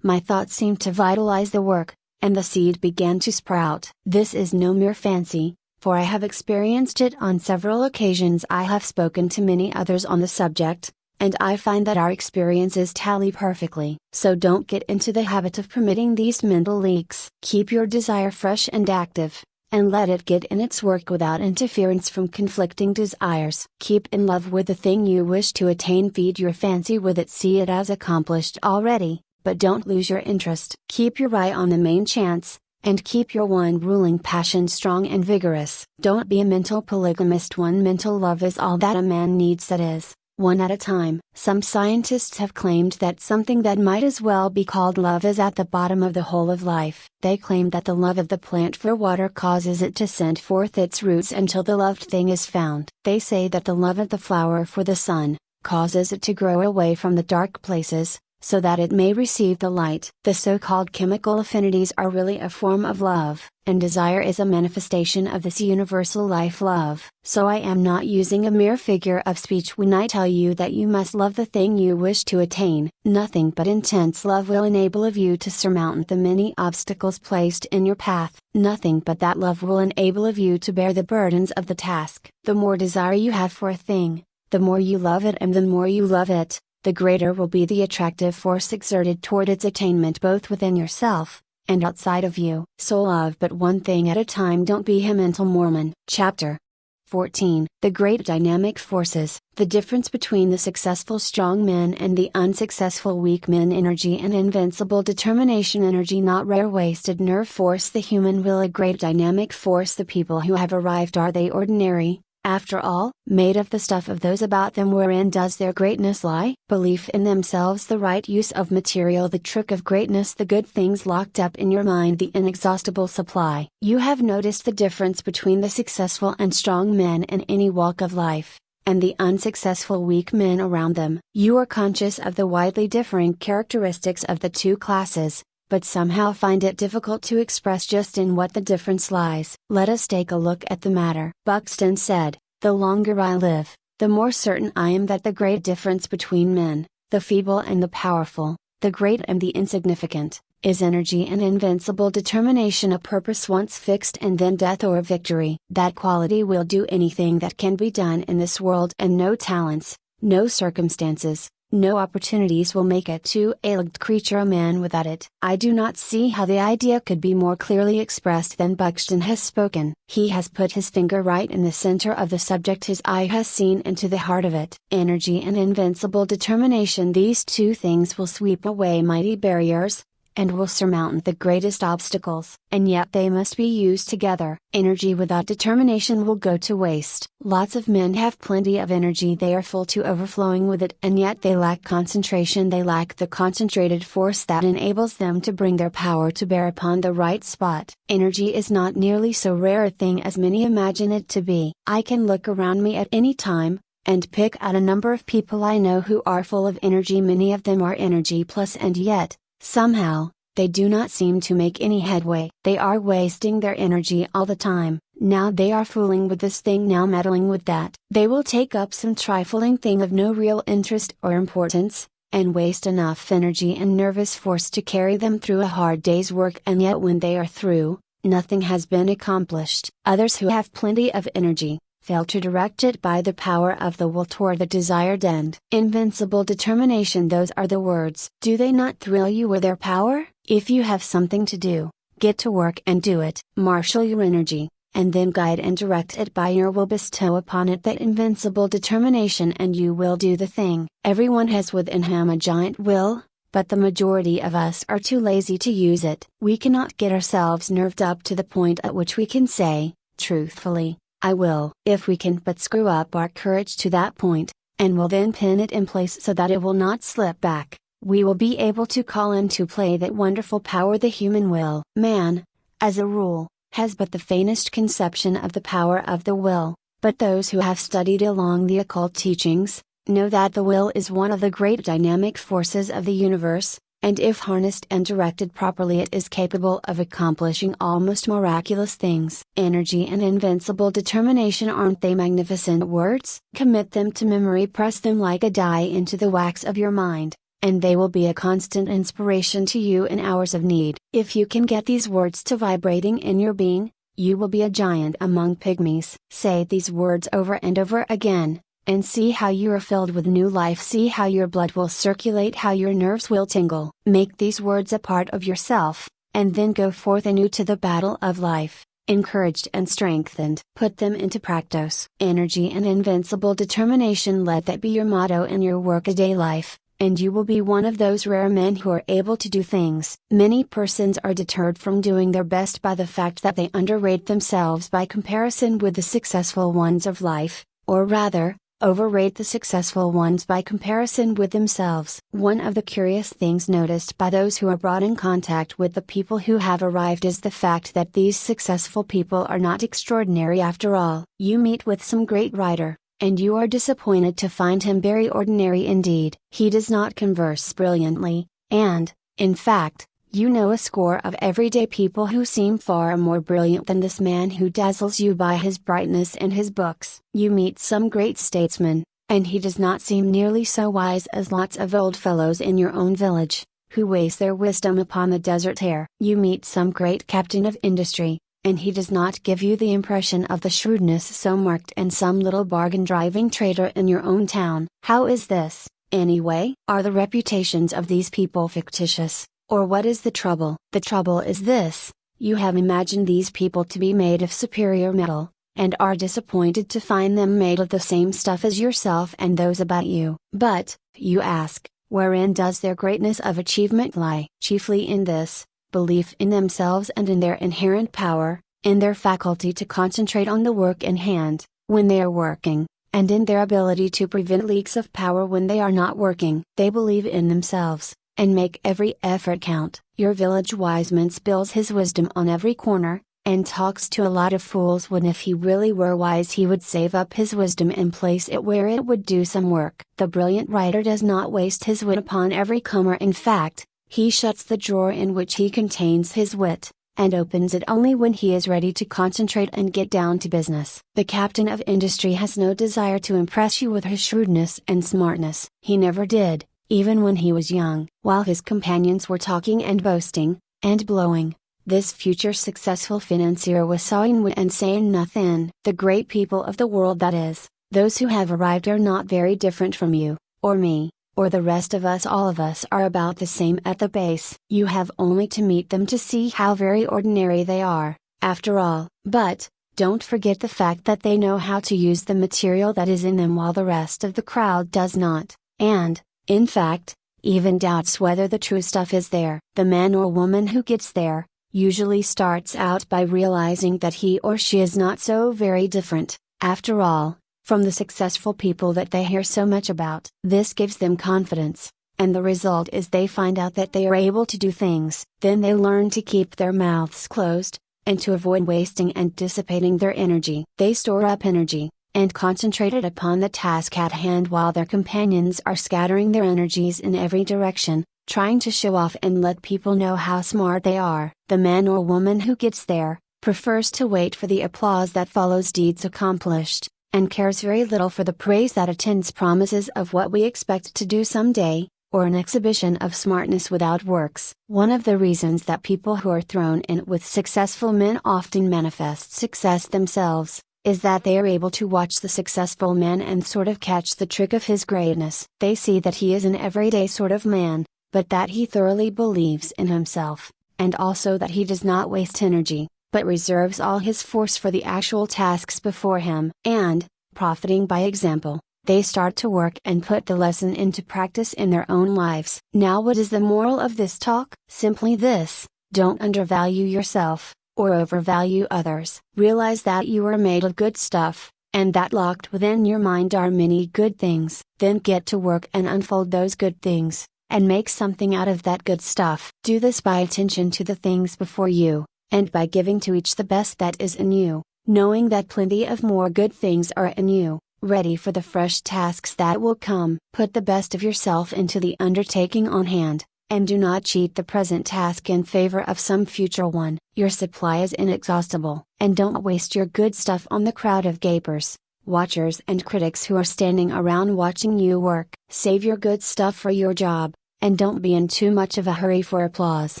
My thought seemed to vitalize the work, and the seed began to sprout. This is no mere fancy, for I have experienced it on several occasions. I have spoken to many others on the subject, and I find that our experiences tally perfectly. So don't get into the habit of permitting these mental leaks. Keep your desire fresh and active, and let it get in its work without interference from conflicting desires. Keep in love with the thing you wish to attain, feed your fancy with it, see it as accomplished already, but don't lose your interest. Keep your eye on the main chance, and keep your one ruling passion strong and vigorous. Don't be a mental polygamist. One mental love is all that a man needs, that is, one at a time. Some scientists have claimed that something that might as well be called love is at the bottom of the whole of life. They claim that the love of the plant for water causes it to send forth its roots until the loved thing is found. They say that the love of the flower for the sun causes it to grow away from the dark places, so that it may receive the light. The so-called chemical affinities are really a form of love, and desire is a manifestation of this universal life love. So I am not using a mere figure of speech when I tell you that you must love the thing you wish to attain. Nothing but intense love will enable of you to surmount the many obstacles placed in your path. Nothing but that love will enable of you to bear the burdens of the task. The more desire you have for a thing, the more you love it, and the more you love it, the greater will be the attractive force exerted toward its attainment, both within yourself, and outside of you. So love but one thing at a time. Don't be a mental Mormon. Chapter 14. The Great Dynamic Forces. The difference between the successful strong men and the unsuccessful weak men. Energy and invincible determination. Energy, not rare wasted nerve force. The human will, a great dynamic force. The people who have arrived, are they ordinary, after all, made of the stuff of those about them? Wherein does their greatness lie? Belief in themselves, the right use of material, the trick of greatness, the good things locked up in your mind, the inexhaustible supply. You have noticed the difference between the successful and strong men in any walk of life, and the unsuccessful weak men around them. You are conscious of the widely differing characteristics of the two classes, but somehow find it difficult to express just in what the difference lies. Let us take a look at the matter. Buxton said, "The longer I live, the more certain I am that the great difference between men, the feeble and the powerful, the great and the insignificant, is energy and invincible determination, a purpose once fixed and then death or victory. That quality will do anything that can be done in this world, and no talents, no circumstances, no opportunities will make a two-legged creature a man without it." I do not see how the idea could be more clearly expressed than Buxton has spoken. He has put his finger right in the center of the subject. His eye has seen into the heart of it. Energy and invincible determination, these two things will sweep away mighty barriers, and will surmount the greatest obstacles. And yet they must be used together. Energy without determination will go to waste. Lots of men have plenty of energy, they are full to overflowing with it, and yet they lack concentration. They lack the concentrated force that enables them to bring their power to bear upon the right spot. Energy is not nearly so rare a thing as many imagine it to be. I can look around me at any time, and pick out a number of people I know who are full of energy. Many of them are energy plus, and yet, somehow, they do not seem to make any headway. They are wasting their energy all the time. Now they are fooling with this thing, now meddling with that. They will take up some trifling thing of no real interest or importance, and waste enough energy and nervous force to carry them through a hard day's work, and yet when they are through, nothing has been accomplished. Others who have plenty of energy, fail to direct it by the power of the will toward the desired end. Invincible determination, those are the words. Do they not thrill you with their power? If you have something to do, get to work and do it. Marshal your energy, and then guide and direct it by your will. Bestow upon it that invincible determination, and you will do the thing. Everyone has within him a giant will, but the majority of us are too lazy to use it. We cannot get ourselves nerved up to the point at which we can say, truthfully, I will. If we can but screw up our courage to that point, and will then pin it in place so that it will not slip back, we will be able to call into play that wonderful power, the human will. Man, as a rule, has but the faintest conception of the power of the will, but those who have studied along the occult teachings, know that the will is one of the great dynamic forces of the universe, and if harnessed and directed properly it is capable of accomplishing almost miraculous things. Energy and invincible determination, aren't they magnificent words? Commit them to memory, press them like a die into the wax of your mind, and they will be a constant inspiration to you in hours of need. If you can get these words to vibrating in your being, you will be a giant among pygmies. Say these words over and over again, and see how you are filled with new life. See how your blood will circulate, how your nerves will tingle. Make these words a part of yourself, and then go forth anew to the battle of life, encouraged and strengthened. Put them into practice. Energy and invincible determination, let that be your motto in your workaday life, and you will be one of those rare men who are able to do things. Many persons are deterred from doing their best by the fact that they underrate themselves by comparison with the successful ones of life, or rather, overrate the successful ones by comparison with themselves. One of the curious things noticed by those who are brought in contact with the people who have arrived is the fact that these successful people are not extraordinary after all. You meet with some great writer, and you are disappointed to find him very ordinary indeed. He does not converse brilliantly, and, in fact, you know a score of everyday people who seem far more brilliant than this man who dazzles you by his brightness and his books. You meet some great statesman, and he does not seem nearly so wise as lots of old fellows in your own village, who waste their wisdom upon the desert air. You meet some great captain of industry, and he does not give you the impression of the shrewdness so marked in some little bargain-driving trader in your own town. How is this, anyway? Are the reputations of these people fictitious? Or what is the trouble? The trouble is this: you have imagined these people to be made of superior metal, and are disappointed to find them made of the same stuff as yourself and those about you. But, you ask, wherein does their greatness of achievement lie? Chiefly in this: belief in themselves and in their inherent power, in their faculty to concentrate on the work in hand, when they are working, and in their ability to prevent leaks of power when they are not working. They believe in themselves, and make every effort count. Your village wiseman spills his wisdom on every corner, and talks to a lot of fools when if he really were wise he would save up his wisdom and place it where it would do some work. The brilliant writer does not waste his wit upon every comer. In fact, he shuts the drawer in which he contains his wit, and opens it only when he is ready to concentrate and get down to business. The captain of industry has no desire to impress you with his shrewdness and smartness. He never did, even when he was young. While his companions were talking and boasting, and blowing, this future successful financier was sawing wood and saying nothing. The great people of the world, that is, those who have arrived, are not very different from you, or me, or the rest of us. All of us are about the same at the base. You have only to meet them to see how very ordinary they are, after all. But, don't forget the fact that they know how to use the material that is in them while the rest of the crowd does not, and, in fact, even doubts whether the true stuff is there. The man or woman who gets there, usually starts out by realizing that he or she is not so very different, after all, from the successful people that they hear so much about. This gives them confidence, and the result is they find out that they are able to do things. Then they learn to keep their mouths closed, and to avoid wasting and dissipating their energy. They store up energy, and concentrate it upon the task at hand, while their companions are scattering their energies in every direction, trying to show off and let people know how smart they are. The man or woman who gets there, prefers to wait for the applause that follows deeds accomplished, and cares very little for the praise that attends promises of what we expect to do someday, or an exhibition of smartness without works. One of the reasons that people who are thrown in with successful men often manifest success themselves, is that they are able to watch the successful man and sort of catch the trick of his greatness. They see that he is an everyday sort of man, but that he thoroughly believes in himself, and also that he does not waste energy, but reserves all his force for the actual tasks before him. And, profiting by example, they start to work and put the lesson into practice in their own lives. Now, what is the moral of this talk? Simply this: don't undervalue yourself, or overvalue others. Realize that you are made of good stuff, and that locked within your mind are many good things. Then get to work and unfold those good things, and make something out of that good stuff. Do this by attention to the things before you, and by giving to each the best that is in you, knowing that plenty of more good things are in you, ready for the fresh tasks that will come. Put the best of yourself into the undertaking on hand, and do not cheat the present task in favor of some future one. Your supply is inexhaustible, and don't waste your good stuff on the crowd of gapers, watchers and critics who are standing around watching you work. Save your good stuff for your job, and don't be in too much of a hurry for applause.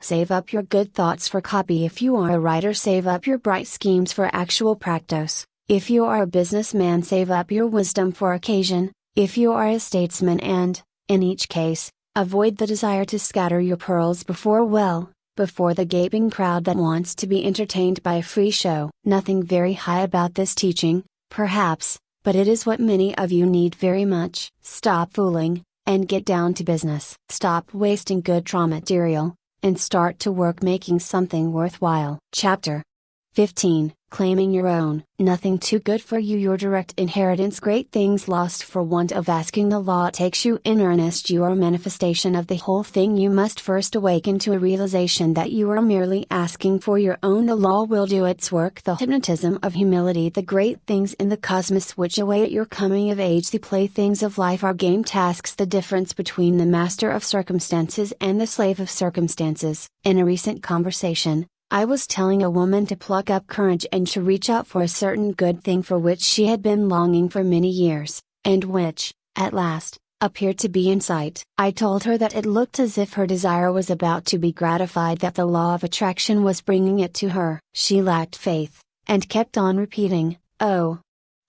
Save up your good thoughts for copy if you are a writer. Save up your bright schemes for actual practice. If you are a businessman, save up your wisdom for occasion. If you are a statesman, and, in each case, avoid the desire to scatter your pearls before the gaping crowd that wants to be entertained by a free show. Nothing very high about this teaching, perhaps, but it is what many of you need very much. Stop fooling, and get down to business. Stop wasting good raw material, and start to work making something worthwhile. Chapter 15. Claiming your own. Nothing too good for you. Your direct inheritance. Great things lost for want of asking. The law takes you in earnest. You are a manifestation of the whole thing. You must first awaken to a realization that you are merely asking for your own. The law will do its work. The hypnotism of humility. The great things in the cosmos which await your coming of age. The playthings of life are game tasks. The difference between the master of circumstances and the slave of circumstances. In a recent conversation, I was telling a woman to pluck up courage and to reach out for a certain good thing for which she had been longing for many years, and which, at last, appeared to be in sight. I told her that it looked as if her desire was about to be gratified, that the law of attraction was bringing it to her. She lacked faith, and kept on repeating, "Oh,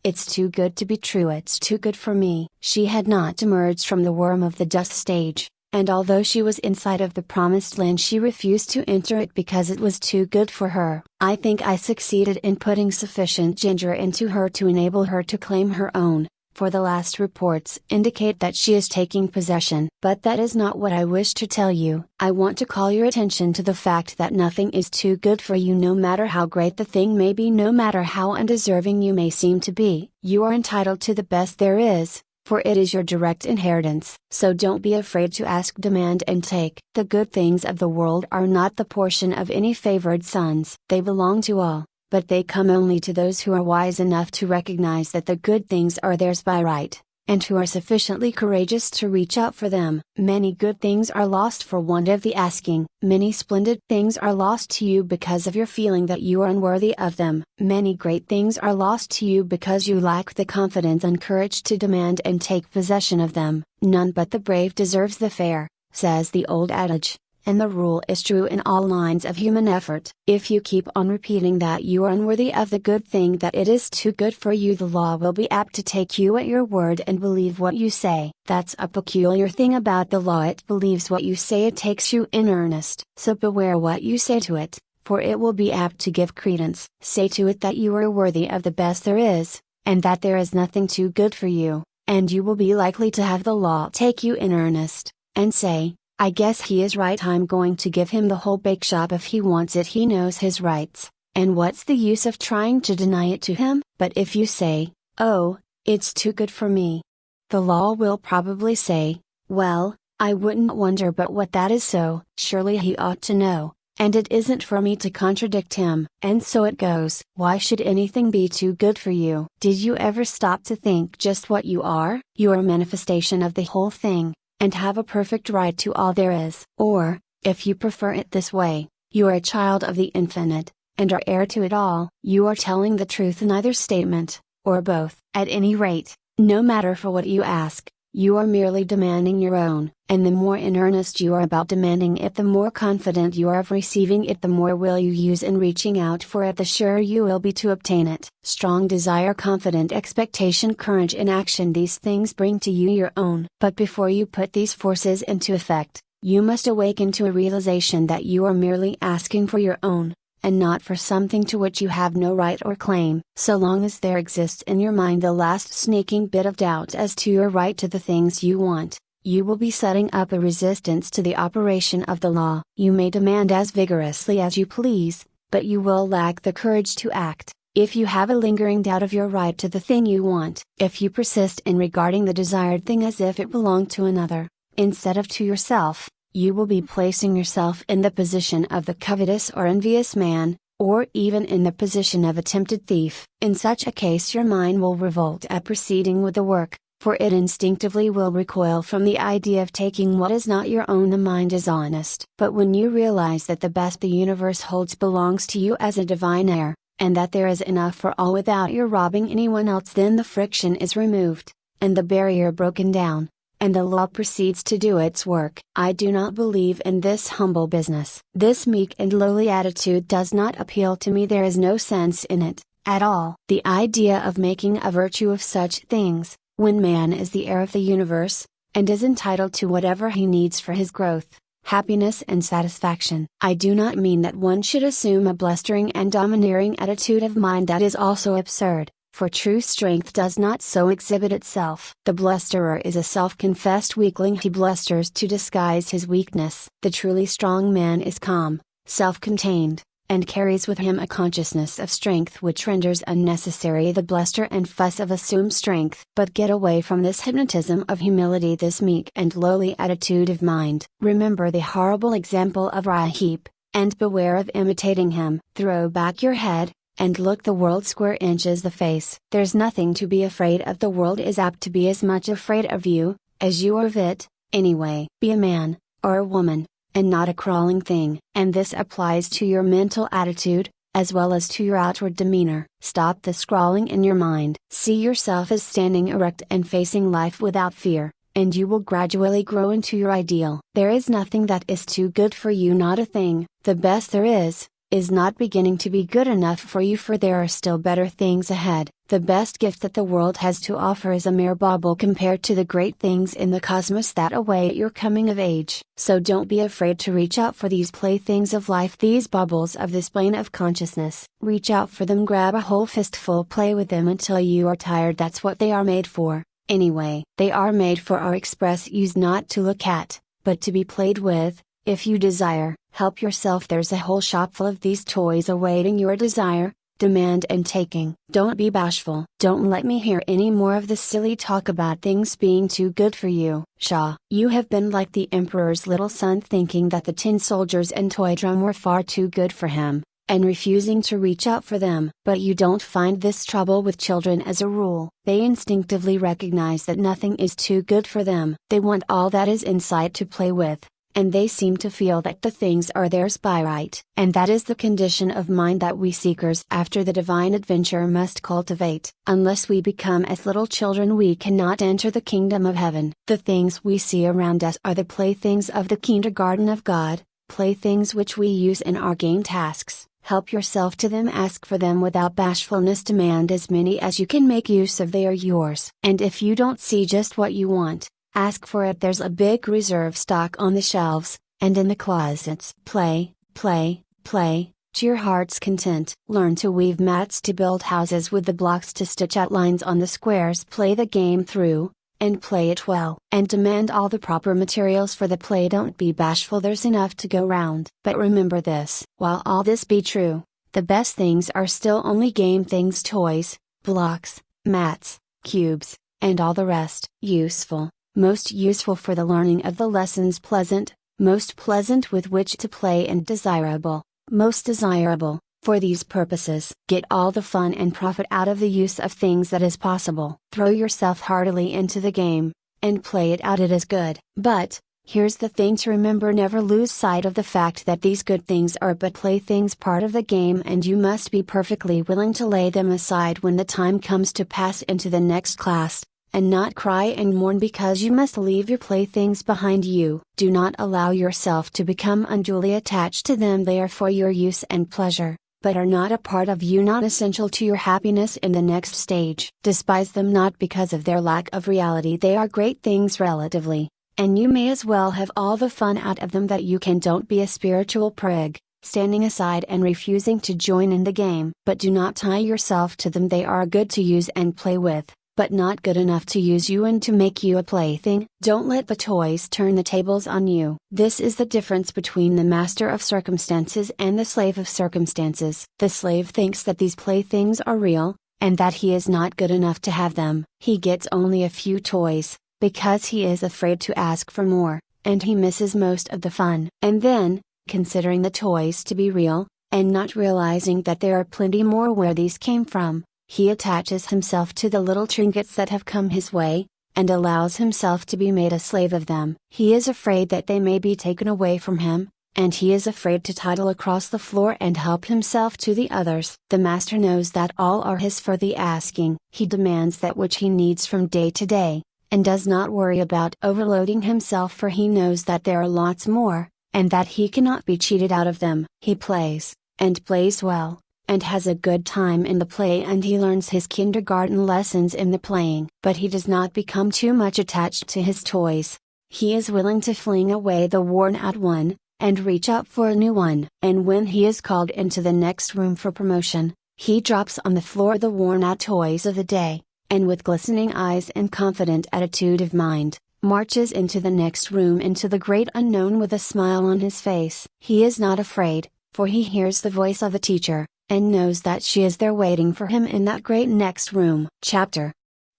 it's too good to be true, it's too good for me." She had not emerged from the worm of the dust stage, and although she was inside of the promised land, she refused to enter it because it was too good for her. I think I succeeded in putting sufficient ginger into her to enable her to claim her own, for the last reports indicate that she is taking possession. But that is not what I wish to tell you. I want to call your attention to the fact that nothing is too good for you, no matter how great the thing may be, no matter how undeserving you may seem to be. You are entitled to the best there is, for it is your direct inheritance. So don't be afraid to ask, demand, and take. The good things of the world are not the portion of any favored sons. They belong to all, but they come only to those who are wise enough to recognize that the good things are theirs by right, and who are sufficiently courageous to reach out for them. Many good things are lost for want of the asking. Many splendid things are lost to you because of your feeling that you are unworthy of them. Many great things are lost to you because you lack the confidence and courage to demand and take possession of them. None but the brave deserves the fair, says the old adage. And the rule is true in all lines of human effort. If you keep on repeating that you are unworthy of the good thing, that it is too good for you, the law will be apt to take you at your word and believe what you say. That's a peculiar thing about the law. It believes what you say. It takes you in earnest. So beware what you say to it, for it will be apt to give credence. Say to it that you are worthy of the best there is, and that there is nothing too good for you, and you will be likely to have the law take you in earnest, and say, "I guess he is right. I'm going to give him the whole bake shop if he wants it. He knows his rights, and what's the use of trying to deny it to him?" But if you say, "Oh, it's too good for me," the law will probably say, "Well, I wouldn't wonder but what that is so. Surely he ought to know, and it isn't for me to contradict him." And so it goes. Why should anything be too good for you? Did you ever stop to think just what you are? You are a manifestation of the whole thing, and have a perfect right to all there is. Or, if you prefer it this way, you are a child of the infinite, and are heir to it all. You are telling the truth in either statement, or both. At any rate, no matter for what you ask, you are merely demanding your own, and the more in earnest you are about demanding it, the more confident you are of receiving it, the more will you use in reaching out for it, the surer you will be to obtain it. Strong desire, confident expectation, courage in action, these things bring to you your own. But before you put these forces into effect, you must awaken to a realization that you are merely asking for your own, and not for something to which you have no right or claim. So long as there exists in your mind the last sneaking bit of doubt as to your right to the things you want, you will be setting up a resistance to the operation of the law. You may demand as vigorously as you please, but you will lack the courage to act. If you have a lingering doubt of your right to the thing you want, if you persist in regarding the desired thing as if it belonged to another, instead of to yourself, you will be placing yourself in the position of the covetous or envious man, or even in the position of a tempted thief. In such a case your mind will revolt at proceeding with the work, for it instinctively will recoil from the idea of taking what is not your own. The mind is honest. But when you realize that the best the universe holds belongs to you as a divine heir, and that there is enough for all without your robbing anyone else, then the friction is removed, and the barrier broken down, and the law proceeds to do its work. I do not believe in this humble business. This meek and lowly attitude does not appeal to me. There is no sense in it, at all. The idea of making a virtue of such things, when man is the heir of the universe, and is entitled to whatever he needs for his growth, happiness and satisfaction. I do not mean that one should assume a blustering and domineering attitude of mind. That is also absurd, for true strength does not so exhibit itself. The blusterer is a self-confessed weakling. He blusters to disguise his weakness. The truly strong man is calm, self-contained, and carries with him a consciousness of strength which renders unnecessary the bluster and fuss of assumed strength. But get away from this hypnotism of humility, this meek and lowly attitude of mind. Remember the horrible example of Rahib, and beware of imitating him. Throw back your head, and look the world square inches the face. There's nothing to be afraid of. The world is apt to be as much afraid of you, as you are of it, anyway. Be a man, or a woman, and not a crawling thing. And this applies to your mental attitude, as well as to your outward demeanor. Stop the scrawling in your mind. See yourself as standing erect and facing life without fear, and you will gradually grow into your ideal. There is nothing that is too good for you. Not a thing. The best there is not beginning to be good enough for you, for there are still better things ahead. The best gift that the world has to offer is a mere bauble compared to the great things in the cosmos that await your coming of age. So don't be afraid to reach out for these playthings of life, these bubbles of this plane of consciousness. Reach out for them, grab a whole fistful, play with them until you are tired. That's what they are made for, anyway. They are made for our express use, not to look at, but to be played with. If you desire, help yourself. There's a whole shop full of these toys awaiting your desire, demand and taking. Don't be bashful. Don't let me hear any more of this silly talk about things being too good for you. Pshaw! You have been like the emperor's little son, thinking that the tin soldiers and toy drum were far too good for him, and refusing to reach out for them. But you don't find this trouble with children as a rule. They instinctively recognize that nothing is too good for them. They want all that is in sight to play with, and they seem to feel that the things are theirs by right. And that is the condition of mind that we seekers after the divine adventure must cultivate. Unless we become as little children, we cannot enter the kingdom of heaven. The things we see around us are the playthings of the kindergarten of God, playthings which we use in our game tasks. Help yourself to them, ask for them without bashfulness, demand as many as you can make use of. They are yours. And if you don't see just what you want, ask for it. There's a big reserve stock on the shelves, and in the closets. Play, play, play, to your heart's content. Learn to weave mats, to build houses with the blocks, to stitch outlines on the squares. Play the game through, and play it well. And demand all the proper materials for the play. Don't be bashful, there's enough to go round. But remember this: while all this be true, the best things are still only game things, toys, blocks, mats, cubes, and all the rest. Useful, most useful for the learning of the lessons, pleasant, most pleasant with which to play, and desirable, most desirable, for these purposes. Get all the fun and profit out of the use of things that is possible. Throw yourself heartily into the game, and play it out. It is good. But, here's the thing to remember: never lose sight of the fact that these good things are but playthings, part of the game, and you must be perfectly willing to lay them aside when the time comes to pass into the next class, and not cry and mourn because you must leave your playthings behind you. Do not allow yourself to become unduly attached to them. They are for your use and pleasure, but are not a part of you, not essential to your happiness in the next stage. Despise them not because of their lack of reality. They are great things relatively, and you may as well have all the fun out of them that you can. Don't be a spiritual prig, standing aside and refusing to join in the game. But do not tie yourself to them. They are good to use and play with, but not good enough to use you and to make you a plaything. Don't let the toys turn the tables on you. This is the difference between the master of circumstances and the slave of circumstances. The slave thinks that these playthings are real, and that he is not good enough to have them. He gets only a few toys, because he is afraid to ask for more, and he misses most of the fun. And then, considering the toys to be real, and not realizing that there are plenty more where these came from, he attaches himself to the little trinkets that have come his way, and allows himself to be made a slave of them. He is afraid that they may be taken away from him, and he is afraid to toddle across the floor and help himself to the others. The master knows that all are his for the asking. He demands that which he needs from day to day, and does not worry about overloading himself, for he knows that there are lots more, and that he cannot be cheated out of them. He plays, and plays well, and has a good time in the play, and he learns his kindergarten lessons in the playing. But he does not become too much attached to his toys. He is willing to fling away the worn out one, and reach out for a new one. And when he is called into the next room for promotion, he drops on the floor the worn out toys of the day, and with glistening eyes and confident attitude of mind, marches into the next room, into the great unknown, with a smile on his face. He is not afraid, for he hears the voice of the teacher, and knows that she is there waiting for him in that great next room. Chapter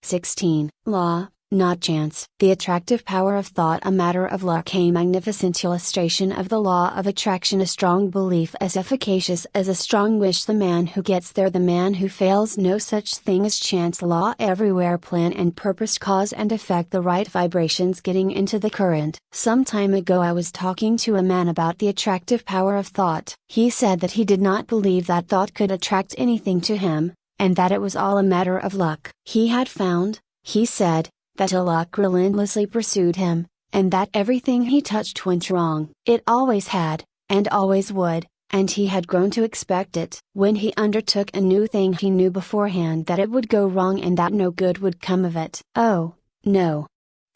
16. Law, not chance. The attractive power of thought, a matter of luck. A magnificent illustration of the law of attraction. A strong belief as efficacious as a strong wish. The man who gets there, the man who fails. No such thing as chance. Law everywhere. Plan and purpose, cause and effect, the right vibrations getting into the current. Some time ago I was talking to a man about the attractive power of thought. He said that he did not believe that thought could attract anything to him, and that it was all a matter of luck. He had found, he said, that luck relentlessly pursued him, and that everything he touched went wrong. It always had, and always would, and he had grown to expect it. When he undertook a new thing, he knew beforehand that it would go wrong and that no good would come of it. Oh, no.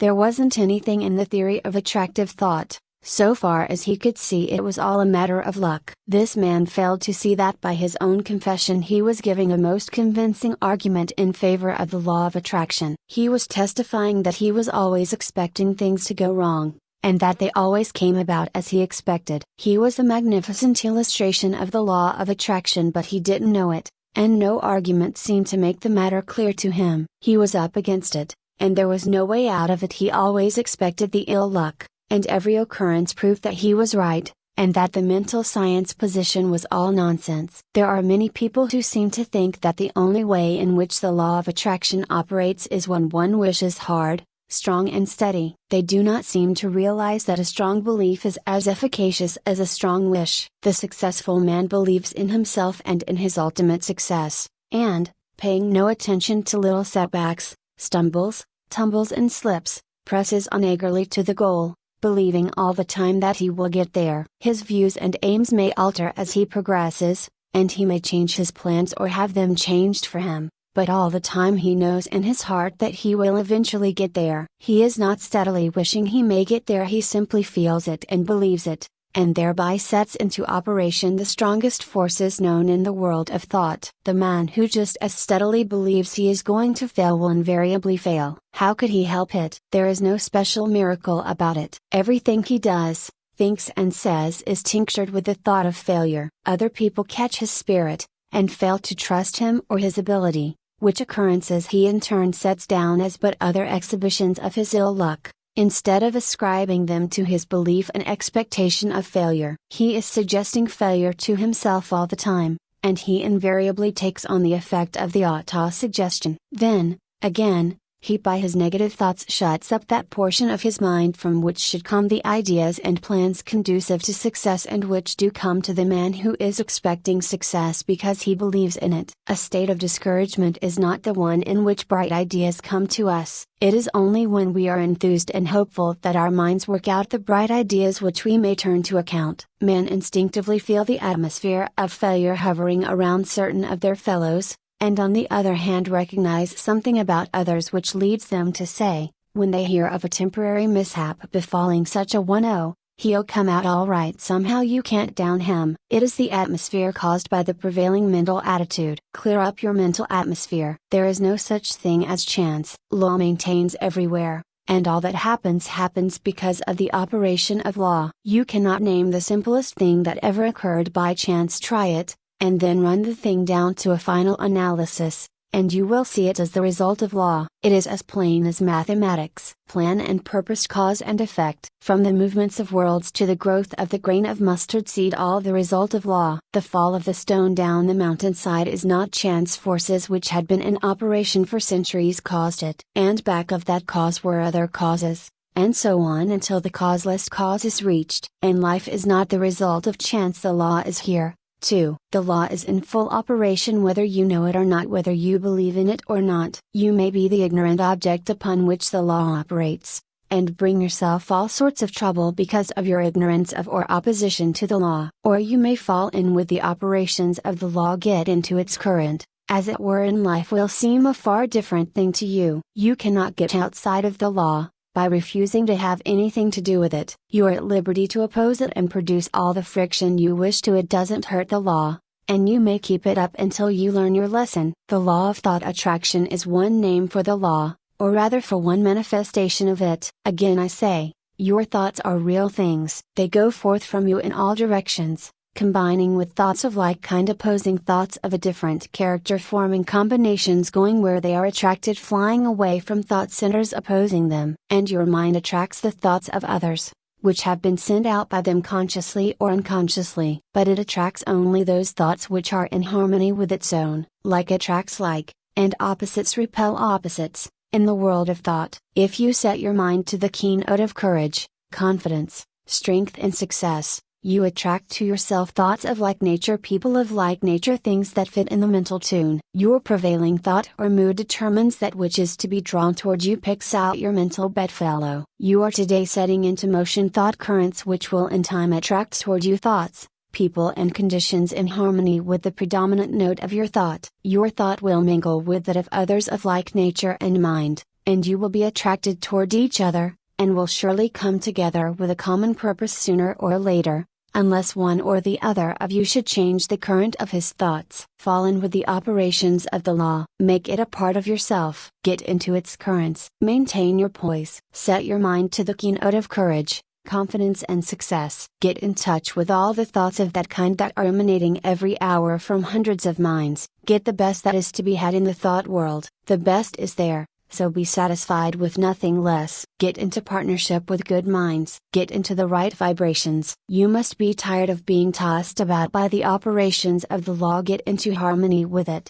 There wasn't anything in the theory of attractive thought. So far as he could see, it was all a matter of luck. This man failed to see that by his own confession he was giving a most convincing argument in favor of the law of attraction. He was testifying that he was always expecting things to go wrong, and that they always came about as he expected. He was a magnificent illustration of the law of attraction, but he didn't know it, and no argument seemed to make the matter clear to him. He was up against it, and there was no way out of it. He always expected the ill luck, and every occurrence proved that he was right, and that the mental science position was all nonsense. There are many people who seem to think that the only way in which the law of attraction operates is when one wishes hard, strong and steady. They do not seem to realize that a strong belief is as efficacious as a strong wish. The successful man believes in himself and in his ultimate success, and, paying no attention to little setbacks, stumbles, tumbles and slips, presses on eagerly to the goal, believing all the time that he will get there. His views and aims may alter as he progresses, and he may change his plans or have them changed for him, but all the time he knows in his heart that he will eventually get there. He is not steadily wishing he may get there, he simply feels it and believes it, and thereby sets into operation the strongest forces known in the world of thought. The man who just as steadily believes he is going to fail will invariably fail. How could he help it? There is no special miracle about it. Everything he does, thinks and says is tinctured with the thought of failure. Other people catch his spirit, and fail to trust him or his ability, which occurrences he in turn sets down as but other exhibitions of his ill luck, instead of ascribing them to his belief and expectation of failure. He is suggesting failure to himself all the time, and he invariably takes on the effect of the auto-suggestion. Then, again, he by his negative thoughts shuts up that portion of his mind from which should come the ideas and plans conducive to success, and which do come to the man who is expecting success because he believes in it. A state of discouragement is not the one in which bright ideas come to us. It is only when we are enthused and hopeful that our minds work out the bright ideas which we may turn to account. Men instinctively feel the atmosphere of failure hovering around certain of their fellows, and on the other hand recognize something about others which leads them to say, when they hear of a temporary mishap befalling such a one, oh, He'll come out alright somehow. You can't down him. It is the atmosphere caused by the prevailing mental attitude. Clear up your mental atmosphere. There is no such thing as chance. Law maintains everywhere, and all that happens because of the operation of law. You cannot name the simplest thing that ever occurred by chance. Try it, and then run the thing down to a final analysis, and you will see it as the result of law. It is as plain as mathematics. Plan and purpose, cause and effect. From the movements of worlds to the growth of the grain of mustard seed, all the result of law. The fall of the stone down the mountainside is not chance. Forces which had been in operation for centuries caused it. And back of that cause were other causes, and so on until the causeless cause is reached. And life is not the result of chance. The law is here. 2. The law is in full operation whether you know it or not, whether you believe in it or not. You may be the ignorant object upon which the law operates, and bring yourself all sorts of trouble because of your ignorance of or opposition to the law. Or you may fall in with the operations of the law, get into its current, as it were, and life will seem a far different thing to you. You cannot get outside of the law. By refusing to have anything to do with it, you are at liberty to oppose it and produce all the friction you wish to. It doesn't hurt the law, and you may keep it up until you learn your lesson. The law of thought attraction is one name for the law, or rather for one manifestation of it. Again I say, your thoughts are real things. They go forth from you in all directions, combining with thoughts of like kind, opposing thoughts of a different character, forming combinations going where they are attracted, flying away from thought centers opposing them. And your mind attracts the thoughts of others, which have been sent out by them consciously or unconsciously. But it attracts only those thoughts which are in harmony with its own. Like attracts like, and opposites repel opposites, in the world of thought. If you set your mind to the keynote of courage, confidence, strength and success, you attract to yourself thoughts of like nature, people of like nature, things that fit in the mental tune. Your prevailing thought or mood determines that which is to be drawn toward you, picks out your mental bedfellow. You are today setting into motion thought currents which will in time attract toward you thoughts, people and conditions in harmony with the predominant note of your thought. Your thought will mingle with that of others of like nature and mind, and you will be attracted toward each other, and will surely come together with a common purpose sooner or later, unless one or the other of you should change the current of his thoughts. Fall in with the operations of the law. Make it a part of yourself. Get into its currents. Maintain your poise. Set your mind to the keynote of courage, confidence and success. Get in touch with all the thoughts of that kind that are emanating every hour from hundreds of minds. Get the best that is to be had in the thought world. The best is there, so be satisfied with nothing less. Get into partnership with good minds. Get into the right vibrations. You must be tired of being tossed about by the operations of the law. Get into harmony with it.